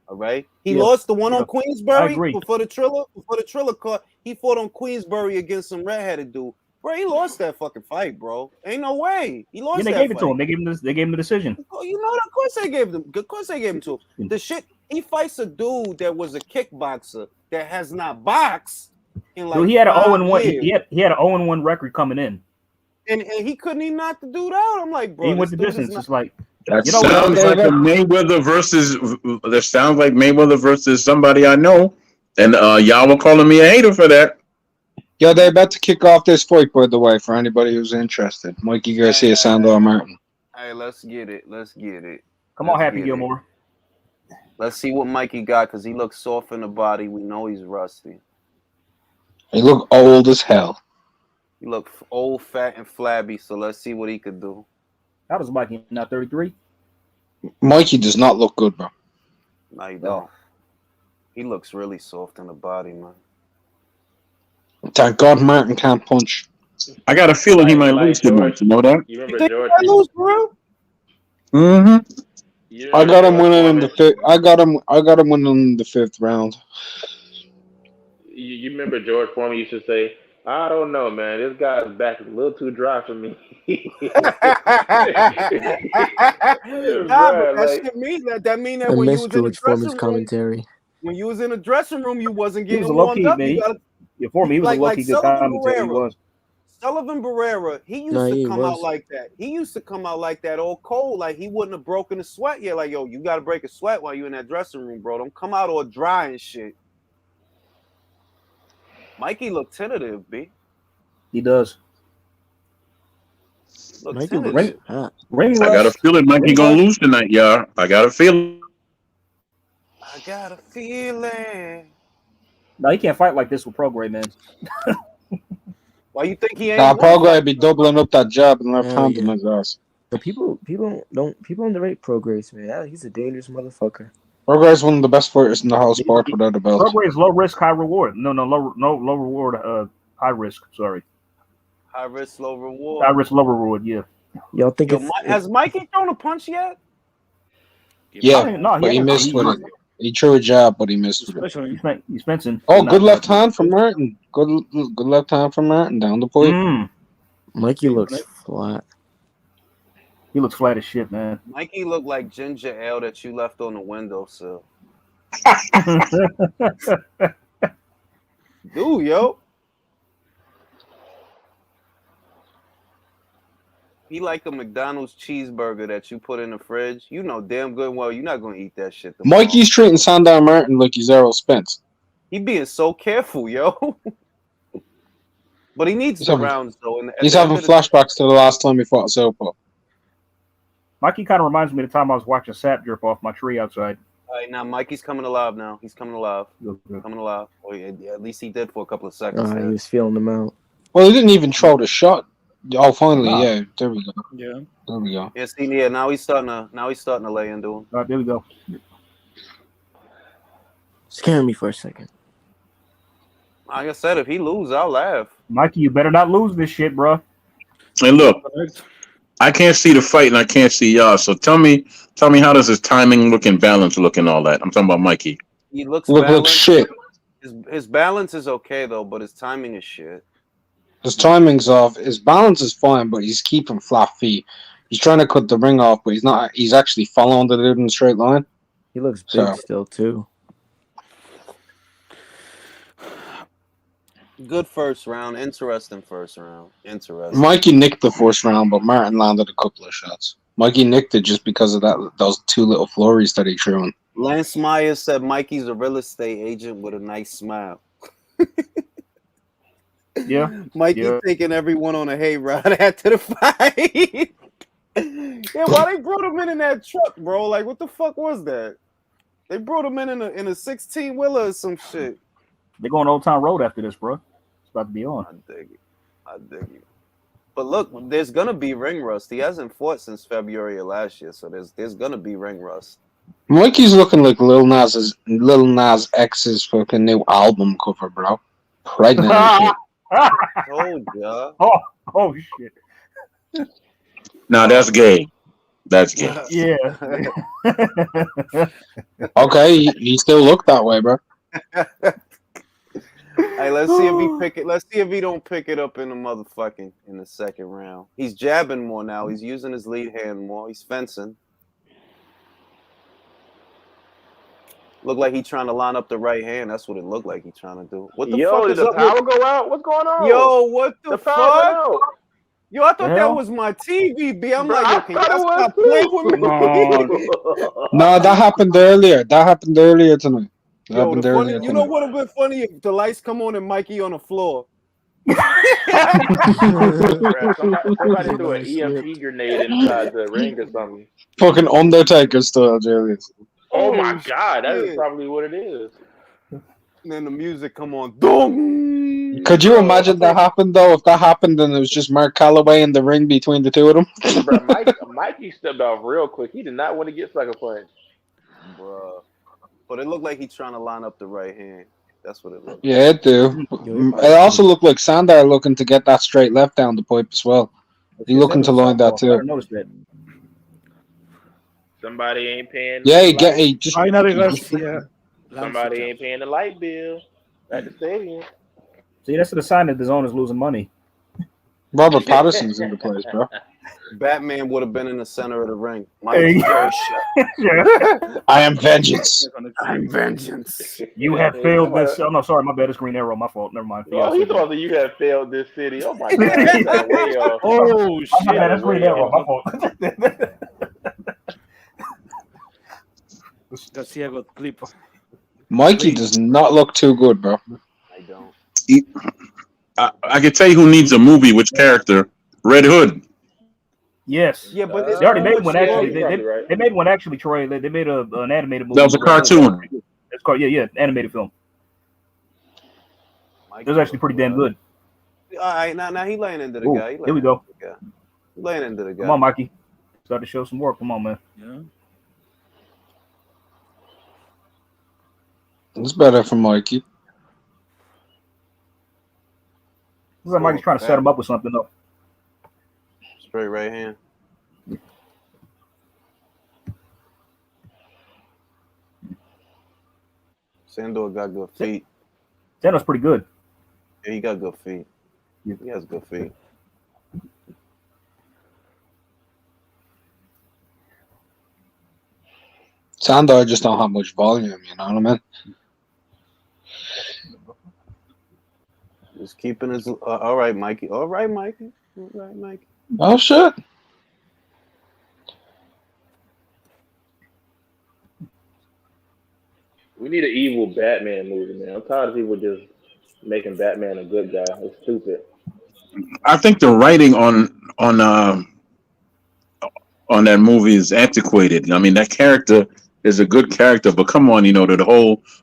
All right. He lost the one on Queensbury before the Triller caught. He fought on Queensbury against some redheaded dude. Bro, he lost that fucking fight, bro. Ain't no way. He lost. They gave it to him. They gave him the decision. You know, of course they gave him. Of course they gave him to him. The shit. He fights a dude that was a kickboxer that has not boxed in like. Dude, he had an 0-1. He had an 0-1 record coming in. And he couldn't even knock the dude out. I'm like, bro. He went the distance. It's like. That sounds like a Mayweather versus. That sounds like Mayweather versus somebody I know, and y'all were calling me a hater for that. Yo, they're about to kick off this fight, by the way, for anybody who's interested. Mikey Garcia, Sandor Martin. Hey, let's get it. Come on, Happy Gilmore. Let's see what Mikey got, because he looks soft in the body. We know he's rusty. He look old as hell. He look old, fat, and flabby. So let's see what he could do. How does Mikey now 33? Mikey does not look good, bro. No, he don't. He looks really soft in the body, man. Thank God Martin can't punch. I got a feeling he might lose tonight. You know that? You You remember think George? he might lose, bro? Mm-hmm. You I remember got him George winning in Foreman? the fifth. I got him winning in the 5th round. You remember George Foreman used to say, "I don't know, man. This guy's back is a little too dry for me." Nah, but Bruh, that like, shit mean that mean I that when you miss was in the George Foreman's dressing room, commentary. when you was in the dressing room, you wasn't He was getting a low warmed key up. man. You gotta For me, he was a low like key good Sullivan commentator. He Barrera. was. Sullivan Barrera, he used No, to he come out was. like that. He used to come out like that all cold, like he wouldn't have broken a sweat yet. Like, yo, you gotta break a sweat while you in that dressing room, bro. Don't come out all dry and shit. Mikey look tentative, B. He does. Look Mikey tentative. looks hot. Ring I got a rust. feeling Mikey Ring gonna rust. lose tonight, y'all. I got a feeling. I got a feeling. No, he can't fight like this with Prograde, man. Why you think he ain't Nah, won Paul fight? Gray be doubling up that jab and left Hell hand yeah. in his ass. But people underrate Progress, man. He's a dangerous motherfucker. Paul Gray's one of the best fighters in the whole sport without a belt. Prograde is low risk, high reward. No, low reward. High risk. Sorry, High risk, low reward. high risk, low reward. Yeah. Y'all think Yo, has Mikey thrown a punch yet? Yeah, No, but he missed with it. He threw a jab, but he missed with it. Especially He's fencing. Oh, good left hand from Martin. Good left hand from Martin down the pipe. Mikey looks flat. He looks flat as shit, man. Mikey looked like ginger ale that you left on the windowsill. Dude, yo. He like a McDonald's cheeseburger that you put in the fridge. You know damn good well you're not gonna eat that shit tomorrow. Mikey's treating Sandow Martin like he's Errol Spence. He being so careful, yo. But he needs the rounds though. He's having flashbacks to the last time he fought Soto. Mikey kind of reminds me of the time I was watching sap drip off my tree outside. All right, now Mikey's coming alive now. He's coming alive. Coming alive. Well, yeah, at least he did for a couple of seconds. He was feeling them out. Well, he didn't even throw the shot. Oh, finally, yeah. There we go. Yeah. There we go. Yeah, see, yeah. Now he's starting to lay into him. All right, there we go. Scare me for a second. Like I said, if he loses, I'll laugh. Mikey, you better not lose this shit, bro. Hey, look, I can't see the fight and I can't see y'all. So tell me how does his timing look and balance look and all that? I'm talking about Mikey. He looks Look balanced. shit. His balance is okay though, but his timing is shit. His timing's off. His balance is fine, but he's keeping flat feet. He's trying to cut the ring off, but he's not. He's actually following the dude in a straight line. He looks big still too. Good first round. Interesting first round. Interesting. Mikey nicked the first round, but Martin landed a couple of shots. Mikey nicked it just because of those two little flurries that he threw in. Lance Myers said Mikey's a real estate agent with a nice smile. Yeah. Mikey taking everyone on a hayride after the fight. Yeah, why they brought him in that truck, bro? Like, what the fuck was that? They brought him in a 16-wheeler or some shit. They're going Old Town Road after this, bro. It's about to be on. I dig you. But look, there's gonna be ring rust. He hasn't fought since February of last year, so there's gonna be ring rust. Mikey's looking like Lil Nas X's fucking new album cover, bro. Pregnant and shit. Told ya. Oh shit. Now that's gay. That's gay. Yeah. Okay, he still look that way, bro. Hey, let's see if he pick it. Let's see if he don't pick it up in the second round. He's jabbing more now. He's using his lead hand more. He's fencing. Look like he's trying to line up the right hand. That's what it looked like he's trying to do. What the fuck did is the up power with... go out? What's going on? Yo, what the fuck? Power went out. Yo, I thought that was my TV, B. I'm Bro, like, yo, can y'all stop playing with me? No, that happened earlier. That happened earlier tonight. Yo, you know what would have been funny if the lights come on and Mikey on the floor. Somebody threw an EMP grenade inside the ring or something. Fucking Undertaker style, Julius. Oh my god, that is probably what it is. And then the music come on. Dong! Could you imagine that happened though? If that happened and it was just Mark Calloway in the ring between the two of them, Bro, Mikey stepped off real quick. He did not want to get sucker punched. Bruh. But it looked like he's trying to line up the right hand. That's what it looked like. yeah, it do. It also looked like Sandar looking to get that straight left down the pipe as well. He looking to line that too. I noticed that. Somebody ain't paying. Yeah, he just. Finally, Garcia. Somebody ain't paying the light bill at the stadium. See, that's the sign that the zone is losing money. Robert Patterson's in the place, bro. Batman would have been in the center of the ring. Hey. I am vengeance. I'm vengeance. You have failed this. Oh no, sorry, my bad. It's Green Arrow. My fault. Never mind. Oh, he thought that you had failed this city. Oh my god. That's way off. Oh shit! My bad. That's Green Arrow. My fault. Garcia got clip. Mikey does not look too good, bro. I don't. I can tell you who needs a movie. Which character? Red Hood. Yes. Yeah, but They already made one. Actually, right. they made one actually. Troy. They made an animated movie. That was a cartoon. It's called animated film. It was actually pretty damn good. All right, now he laying into the guy. Here we go. He laying into the guy. Come on, Mikey. Start to show some work. Come on, man. Yeah. It's better for Mikey. Looks like Mikey's trying to set him up with something though. Straight right hand. Sandor got good feet. Sandor's pretty good. Yeah, he got good feet. He has good feet. Sandor just don't have much volume, you know what I mean? Just keeping his. All right, Mikey. All right, Mikey. All right, Mikey. Oh shit! We need an evil Batman movie, man. I'm tired of people just making Batman a good guy. It's stupid. I think the writing on that movie is antiquated. I mean, that character is a good character, but come on, the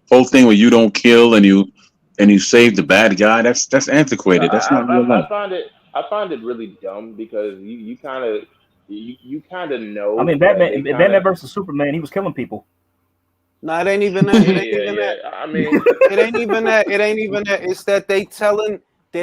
whole thing where you don't kill and you save the bad guy. That's antiquated. That's not real life. I find it really dumb because you kind of know. I mean, Batman versus Superman, he was killing people. No, it ain't even that. It ain't even that. I mean, it ain't even that. It ain't even that. It's that they're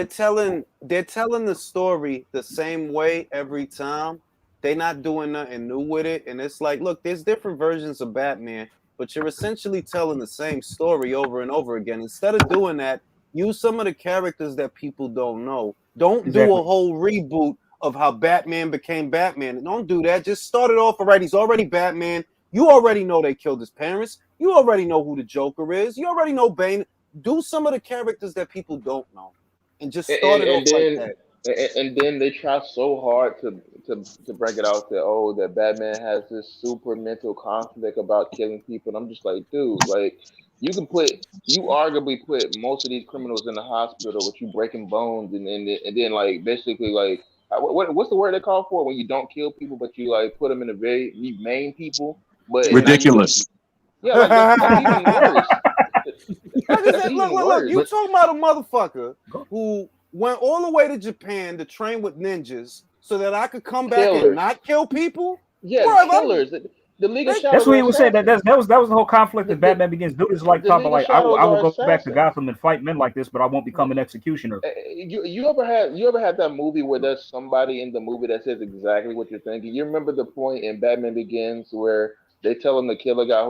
telling the story the same way every time. They're not doing nothing new with it. And it's like, look, there's different versions of Batman, but you're essentially telling the same story over and over again. Instead of doing that, use some of the characters that people don't know. Don't do a whole reboot of how Batman became Batman. Don't do that. Just start it off already. He's already Batman. You already know they killed his parents. You already know who the Joker is. You already know Bane. Do some of the characters that people don't know, and just start it off like that. And then they try so hard to break it out that that Batman has this super mental conflict about killing people. And I'm just like, dude, like you arguably put most of these criminals in the hospital with you breaking bones and then like basically like what's the word they call for when you don't kill people but you like put them in a very main people. But ridiculous. Yeah, like that's even worse. Look, you talking about a motherfucker who went all the way to Japan to train with ninjas so that I could come back and not kill people? Yeah, killers. The League of Shadows. That's what he was saying. That was the whole conflict that Batman Begins. Dude is like talking like I will go back to Gotham and fight men like this, but I won't become an executioner. You ever had that movie where there's somebody in the movie that says exactly what you're thinking? You remember the point in Batman Begins where they tell him the killer guy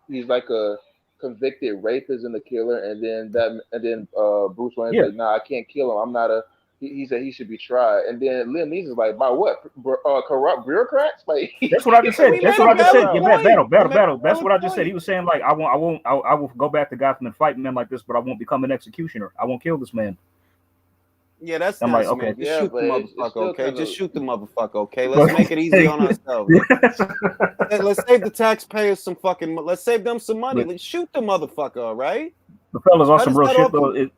he's like a convicted rapist and the killer, and then Bruce Wayne's like, nah, I can't kill him. I'm not a. He said he should be tried, and then Liam Neeson's like, by what? Corrupt bureaucrats? Like that's what I just said. That's what I just said. Yeah, battle. That's what I just said. He was saying like, I will go back to Gotham and fight men like this, but I won't become an executioner. I won't kill this man. Yeah, that's I'm nice, like, okay. Man. Just shoot the motherfucker, okay? Just shoot the motherfucker, okay? Let's make it easy on ourselves. Let's save the taxpayers some fucking. Let's save them some money. Let's shoot the motherfucker, all right? The fellas on some real shit though.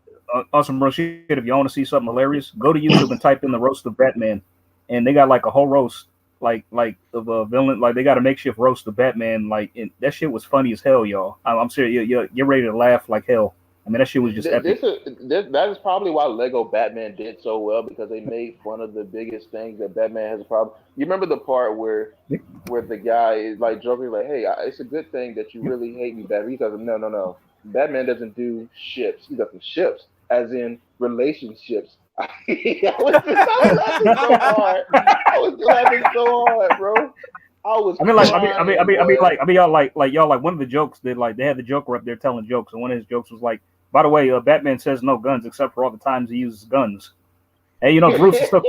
On some real shit, if you want to see something hilarious, go to YouTube and type in the roast of Batman, and they got like a whole roast, like of a villain. Like they got a makeshift roast of Batman. Like and that shit was funny as hell, y'all. I'm serious. You're ready to laugh like hell. I mean, that shit was just epic. That is probably why Lego Batman did so well because they made fun of the biggest things that Batman has a problem. You remember the part where the guy is like joking, like, "Hey, it's a good thing that you really hate me, Batman." He goes, "No. Batman doesn't do ships. He doesn't ships, as in relationships." I was laughing so hard. I was laughing so hard, bro. Y'all like one of the jokes that like they had the Joker up there telling jokes, and one of his jokes was like, by the way, Batman says no guns except for all the times he uses guns. And Bruce is still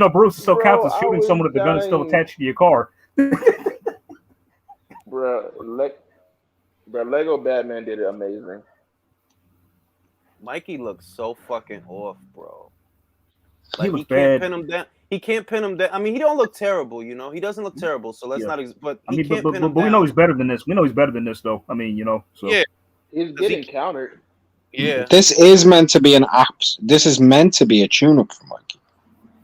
Bruce still counts as shooting someone if the gun is still attached to your car. Bro, Lego Batman did it amazing. Mikey looks so fucking off, bro. Like, he can't pin him down. He can't pin him down. I mean, he don't look terrible, He doesn't look terrible, so let's not. But he can't pin him down. We know he's better than this. We know he's better than this, though. I mean, So yeah, he's getting countered. Yeah, this is meant to be This is meant to be a tune-up for Mikey.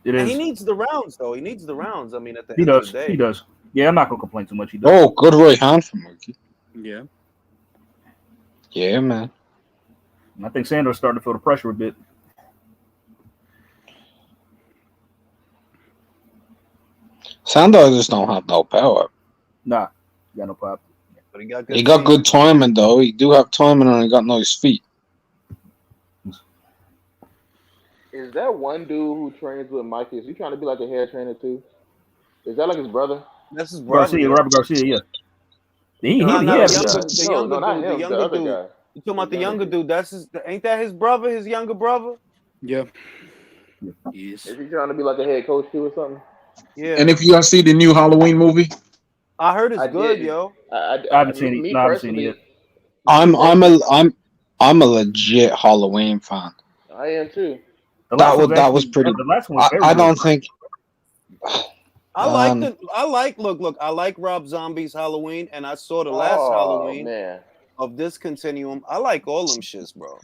It is. He needs the rounds, though. He needs the rounds. I mean, at the end of the day, he does. Yeah, I'm not gonna complain too much. He does. Oh, good right hand for Mikey. Yeah. Yeah, man. I think Sandor's starting to feel the pressure a bit. Sandor just don't have no power. Nah, he got no pop. But he got good timing, though. He do have timing, and he got nice feet. Is that one dude who trains with Mikey? Is he trying to be like a hair trainer too? Is that like his brother? That's his brother. Robert Garcia, yeah. The younger dude. You talking about the younger dude? Ain't that his brother? His younger brother? Yeah. Yes. Is he trying to be like a head coach too or something? Yeah. And if y'all see the new Halloween movie, I heard it's good, yo. I haven't seen it. No, I haven't seen it yet. I'm a legit Halloween fan. I am too. That was pretty. The last one was very I don't good. think. I like Rob Zombie's Halloween, and I saw the last Halloween of this continuum. I like all them shits, bro.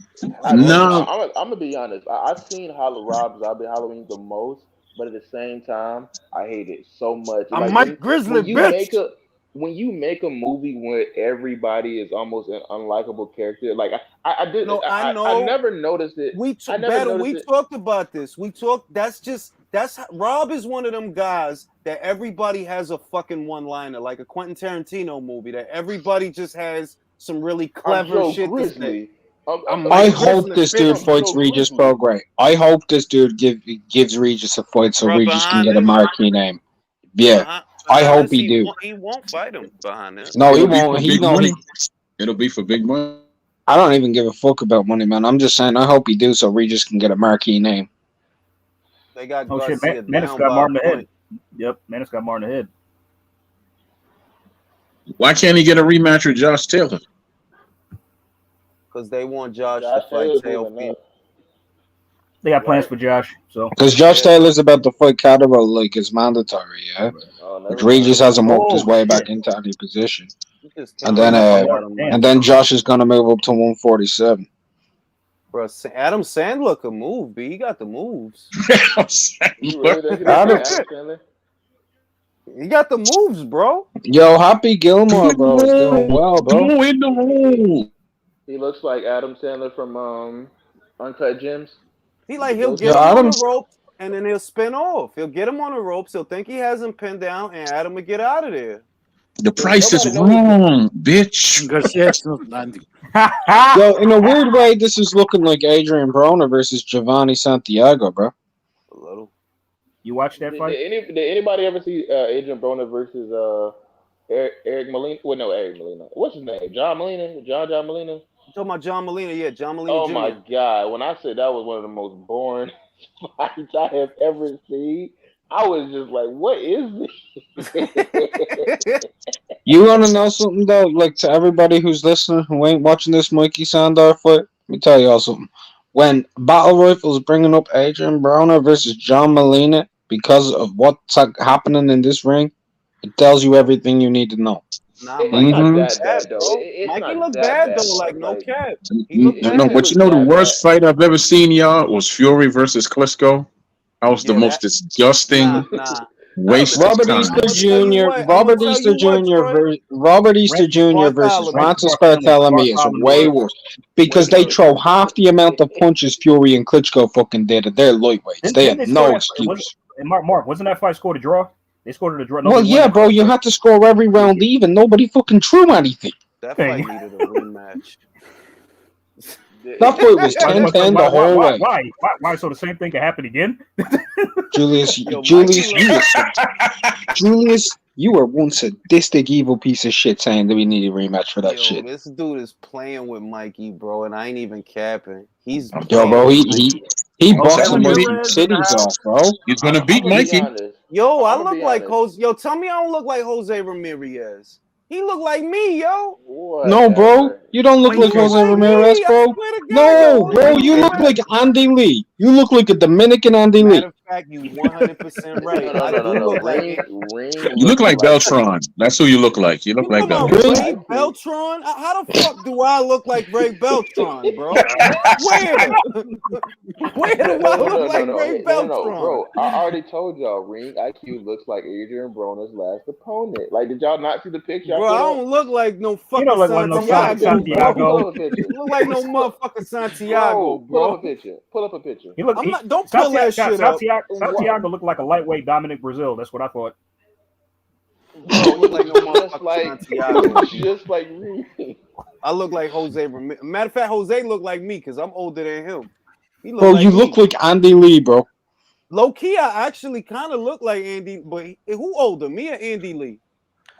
I'm gonna be honest. I've seen Rob Zombie Halloween the most, but at the same time, I hate it so much. I'm Mike Grizzly, bitch. When you make a movie where everybody is almost an unlikable character, like I know. I never noticed it. We talked about this. Rob is one of them guys that everybody has a fucking one-liner, like a Quentin Tarantino movie that everybody just has some really clever shit to say. I hope this dude fights Regis Prograis. I hope this dude gives Regis a fight so Regis can get a marquee name. Yeah. I hope he do. He won't fight him behind this. No, he won't. It'll be for big money. I don't even give a fuck about money, man. I'm just saying I hope he do so Regis can get a marquee name. They got Menace got Martin ahead. Yep, Menace got Martin ahead. Why can't he get a rematch with Josh Taylor? Because they want Josh to fight Taylor. They got plans for Josh, so because Josh Taylor's about to fight Catterall, like it's mandatory, yeah. Which Regis hasn't worked his way back into any position, and then Josh is gonna move up to 147. Bro, Adam Sandler can move, B. He got the moves. He got the moves, bro. Yo, Happy Gilmore, bro, is doing well, bro. He looks like Adam Sandler from Uncut Gems. He'll get him on the ropes and then he'll spin off. He'll get him on the ropes. He'll think he has him pinned down, and Adam will get out of there. The price is wrong, bitch. Garcia's not landing. Yo, in a weird way, this is looking like Adrian Broner versus Giovanni Santiago, bro. A little. You watch that fight? Did anybody ever see Adrian Broner versus Eric Molina? Well, no, Eric Molina. What's his name? John Molina? John Molina? You talking about John Molina? Yeah, John Molina. Oh Jr. my God! When I said that was one of the most boring fights I have ever seen, I was just like, "What is this?" You want to know something though? Like to everybody who's listening who ain't watching this Mikey Sandor fight, let me tell y'all something. When Battle Rifle's bringing up Adrian Broner versus John Molina because of what's happening in this ring, it tells you everything you need to know. Nah, Mikey looked bad though. Mikey looked bad though, like no cap. No, but you know the worst fight I've ever seen, y'all, was Fury versus Klitschko. That was the most disgusting. Waste of Robert time. Easter I'ma tell you Jr. what. I'ma Robert tell Easter you what, Jr. Troy. Robert Easter Randy Jr. versus Bartholomew. Francis Bartholomew Bartholomew is way Look, worse because wait, they look. throw half the amount of punches Fury and Klitschko fucking did. They're lightweights. They Didn't had they score no that? excuse. And Mark, wasn't that fight scored a draw? They scored it a draw. Well, Nobody won yeah, that bro, fight, you right? had to score every round even. Nobody fucking threw anything. That Dang. fight needed a rematch. That fight was 10-10 the whole way. Why? So the same thing can happen again? Julius, Yo, Julius, Mikey Julius, you were one sadistic, evil piece of shit saying that we need a rematch for that Yo, shit. this dude is playing with Mikey, bro, and I ain't even capping. He's Yo, bro, he I'm busts some telling of you, these cities off, bro. he's gonna I'm beat gonna be Mikey. honest. Yo, I I'ma look be like honest. Jose. Yo, tell me I don't look like Jose Ramirez. He look like me, yo. No, bro, Whatever. you don't look He like look Jose like Ramirez, me. I bro. swear to God, No, yo. bro, He you look look like Andy Lee. You look like a Dominican Andy Lee. Matter of fact, you 100% right. No. I do look like Ring You look looks like Beltron. That's who you look like. You look you like talking about Beltron. Ring? Ray Beltron? How the fuck do I look like Ray Beltron, bro? Where? Where do I look like Ray no, Beltron? bro. I already told y'all, Ring IQ looks like Adrian Broner's last opponent. Like, did y'all not see the picture I Bro, put I up? don't look like no fucking don't look like no Santiago, bro. Pull up a picture. You look like no motherfucking Santiago, Pull up a bro. picture. Pull up a picture. Don't pull that shit up. Santiago looked like a lightweight Dominic Brazil. That's what I thought. Bro, I look like no motherfucking Santiago. just like Ring. I look like Jose Ramirez. Matter of fact, Jose look like me because I'm older than him. He look Bro, like you me. look like Andy Lee, bro. Low key, I actually kind of look like Andy, but who older, me or Andy Lee?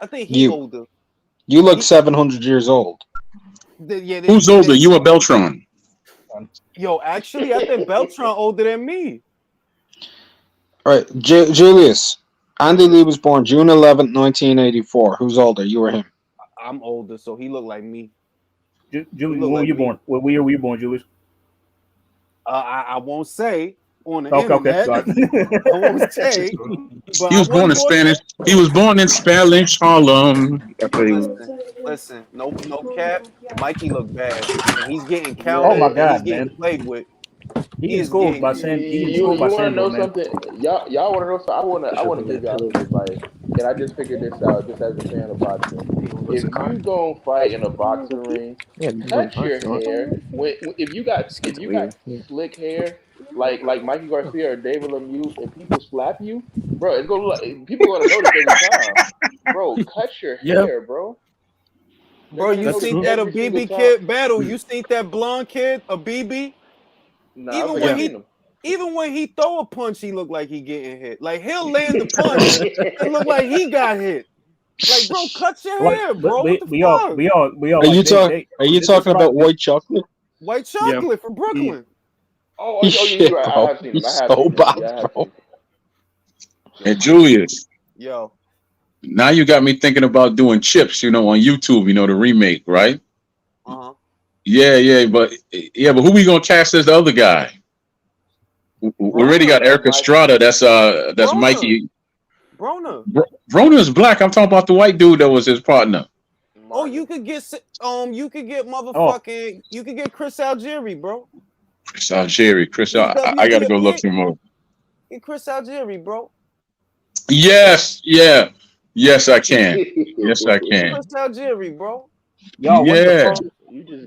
I think he older. You look 700 years old. Who's older, you or Beltron? Yo, actually, I think Beltron older than me. All right, Julius. Andy Lee was born June 11th, 1984. Who's older, you or him? I'm older, so he look like me. Julius, when were you born? What year were you born, Julius? I won't say on the Okay. internet. I won't say. But He was born in Spanish. He was born in Spanish Harlem. Listen, no cap. Mikey look bad, and he's getting Oh counted. my And God, he's getting man. played with. He getting schooled by You want to know man. something? Y'all want to know something? I want to give y'all some advice, and I just figured this out just as a fan of boxing. If you gonna fight in a boxing ring, cut your hair. If you got slick hair like Mikey Garcia or David Lemieux, and people slap you, bro, it's gonna look like, people gonna notice every time. Bro, cut your hair, bro. Bro, you seen that a BB kid battle? You seen that blonde kid, a BB? Nah, even when he throw a punch, he look like he getting hit. Like he'll land the punch and look like he got hit. Like, bro, cut your hair, bro. What the fuck? We all. Are you talking about white chocolate? White chocolate from Brooklyn. He's shit, bro. I have seen him. He's so bad, bro. Hey, Julius. Yo. Now you got me thinking about doing Chips, on YouTube, the remake, right? Uh-huh. Yeah, but who we gonna cast as the other guy? We already got Eric Estrada. That's Broner. Mikey. Broner's black. I'm talking about the white dude that was his partner. Oh, you could get motherfucking you could get Chris Algieri, bro. Chris Algieri. I gotta go look him up. Get Chris Algieri, bro. Yes, I can. Yes, I can. Chris Algieri, bro. Y'all,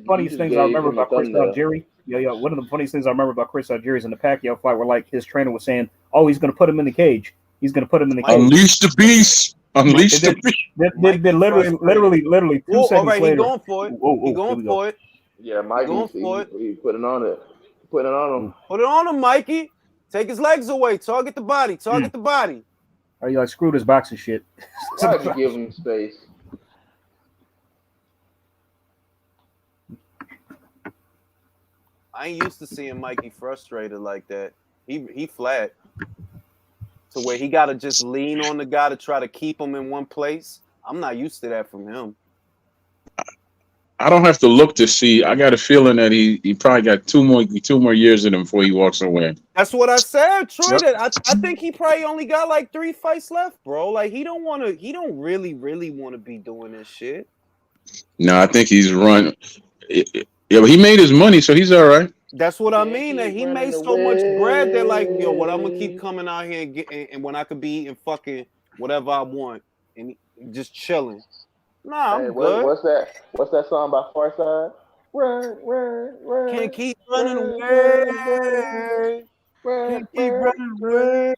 funniest things I remember about Chris Algieri. One of the funniest things I remember about Chris Algieri is in the Pacquiao fight, where his trainer was saying, "Oh, he's going to put him in the cage. He's going to put him in the cage. Unleash the beast. Unleash the beast." Then literally 2 seconds later, he going for it. He going for it. Yeah, Mikey, he putting on it. Putting it on him. Put it on him, Mikey. Take his legs away. Target the body. Target the body. Are you like screw this boxing shit? Why'd you give him space? I ain't used to seeing Mikey frustrated like that. He flat to where he got to just lean on the guy to try to keep him in one place. I'm not used to that from him. I don't have to look to see. I got a feeling that he probably got two more years in him before he walks away. That's what I said, Troy. That I think he probably only got like 3 fights left, bro. Like he don't really want to be doing this shit. No, I think he's run. Yeah, but he made his money, so he's all right. That's what I Can't mean. That keep he running made so much bread. They're like, yo, what I'm gonna away. keep coming out here and getting, and when I could be eating fucking whatever I want and just chilling. Nah, Hey, I'm good. what's that? What's that song by Farside? Run, run, run, Can't keep running run, run, run, away. run, Can't keep run, running run. away.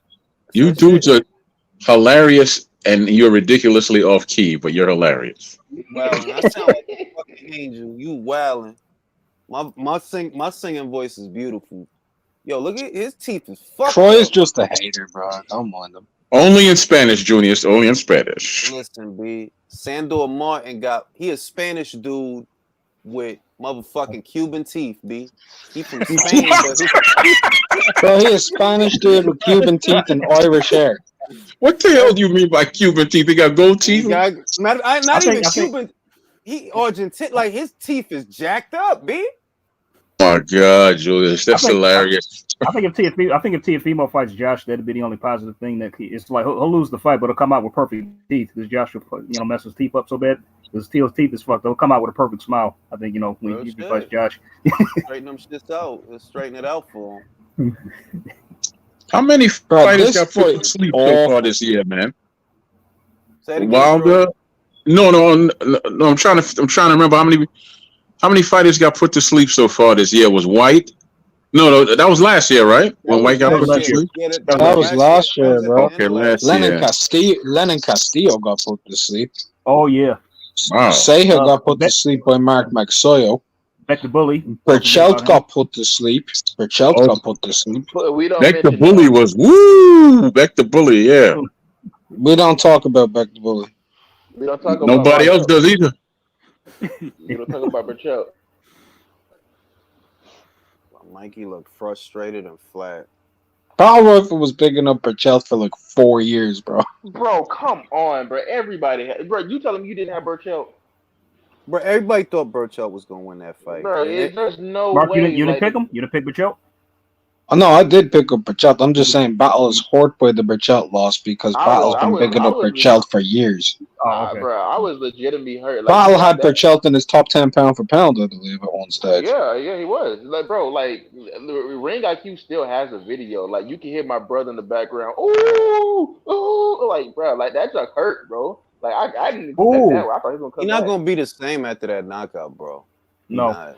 That's You that shit. dudes are hilarious, and you're ridiculously off key, but you're hilarious. Wilding. I sound like a fucking angel. You wilding. My singing voice is beautiful. Yo, look at his teeth is fucked Troy is up. just a hater, bro. Don't mind him. Only in Spanish, Junior. It's only in Spanish. Listen, B. Sandor Martin he a Spanish dude with motherfucking Cuban teeth, B. He from Spain, but Bro, he is Spanish dude with Cuban teeth and Irish hair. What the hell do you mean by Cuban teeth? He got gold teeth? not even I think- Cuban. He Argentine, like his teeth is jacked up, B. Oh my God, Julius, that's hilarious. I think if Teofimo fights Josh, that'd be the only positive thing. That it's like he'll lose the fight, but he'll come out with perfect teeth because Josh will mess his teeth up so bad. His teeth is fucked. He'll come out with a perfect smile. I think when he fights Josh. Straighten them shits out. Let's straighten it out for him. How many fighters this got put to fight- sleep so far this year, man? Say it again, Wilder? No. I'm trying to remember how many fighters got put to sleep so far this year. Was White? No, that was last year, right? When White got put to sleep. Yeah, That was last year, bro. Okay, last Lenin year. Castillo got put to sleep. Oh yeah, Wow. Ceja got put to sleep by Mark Magsoyo. Beck the Bully. Berchelt got put to sleep. Berchelt got put to sleep. But we don't Beck the mention Bully was woo. Beck the Bully, yeah. We don't talk about Beck the Bully. We don't talk about Nobody else does either. We don't talk about Berchelt. Mikey looked frustrated and flat. Battle Rifle was bigging up Berchelt for like 4 years, bro. Bro, come on, bro. Everybody bro, you tell him you didn't have Berchelt. Bro, everybody thought Burchell was gonna win that fight. Bro, there's no Mark, way. you didn't pick him? You didn't pick Berchelt? Oh, no, I did pick up Berchelt. I'm just saying Battle is hurt by the Berchelt loss because Battle's been bigging up Berchelt for years. Okay. Bro, I was legitimately hurt. Battle had Berchelt in his top 10 pound for pound, I believe, at one stage. Yeah, he was. Like, bro, like Ring IQ still has a video. Like, you can hear my brother in the background. Ooh, like, bro, like that just hurt, bro. Like, I didn't expect that. I thought he was gonna come He's not back. gonna be the same after that knockout, bro. No.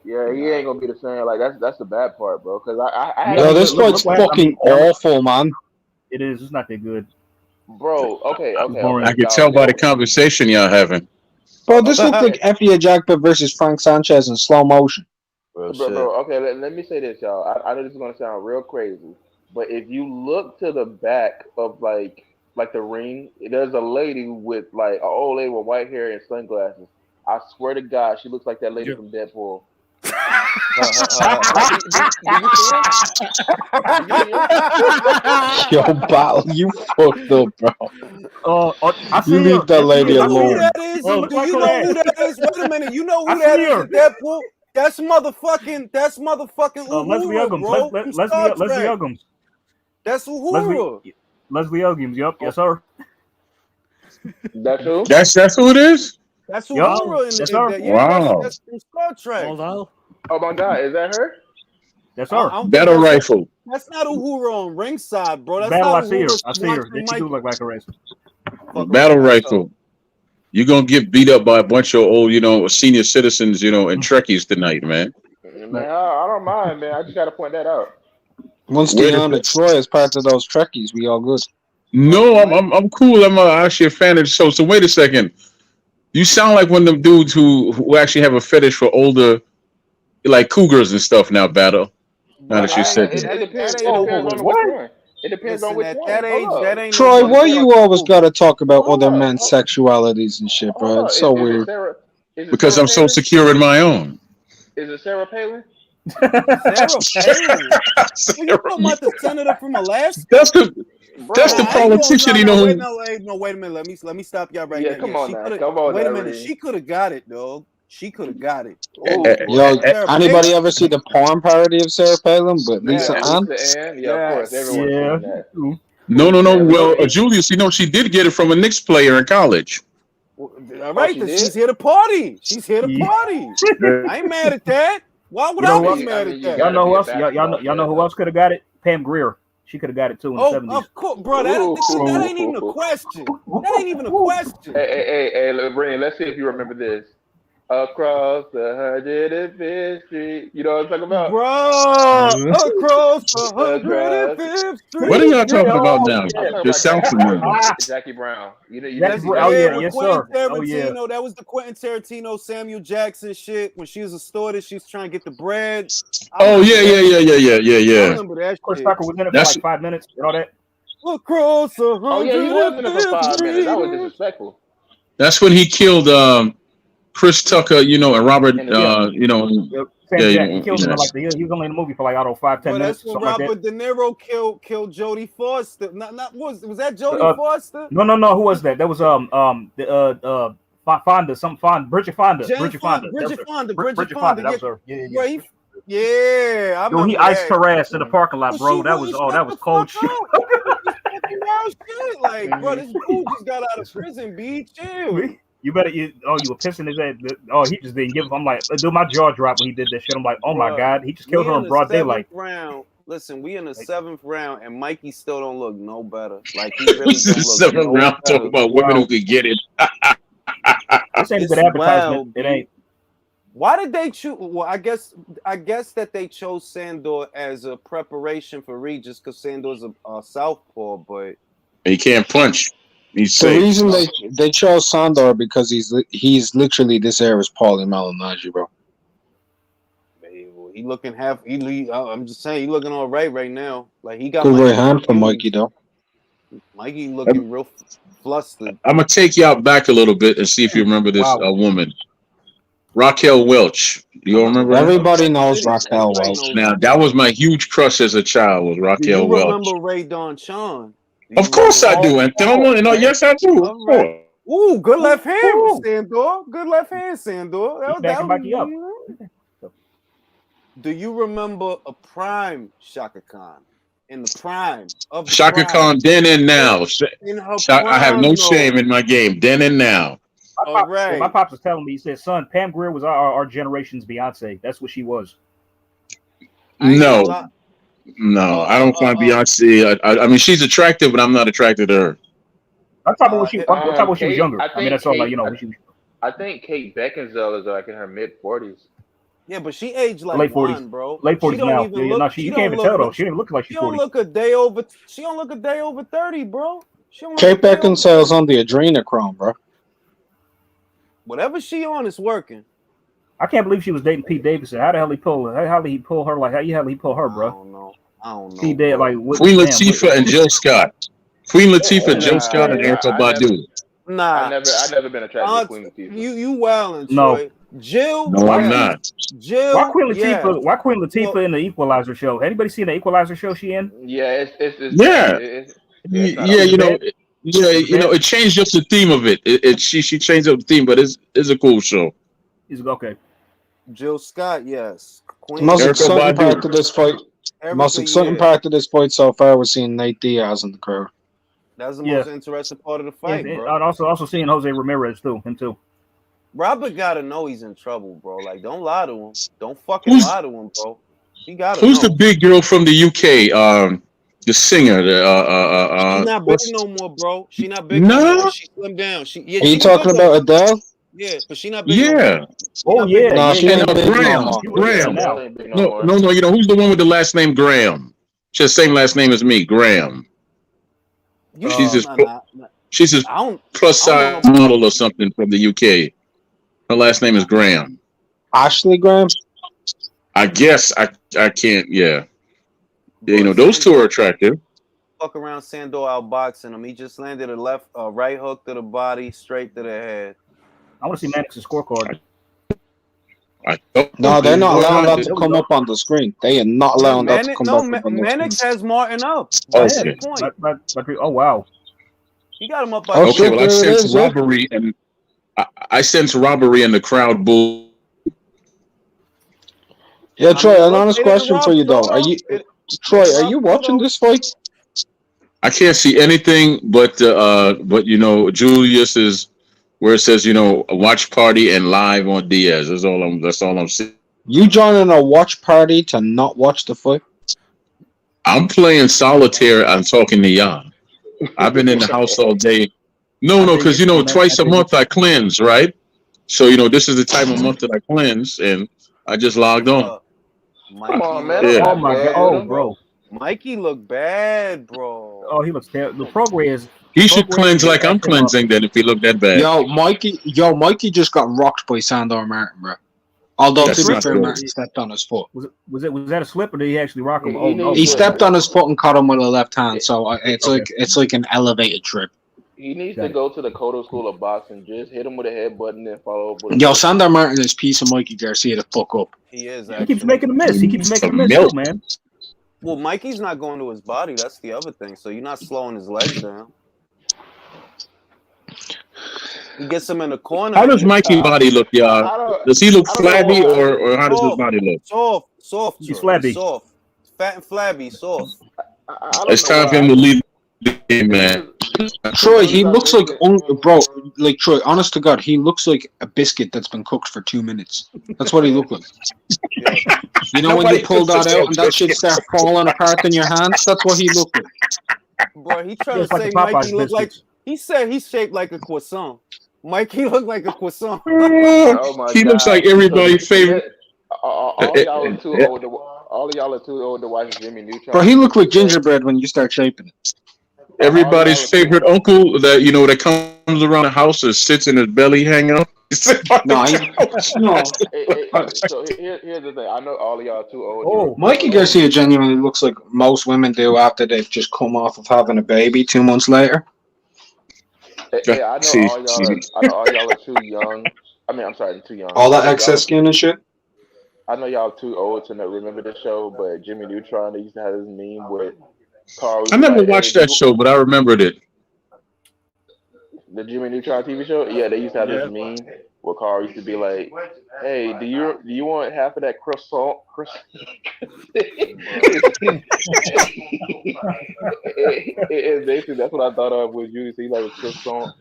Yeah, he ain't gonna be the same. Like, that's the bad part, bro. Because I Yo, this fight's fucking awful, man. It is. It's not that good. Bro, okay. I can tell by the conversation y'all having. Bro, this looks like Effie Ajagba versus Frank Sanchez in slow motion. Bro, okay, let me say this, y'all. I know this is gonna sound real crazy, but if you look to the back of like the ring, there's a lady with like an old lady with white hair and sunglasses. I swear to God, she looks like that lady from Deadpool. Yo, Battle, you fucked up, bro. You leave that lady alone. Do you know who that is? Wait a minute. You know who that is at Deadpool? That's motherfucking Leslie Uhura, Uggams. bro. Leslie Uggams. That's Uhura. Leslie Uggams. Yup. Yes, sir. That's who? That's who it is? That's Uhura in sir. Wow. That's from Star Trek. Oh my God, is that her? Yes, sir. Battle Rifle. That's not Uhura on ringside, bro. That's Battle, not I see her. Uhura I see her. from She do look like a racer. Battle Rifle. You're gonna get beat up by a bunch of old, senior citizens, and Trekkies tonight, man. Man, I don't mind, man. I just gotta point that out. Once Deanna Troy is part of those Trekkies, we all good. No, I'm cool. I'm actually a fan of So wait a second. You sound like one of them dudes who actually have a fetish for older, like cougars and stuff now, Battle. Now that you said It that. depends on which one. It depends on which one. At that age, that ain't Troy, why you always gotta talk about other men's sexualities and shit, bro? It's so weird. Because I'm so secure in my own. Is it Sarah Palin? Sarah Palin? You talking about the senator from Alaska? That's the politician, No, wait a minute. Let me stop y'all right now. Yeah, come on now. Come on. Wait a minute. She could have got it, dog. She could have got it. Yo, anybody ever see the porn parody of Sarah Palin? But Lisa Ann? Yeah, of course. Everyone's seen that. No. Well, Julius, she did get it from a Knicks player in college. All right, she's here to party. She's here to party. I ain't mad at that. Why would You know I who be else? mad at you that? Y'all gotta know be who a else? Y'all know who else could have got it? Pam Grier. She could have got it too in the Oh, 70s. of course, bro. That ain't even a question. That ain't even a question. Hey, Lorraine, let's see if you remember this. Across the 105th Street. You know what I'm talking about? Bruh, across Across. 105th What are Street. y'all talking about Oh, now? I'm talking This about sounds familiar. Jackie Brown. You Jackie That's see Brown. Oh Jackie yeah, yeah, Brown? with yes Quentin sir. Oh yeah. Tarantino. That was the Quentin Tarantino, Samuel Jackson shit. When she was a stewardess, she was trying to get the bread. I Oh remember that. I yeah. remember that Chris shit. Tucker was in it for That's like 5 minutes and all that. Across Oh yeah, he was in it for 105th 5 minutes. That was Street. disrespectful. that's when he killed Chris Tucker, and Robert, In the movie. Sam Jack. He killed him in yes. like he was only in the movie for like I don't know 5-10 Bro, that's minutes, when something like that. Robert De Niro killed Jodie Foster. Not was that Jodie Uh, Foster? No. Who was that? That was Fonda. Bridget Fonda. Bridget Fonda. Bridget Fonda. That was her. Yeah. Bro, yeah, I Yo, remember he iced that. her ass in the parking lot, But bro. she That wouldn't was shut that was the cold fuck shit. up. This fucking wild shit. Like, bro, this dude just got out of prison, B. Chill. You better you were pissing his ass. Oh, he just didn't give. I'm like, dude, my jaw dropped when he did that shit. I'm like, oh my Bruh, god, he just killed we her in in the broad 7th daylight. round. Listen, we in the 7th round, and Mikey still don't look no better. Like, he really This don't is look seven no round talking better. about women who could get it. This ain't a It's good advertisement. wild, It B. ain't. Why did they choose? Well, I guess that they chose Sandor as a preparation for Regis because Sandor's a southpaw, but He can't punch. He's The safe. reason they chose Sandor because he's literally this era's Paulie Malignaggi, bro. he looking I'm just saying, he looking all right now. Like he got Good Mikey right hand from confused. Mikey though. Mikey looking real flustered. I'm gonna take y'all back a little bit and see if you remember this woman, Raquel Welch. Do you all remember her? Everybody knows Raquel Everybody Welch. knows Now her. that was my huge crush as a child. Was Do Raquel you Welch? remember Ray Don Sean? Of course I do, and Thelma. And yes, I do. Of All right. course. Ooh, good left hand, Sandor. Good left hand, Sandor. Backing Mikey up. Do you remember a prime Shaka Khan? In the prime of the Shaka prime. Khan, then and now. In her I have no prime, shame in my game. Then and now. My pops was telling me, he said, son, Pam Grier was our generation's Beyonce. That's what she was. No, I don't find Beyonce. I mean, she's attractive, but I'm not attracted to her. I'm talking about when she was younger. I mean, that's all like, I think Kate Beckinsale is like in her mid-40s. Yeah, but she aged like late 40s, wine, bro. Late 40s she don't now. Even yeah, look, no, you can't even tell though. She didn't look like she's 40. She don't look a day over. She don't look a day over 30, bro. Kate Beckinsale's on the adrenochrome, bro. Whatever she on is working. I can't believe she was dating Pete Davidson. How the hell he pull her? How did he pull her? Like how the hell he pull her, bro? I don't know. Pete Davidson, like Queen Latifah and Jill Scott. Queen Latifah, Jill Scott, and Erykah Badu. Nah, I've never been attracted to Queen Latifah. You wildin', No. Troy. Jill. No, I'm not. Jill. Why Queen Latifah? Why Queen Latifah in the Equalizer show? Anybody seen the Equalizer show she in? Yeah, it changed up the theme of it. She changed up the theme, but it's a cool show. It's okay. Jill Scott, yes. The most exciting part of this fight. Most exciting part of this fight so far was seeing Nate Diaz in the crowd. That's the most interesting part of the fight, bro. And also seeing Jose Ramirez too. Him too. Robert gotta know he's in trouble, bro. Like, don't lie to him. Don't fucking lie to him, bro. He gotta Who's know. the big girl from the UK? The singer. She's not big no more, bro. She not big no more. She slimmed down. Are you talking about Adele? Yeah, but she not big no more. No, she ain't big Graham. no more. Graham. No. You know who's the one with the last name Graham? She has the same last name as me, Graham. She's his plus size model or something from the UK. Her last name is Graham. Ashley Graham? I guess I can't. Yeah. You know, those two are attractive. Fuck around Sandor outboxing him. He just landed a right hook to the body, straight to the head. I want to see Mannix's scorecard. No, they're not allowing that to come up on the screen. They are not allowing that to come up on the screen. Mannix has Martin up. Okay. Oh wow. He got him up by okay, well I sense robbery and I sense robbery in the crowd bull. Yeah, Troy, an honest question for you though. Are you watching this fight? I can't see anything but you know, Julius is where it says, you know, a watch party and live on Diaz. That's all I'm seeing. You joining a watch party to not watch the fight? I'm playing solitaire. I'm talking to y'all. I've been in the house all day. No, because twice a month I cleanse, right? So this is the time of month that I cleanse, and I just logged on. Come on, man. Yeah. Oh my god. Oh, bro. Mikey look bad, bro. Oh, he looks terrible. The progress. He should cleanse like I'm cleansing. Then if he looked that bad. Yo, Mikey just got rocked by Sandor Martin, bro. Although That's to be not fair, good. Martin stepped on his foot. Was that a slip or did he actually rock him? He Oh no. He stepped on his foot and caught him with a left hand. So it's like an elevated trip. He needs to go to the Kodo School of Boxing. Just hit him with a headbutt and then follow up with Yo, Sandor Martin is piece of Mikey Garcia to fuck up. He is. He keeps making a miss. He keeps making a miss too, man. Well, Mikey's not going to his body. That's the other thing. So you're not slowing his legs down. He gets him in the corner. How does Mikey's body look, y'all? Does he look flabby or how does his body look? Soft. He's flabby. Soft. Fat and flabby, soft. It's time for him to leave the game, man. Troy, he looks like Troy, honest to God, he looks like a biscuit that's been cooked for 2 minutes. That's what he looked like. Yeah. You know when you pull that out and that shit start falling apart in your hands? That's what he looked like. Bro, he trying to say Mikey look like he said he's shaped like a croissant. Mikey looked like a croissant. He looks like everybody's favorite. All y'all are too old to watch Jimmy Neutron. Bro, he looked like gingerbread when you start shaping it. Everybody's favorite uncle that comes around the house and sits in his belly hanging out. No. So here's the thing. I know all of y'all are too old. Oh, Mikey Garcia genuinely looks like most women do after they've just come off of having a baby 2 months later. Hey, I know all y'all are too young. I mean, I'm sorry, too young. All that excess skin and shit. I know y'all too old to not remember the show, but Jimmy Neutron, they used to have this meme with Carl. I never watched that show, but I remembered it. The Jimmy Neutron TV show? Yeah, they used to have this meme where Carl used to be like, "Hey, do you want half of that croissant?" Basically, that's what I thought of with you. See, like a croissant.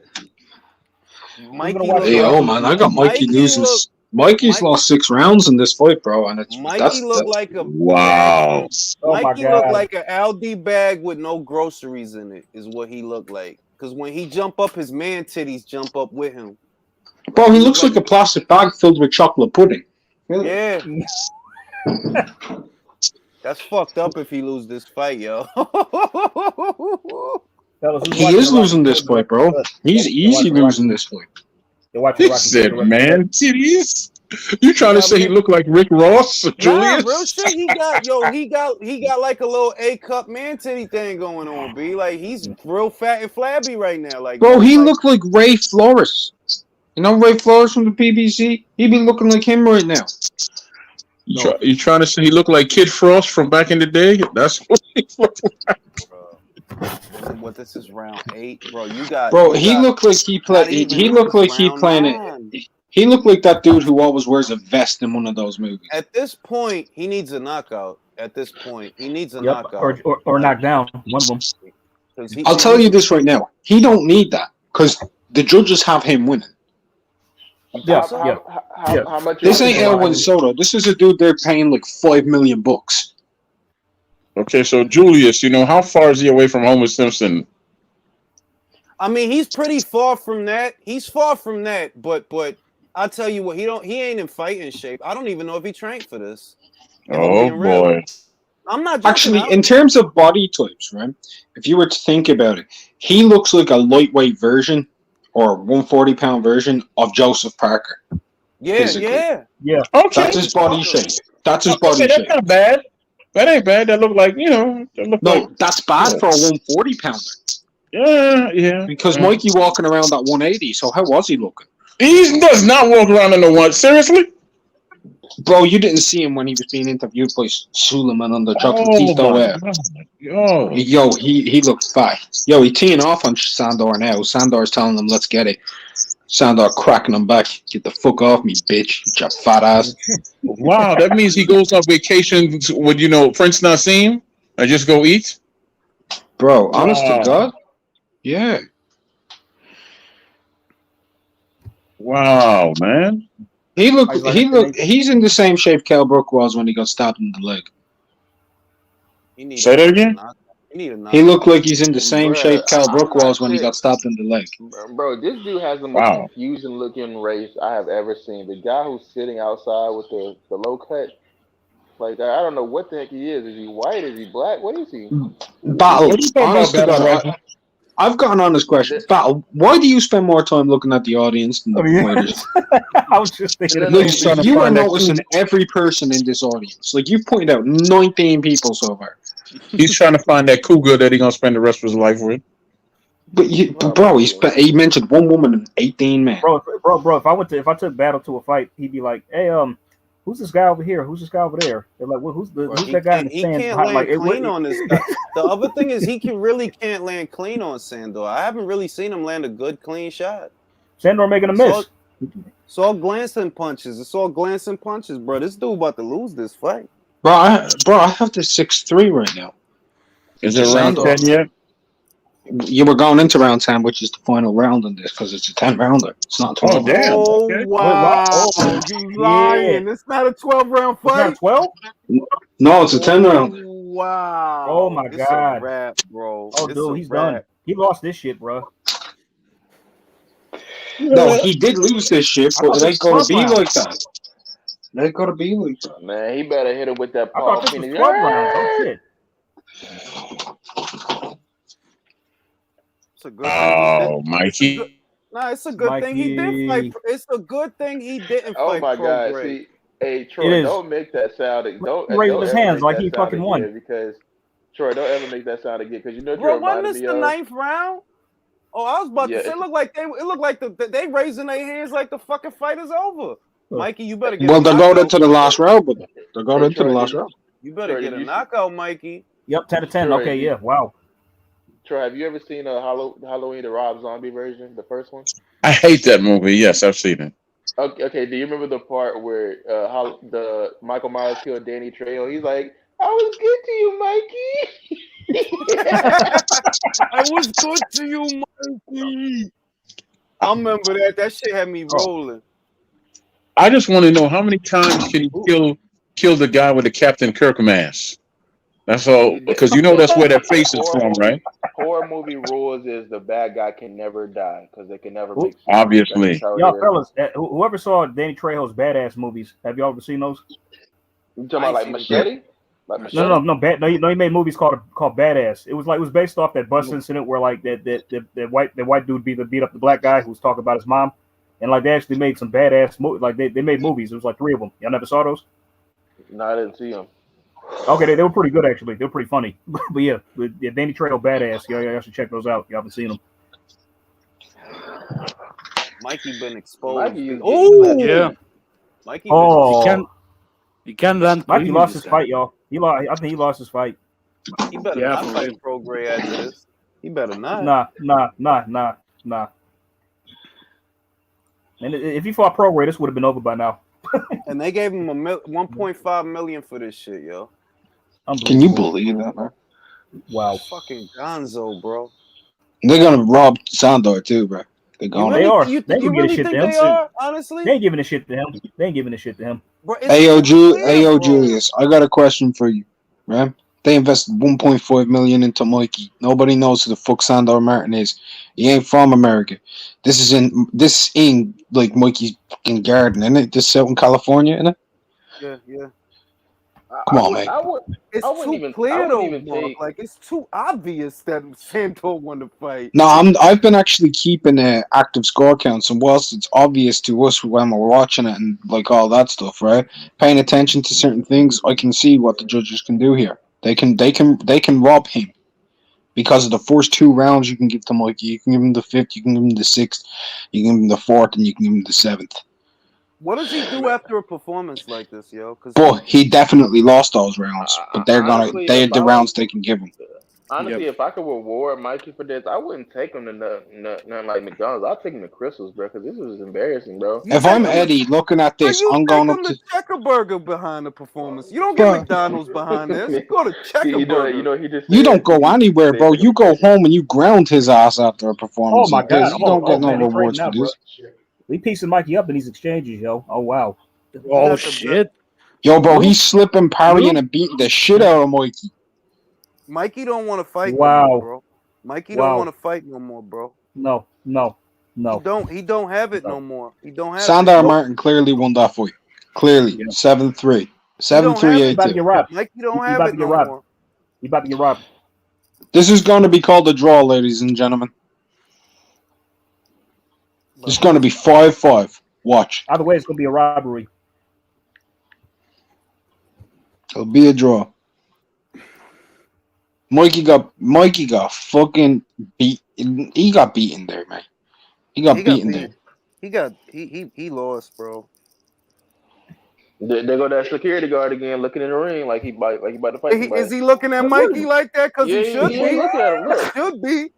I got Mikey losing. Mikey's lost 6 rounds in this fight, bro, and Mikey looked like a wow. Mikey looked like an Aldi bag with no groceries in it. Is what he looked like. Because when he jump up, his man titties jump up with him. Bro, he looks like a plastic bag filled with chocolate pudding. Yeah. That's fucked up if he lose this fight, yo. He is losing this fight, bro. He's easy losing this fight. He said, man, titties. You trying to say he looked like Rick Ross or Julius? Nah, real shit. He got like a little A-cup man titty thing going on, B. Like he's real fat and flabby right now. Like, bro, he looked like Ray Flores. You know Ray Flores from the BBC? He be looking like him right now. You trying to say he looked like Kid Frost from back in the day? That's what he looked like. What this is round 8, bro. He looked like he played. He looked like he playing it. He looked like that dude who always wears a vest in one of those movies. At this point, he needs a knockout. At this point, he needs a knockout or knock down one of them. I'll tell you this right now. He don't need that because the judges have him winning. How much? This ain't Elwin Soto. This is a dude they're paying like $5 million. Okay, so Julius, how far is he away from Homer Simpson? I mean, he's pretty far from that. He's far from that, but I'll tell you what, he ain't in fighting shape. I don't even know if he trained for this. Oh boy. I'm not actually in terms of body types, right? If you were to think about it, he looks like a lightweight version or 140-pound version of Joseph Parker. Yeah. Okay. That's his body shape. That's shape. That's not bad. That ain't bad. That look like, that's bad for a 140-pounder. Yeah. Because Mikey walking around at 180, so how was he looking? He does not walk around in the one. Seriously? Bro, you didn't see him when he was being interviewed by Suleiman on the Chocolatito. Yo, he looked fine. Yo, he teeing off on Sandor now. Sandor's telling him, let's get it. Sandor cracking him back. Get the fuck off me, bitch. Your fat ass. Wow, that means he goes on vacation with, Prince Nassim and just go eat? Bro, honest to God? Yeah. Wow, man. He's in the same shape Kell Brook was when he got stabbed in the leg. Say that again? He looked like he's in the same Bruh, shape Kell Brook I'm not was when he got stabbed in the leg. Bro, this dude has the most Wow. confusing looking race I have ever seen. The guy who's sitting outside with the low cut, like I don't know what the heck he is. Is he white? Is he black? What is he? Battle, What are you talking about, honest to Battle God, Rifle? I've got an honest question. Battle, why do you spend more time looking at the audience than the fighters? I was just thinking. No, of no, Like, that. you are noticing every person in this audience. Like, you've pointed out 19 people so far. He's trying to find that cougar that he's gonna spend the rest of his life with. But bro, he mentioned one woman and 18 men. Bro, if I took Battle to a fight, he'd be like, "Hey, who's this guy over here? Who's this guy over there?" They're like, "Who's that guy in the He stand?" can't behind?" land Like, clean on this guy. The other thing is he really can't land clean on Sandor. I haven't really seen him land a good clean shot. Sandor making a miss. It's all glancing punches. It's all glancing punches, bro. This dude about to lose this fight. Bro, I have the 6-3 right now. Is it round 10 yet? You were going into round 10, which is the final round in this, because it's a 10-rounder. It's not 12. Oh, damn. Oh, Okay. wow. You lying. It's not a 12-round It's not fight. 12? No, it's a 10-round. Wow. Oh my It's God. a wrap, bro. Oh, It's dude, a he's wrap. done. He lost this shit, bro. No, he did lose this shit, I but thought it this ain't gonna was be 12 like that. It ain't gonna be like that. Man, he better hit him with that I Paul thought this was Phoenix. 12 rounds. Oh shit. It's a good thing. Oh, Mikey. Nah, it's a good thing he did fight. It's a good thing he didn't Oh fight my Pro God! Grade. See, hey It Troy, is. don't make that sound. Don't Raising his ever hands make like that he sound fucking again, won. because Troy, don't ever make that sound again, because you know what Bro, you're wasn't reminding this me the of. ninth round? Oh, I was about Yeah, to say, it looked like they raising their hands like the fucking fight is over. Oh. Mikey, you better get Well, a they're knockout. going into the last round, but they're going Hey, into the Troy, last did- round. You better Troy, get did a you see- knockout, Mikey. Yep, 10 to 10. Troy, Okay, did- yeah. Wow. Troy, have you ever seen a Halloween the Rob Zombie version, the first one? I hate that movie. Yes, I've seen it. Okay. Do you remember the part where how the Michael Myers killed Danny Trejo? He's like, "I was good to you, Mikey." I was good to you, Mikey. I remember that. That shit had me rolling. I just want to know how many times can you kill the guy with the Captain Kirk mask? That's all, because you know that's where that face is from, right? Horror movie rules is the bad guy can never die because they can never make sense. Obviously. That's how it Y'all is. fellas, whoever saw Danny Trejo's badass movies, have y'all ever seen those? You talking about like Machete? Like Machete? No. He made movies called Badass. It was based off that bus incident where like that white dude beat up the black guy who was talking about his mom, and like they actually made some badass movies. Like they made movies. It was like 3 of them. Y'all never saw those? No, I didn't see them. Okay, they were pretty good actually. They were pretty funny. But yeah, Danny Trejo Badass. Y'all should check those out. Y'all haven't seen them. Mikey been exposed. Mikey, Oh Yeah. Mikey. He can land. Mikey clean lost this his guy. fight, y'all. I think he lost his fight. He better Yeah, not for fight real. Pro Grade after this. He better not. Nah. And if he fought Pro Grade, this would have been over by now. And they gave him 1.5 million for this shit, yo. Can you believe that, man? Wow. Fucking Gonzo, bro. They're gonna rob Sandor too, bro. They're You going. They are. You, They you can get a really shit think to him. they are? Honestly, They ain't giving a shit to him. Bro, it's Ayo, too clear, bro. Julius, I got a question for you, right? They invested 1.5 million into Mikey. Nobody knows who the fuck Sandor Martin is. He ain't from America. This is in like Mikey's fucking garden, isn't it? This is out in California, isn't it? Yeah. Come on, man. It's I wouldn't too even- I clear wouldn't though, even Mark. take- Like it's too obvious that Sandor won the fight. No, I've been actually keeping active score counts, and whilst it's obvious to us when we're watching it and like all that stuff, right? Paying attention to certain things, I can see what the judges can do here. They can rob him because of the first 2 rounds. You can give to Mikey. You can give him the 5th. You can give him the 6th. You can give him the 4th, and you can give him the 7th. What does he do after a performance like this, yo? But he definitely lost those rounds. But Honestly, they're if the I rounds they can give him. Honestly, if I could reward Mikey for this, I wouldn't take him to nothing like McDonald's. I'd take him to Crystals, bro, because this was embarrassing, bro. If I'm Eddie looking at this, I'm going up to Checker Burger behind the performance. You don't get McDonald's behind this. You go to Checker Burger. He just You don't go anywhere, bro. You go home and you ground his ass after a performance Oh my like this. God. You don't get no man, he's rewards right for now, this. We piecing Mikey up in these exchanges, yo. Oh wow. Oh shit! Yo, bro, he's slipping, parrying, and beating the shit out of Mikey. Mikey don't want to fight no Wow. more, bro. Mikey don't want to fight no more, bro. No. He don't have it no more. He don't have Sandor it. Martin clearly won that fight. Clearly, 7-3. 7-3, He about to 8-2. get robbed. Mikey don't He have about it to get no robbed. more. He about to get robbed. This is going to be called a draw, ladies and gentlemen. It's going to be 5-5. Watch. Either way, it's gonna be a robbery. It'll be a draw. Mikey got fucking beat. He got beaten there, man. He got beaten there. He lost, bro. There go that security guard again, looking in the ring like he about to fight. Is he looking at Mikey like that? Because he should be. Look at him. Look. Should be.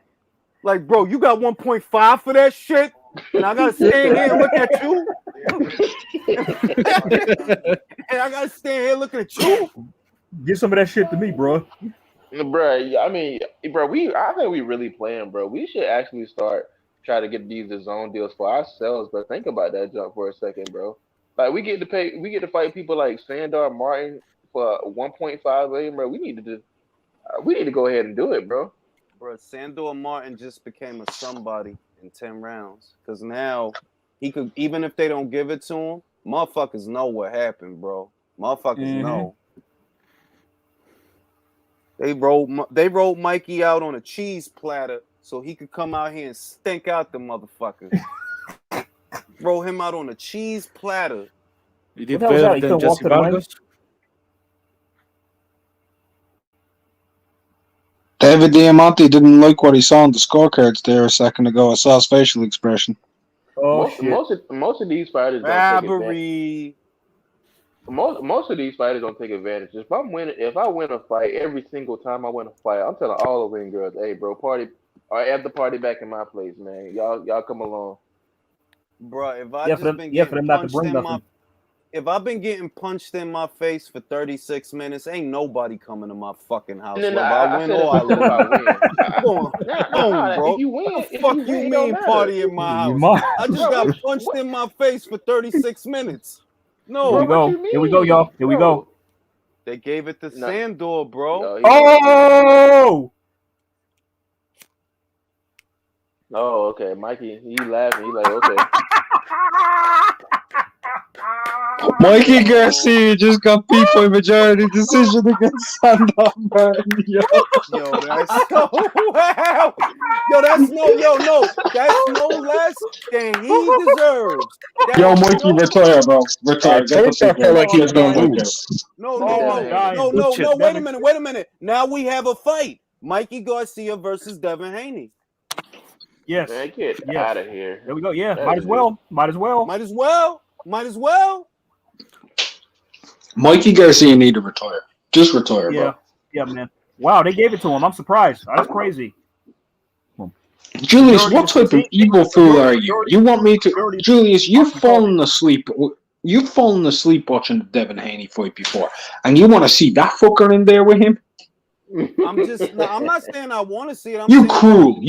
Like, bro, you got 1.5 for that shit, and I gotta stand here and look at you. And I gotta stand here looking at you. Give some of that shit to me, bro. Bro, I mean, bro, I think we really playing, bro. We should actually start trying to get these zone deals for ourselves, but think about that jump for a second, bro. Like we get to fight people like Sandor Martin for 1.5 million, bro. We need to go ahead and do it, bro. Bro, Sandor Martin just became a somebody in 10 rounds. Because now he could, even if they don't give it to him, motherfuckers know what happened, bro. Motherfuckers know. They rolled Mikey out on a cheese platter so he could come out here and stink out the motherfuckers. Roll him out on a cheese platter. He did better than Jesse Vargas. David Diamante didn't like what he saw on the scorecards there a second ago. I saw his facial expression. Oh, most of these fighters don't take advantage. Most of these fighters don't take advantage. If I win a fight every single time I win a fight, I'm telling all the ring girls, hey bro, party or have the party back in my place, man. Y'all come along. Bro, if I've been getting punched in my face for 36 minutes, ain't nobody coming to my fucking house. Whether I win or I lose. Come on, bro. If you win, what the fuck you mean party in my house? I just got punched in my face for 36 minutes. No. Here we go. Here we go, y'all. Here we go. They gave it to Sandor, bro. Oh! Oh, okay. Mikey, he laughing. He like, okay. Mikey Garcia just got beat by majority decision against Sandor Martin. Yo, that's so wow. That's no less than he deserves. Mikey, retire, bro. Retire. I felt like he was gonna lose. No. Wait a minute. Now we have a fight. Mikey Garcia versus Devin Haney. Yes. Man, get out of here. There we go. Yeah, might as well. Mikey Garcia need to retire. Just retire, bro. Yeah, man. Wow, they gave it to him. I'm surprised. That's crazy. Julius, what type of evil fool are you? You want me to... Julius, you've fallen asleep. You've fallen asleep watching the Devin Haney fight before. And you want to see that fucker in there with him? I'm not saying I want to see it. You cruel,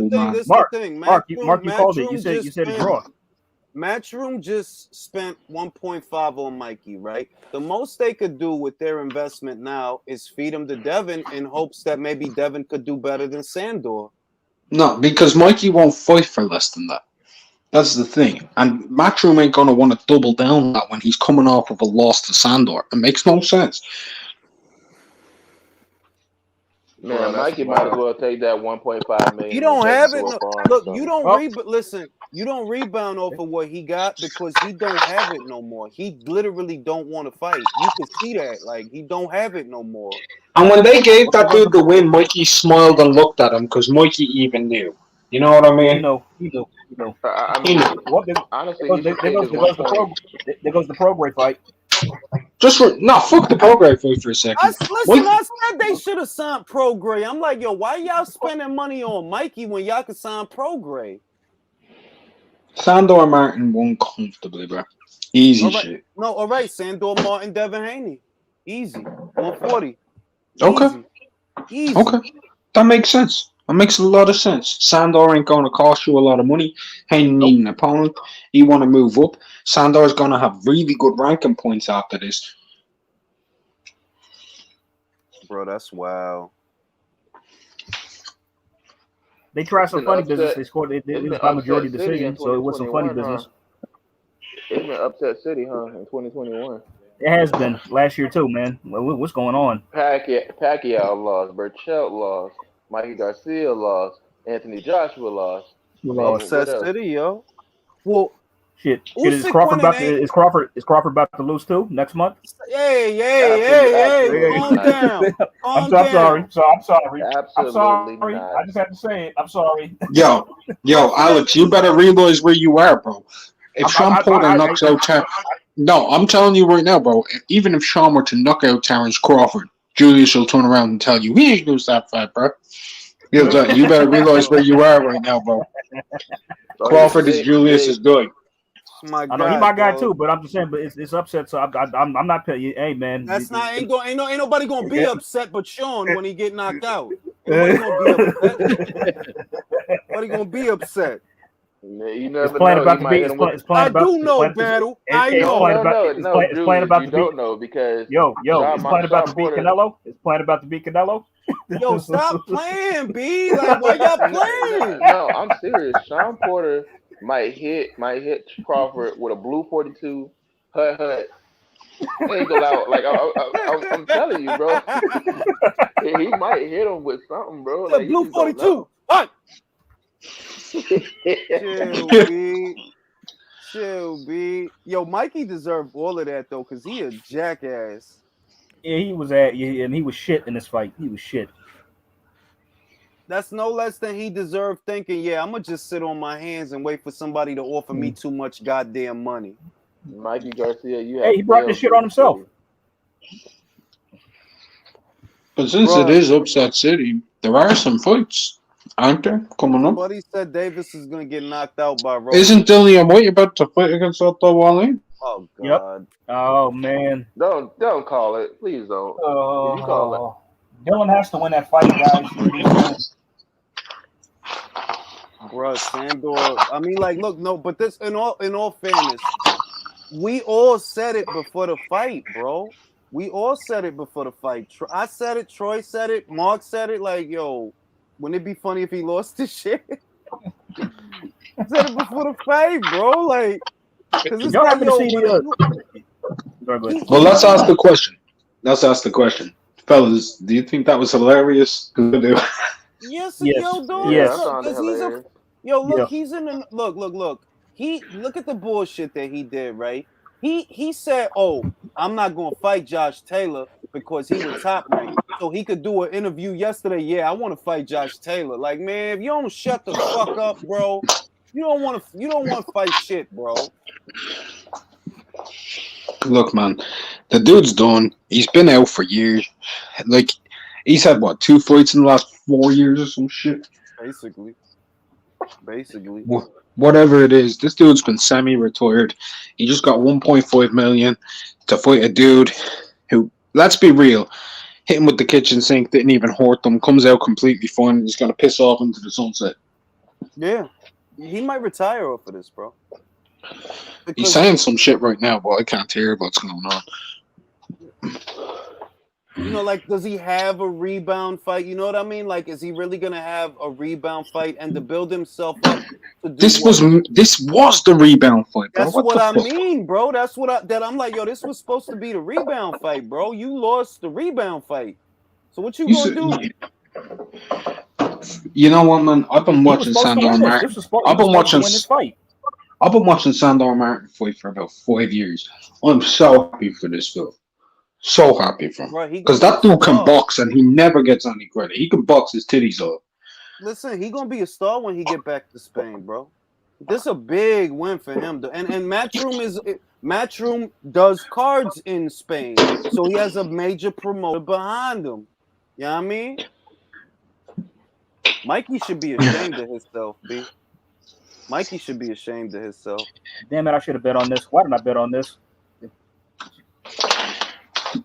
man. Mark, you called it. You said a draw. Matchroom just spent 1.5 on Mikey, right? The most they could do with their investment now is feed him to Devin in hopes that maybe Devin could do better than Sandor. No, because Mikey won't fight for less than that. That's the thing. And Matchroom ain't going to want to double down on that when he's coming off of a loss to Sandor. It makes no sense. Man, Mikey might as well take that 1.5 million. You don't have it. Look, you don't rebound off of what he got because he don't have it no more. He literally don't want to fight. You can see that. Like, he don't have it no more. And when they gave that dude the win, Mikey smiled and looked at him because Mikey even knew. You know what I mean? You know. Honestly, there goes the Prograde fight. Fuck the Prograde fight for a second. I said they should have signed Prograde. I'm like, yo, why y'all spending money on Mikey when y'all could sign Prograde? Sandor Martin won comfortably, bro. Easy shit. No, all right. Sandor Martin, Devin Haney. Easy. 140. Okay. Easy. Okay. That makes sense. It makes a lot of sense. Sandor ain't going to cost you a lot of money. He need an opponent. You want to move up. Sandor's going to have really good ranking points after this. Bro, that's wow. They tried some It's funny an business. upset- They scored. It it's was been by majority upset city in decision, so it was some funny 2021, business. It's been upset city, huh? In 2021. It has been last year too, man. What's going on? Pacquiao lost. Burchell lost. Mikey Garcia lost. Anthony Joshua lost. Upset What else? City, yo. Well, Shit, Usyk is Crawford about winning to, is Crawford about to lose too next month? Hey, calm not. down. I'm Calm sorry. down. I'm sorry. Absolutely not. I just have to say it. I'm sorry. Yo, Alex, you better realize where you are, bro. If Sean Porter knocks out no, I'm telling you right now, bro. Even if Sean were to knock out Terrence Crawford, Julius will turn around and tell you he ain't lose that fight, bro. You better realize where you are right now, bro. Crawford is Julius' guy. My I know he's my guy too, but I'm just saying, but it's upset. So I'm not paying you. Hey man, that's not ain't nobody gonna be upset but Sean when he get knocked out. Nobody gonna be upset. Nobody gonna be upset. You never It's playing know. about He to might be. hit him with. I do know, Battle. I know. No, It's playing about you to be. don't know because It's playing about to beat Canelo. It's playing about to beat Canelo. Yo, stop playing, B. Like, why y'all playing? No, I'm serious. Sean Porter might hit Crawford with a blue 42 hut. Ain't go out like I'm telling you, bro. He might hit him with something, bro. Like blue 42. What? Chill, B. Yo, Mikey deserved all of that though, cause he a jackass. Yeah, he was and he was shit in this fight. He was shit. That's no less than he deserved thinking, yeah, I'm gonna just sit on my hands and wait for somebody to offer me too much goddamn money. Mikey Garcia, you have he brought this shit on himself. But since it is upset city, there are some fights, aren't there, coming up? Somebody said Davis is gonna get knocked out by Roman. Isn't Dillian White about to fight against Soto Wale? Oh God. Yep. Oh man. Don't call it. Please don't. If you call it. Dylan has to win that fight, guys. Bruh, Sandor. I mean, like, look, no, but this in all fairness, we all said it before the fight, bro. We all said it before the fight. I said it, Troy said it, Mark said it, like, yo, wouldn't it be funny if he lost this shit? I said it before the fight, bro. Like, because it's like, well, let's ask the question. Fellas, do you think that was hilarious? Yes, yes. Yo, dog. Yes. Look, he's in the look. Look at the bullshit that he did, right? He said, "Oh, I'm not gonna fight Josh Taylor because he was top ranked, so he could do an interview yesterday. Yeah, I want to fight Josh Taylor. Like, man, if you don't shut the fuck up, bro, you don't want to fight shit, bro." Look, man, the dude's done. He's been out for years. Like, he's had what, 2 fights in the last 4 years or some shit. Basically. Whatever it is, this dude's been semi-retired. He just got 1.5 million to fight a dude who, let's be real, hit him with the kitchen sink, didn't even hurt him, comes out completely fine, and he's gonna piss off into the sunset. Yeah, he might retire off of this, bro. He's saying some shit right now, but I can't hear what's going on. You know, like, does he have a rebound fight? You know what I mean? Like, is he really gonna have a rebound fight and to build himself up to do This was the rebound fight, bro. That's what I mean, bro. That's what I'm like, yo, this was supposed to be the rebound fight, bro. You lost the rebound fight. So what you gonna do? You know what, man? I've been watching Sandor Martin. I've been watching Sandor Martin fight for about 5 years. I'm so happy for this film. So happy for him. Because that dude can box and he never gets any credit. He can box his titties off. Listen, he gonna be a star when he get back to Spain, bro. This is a big win for him. And Matchroom does cards in Spain. So he has a major promoter behind him. You know what I mean? Mikey should be ashamed of himself, B. Mikey should be ashamed of himself. Damn it, I should have bet on this. Why didn't I bet on this?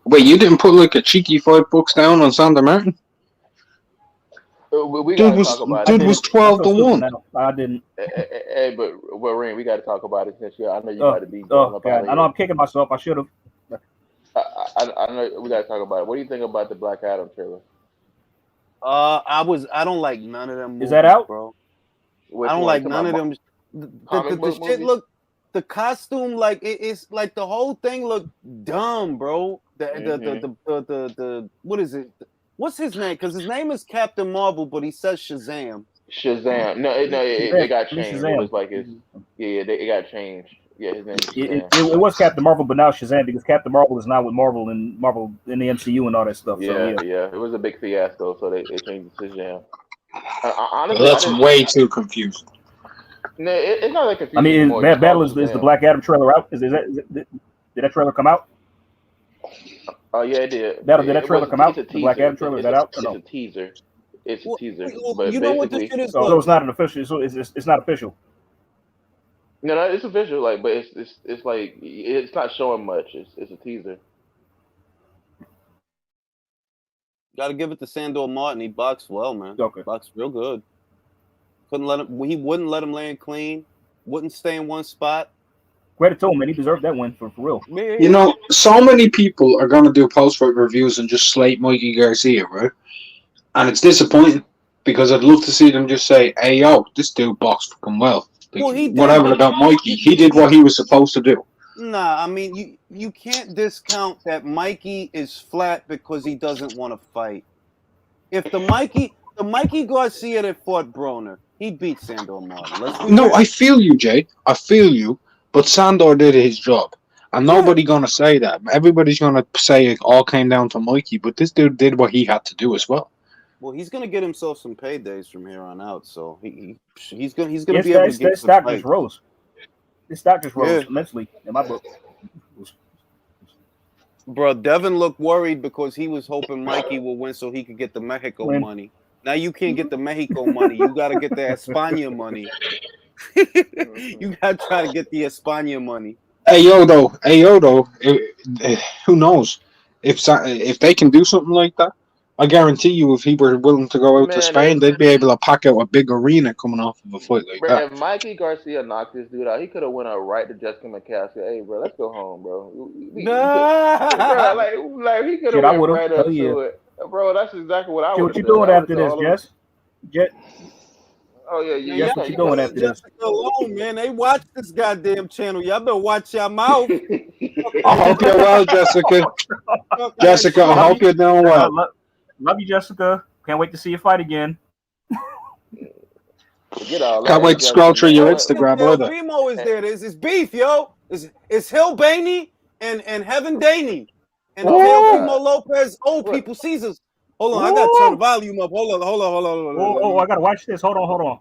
Wait, you didn't put like a cheeky $5 down on Sandor Martin? We Dude gotta talk about dude it. was I 12-1. I didn't. Hey, but Ring, we gotta talk about it since I know you Oh, got to be going up out God! of I know here. I'm kicking myself. I should have. I know we gotta talk about it. What do you think about the Black Adam trailer? I don't like none of them movies, Is that out? bro. Which I don't one? like You none of talking them. comic The book shit movies? look, the costume like it's like the whole thing look dumb, bro. The what is it? What's his name? Because his name is Captain Marvel, but he says Shazam. Shazam. No, Shazam. it got changed. It Shazam. was like it got changed. Yeah, his name is Shazam. It was Captain Marvel, but now Shazam because Captain Marvel is not with Marvel in the MCU and all that stuff. Yeah, So yeah. It was a big fiasco, so they changed it to Shazam. Honestly, That's way too confusing. No, it's not that confusing I mean, anymore. Bad Just call Battle it is the Shazam. Black Adam trailer out? Did that trailer come out? Oh yeah, it did. Did that trailer come out? It's a The Black teaser. Adam trailer is that out? Or no? It's a teaser. It's a Well, teaser. well, But you know what the basically, shit is? So it's not an official. So it's not official. no, it's official. Like, but it's like it's not showing much. It's a teaser. Got to give it to Sandor Martin. He boxed well, man. Okay. Boxed real good. Couldn't let him. He wouldn't let him land clean. Wouldn't stay in one spot. Credit to him, man. He deserved that win for real. You know, so many people are going to do post-fight reviews and just slate Mikey Garcia, right? And it's disappointing because I'd love to see them just say, hey, yo, this dude boxed fucking well. Like, Well, he did. whatever about Mikey. He did what he was supposed to do. Nah, I mean, you can't discount that Mikey is flat because he doesn't want to fight. If the Mikey Garcia that fought Broner, he beat Sandor Martin. No, I feel you, Jay. I feel you. But Sandor did his job. And nobody going to say that. Everybody's going to say it all came down to Mikey. But this dude did what he had to do as well. Well, he's going to get himself some paydays from here on out. So he's going to Yes, be able to get that stock just rose. This stock just rose immensely in my book. Bro, Devin looked worried because he was hoping Mikey will win so he could get the Mexico money. Now you can't get the Mexico money. You got to get the España money. You got to try to get the España money. Hey, yo, though. Who knows? If they can do something like that, I guarantee you if he were willing to go out to Spain, they'd be able to pack out a big arena coming off of a fight like that. If Mikey Garcia knocked this dude out, he could have went out right to Jessica McCaskey. Hey, bro, let's go home, bro. Like he could have went right up to it. Bro, that's exactly what I would have done. What you doing after this, Jess? Oh yeah, Jess, what you doing after this? Jessica alone, man. They watch this goddamn channel. Y'all better watch your mouth. I hope you're well, Jessica. Jessica, I hope you're doing well. Love you, Jessica. Can't wait to see you fight again. Can't wait to scroll through your Instagram, brother. Primo is there. It's beef, yo. It's Hill Bainey and Heaven Daney. And Primo Lopez, old people Caesars. Hold on, I gotta turn the volume up. Hold on. I gotta watch this. Hold on.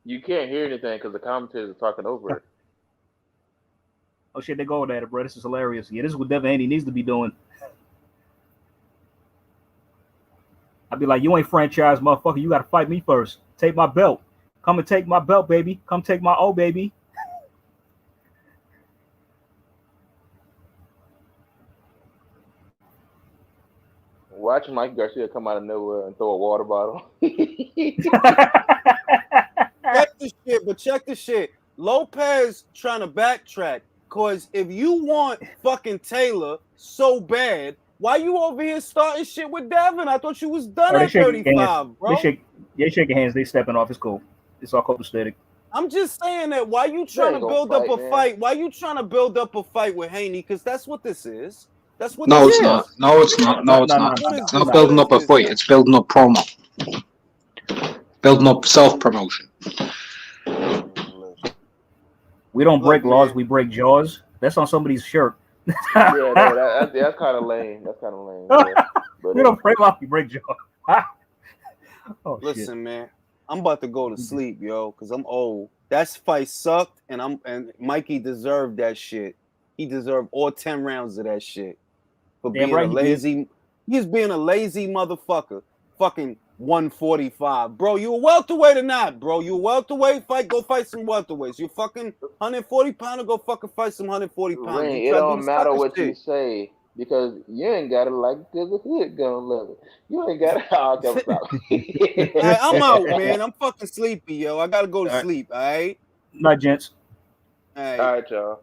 You can't hear anything because the commentators are talking over it. Oh shit, they're going at it, bro. This is hilarious. Yeah, this is what Devin Haney needs to be doing. I'd be like, you ain't franchise, motherfucker. You gotta fight me first. Take my belt. Come and take my belt, baby. Come take my O, baby. Watch Mike Garcia come out of nowhere and throw a water bottle. Check the shit. Lopez trying to backtrack. Cause if you want fucking Taylor so bad, why you over here starting shit with Devin? I thought you was done at 35, bro. They shaking hands. They stepping off. It's cool. It's all copacetic. I'm just saying that. Why you trying to build up a fight? Why you trying to build up a fight with Haney? Because that's what this is. That's what. No, it's not. No, it's not. No, it's not. It's not building up a fight. It's building up promo. Building up self-promotion. We don't break laws. We break jaws. That's on somebody's shirt. Yeah, no, that's kind of lame. That's kind of lame. Yeah. But, we don't break laws. We break jaws. Listen, man. I'm about to go to sleep, yo, because I'm old. That fight sucked, and Mikey deserved that shit. He deserved all 10 rounds of that shit. For being a lazy, he's being a lazy motherfucker. Fucking 145. Bro, you a welterweight or not, bro? You a welterweight? Go fight some welterweights. You fucking 140 pounder, go fucking fight some 140 pounders. Ring, You it try to do don't the matter sucker what you shit. say because you ain't got it like because the hood gonna love it. You ain't got it. I'll come stop. All right, I'm out, man. I'm fucking sleepy, yo. I gotta go to sleep, all right? Night, gents. All right. All right, y'all.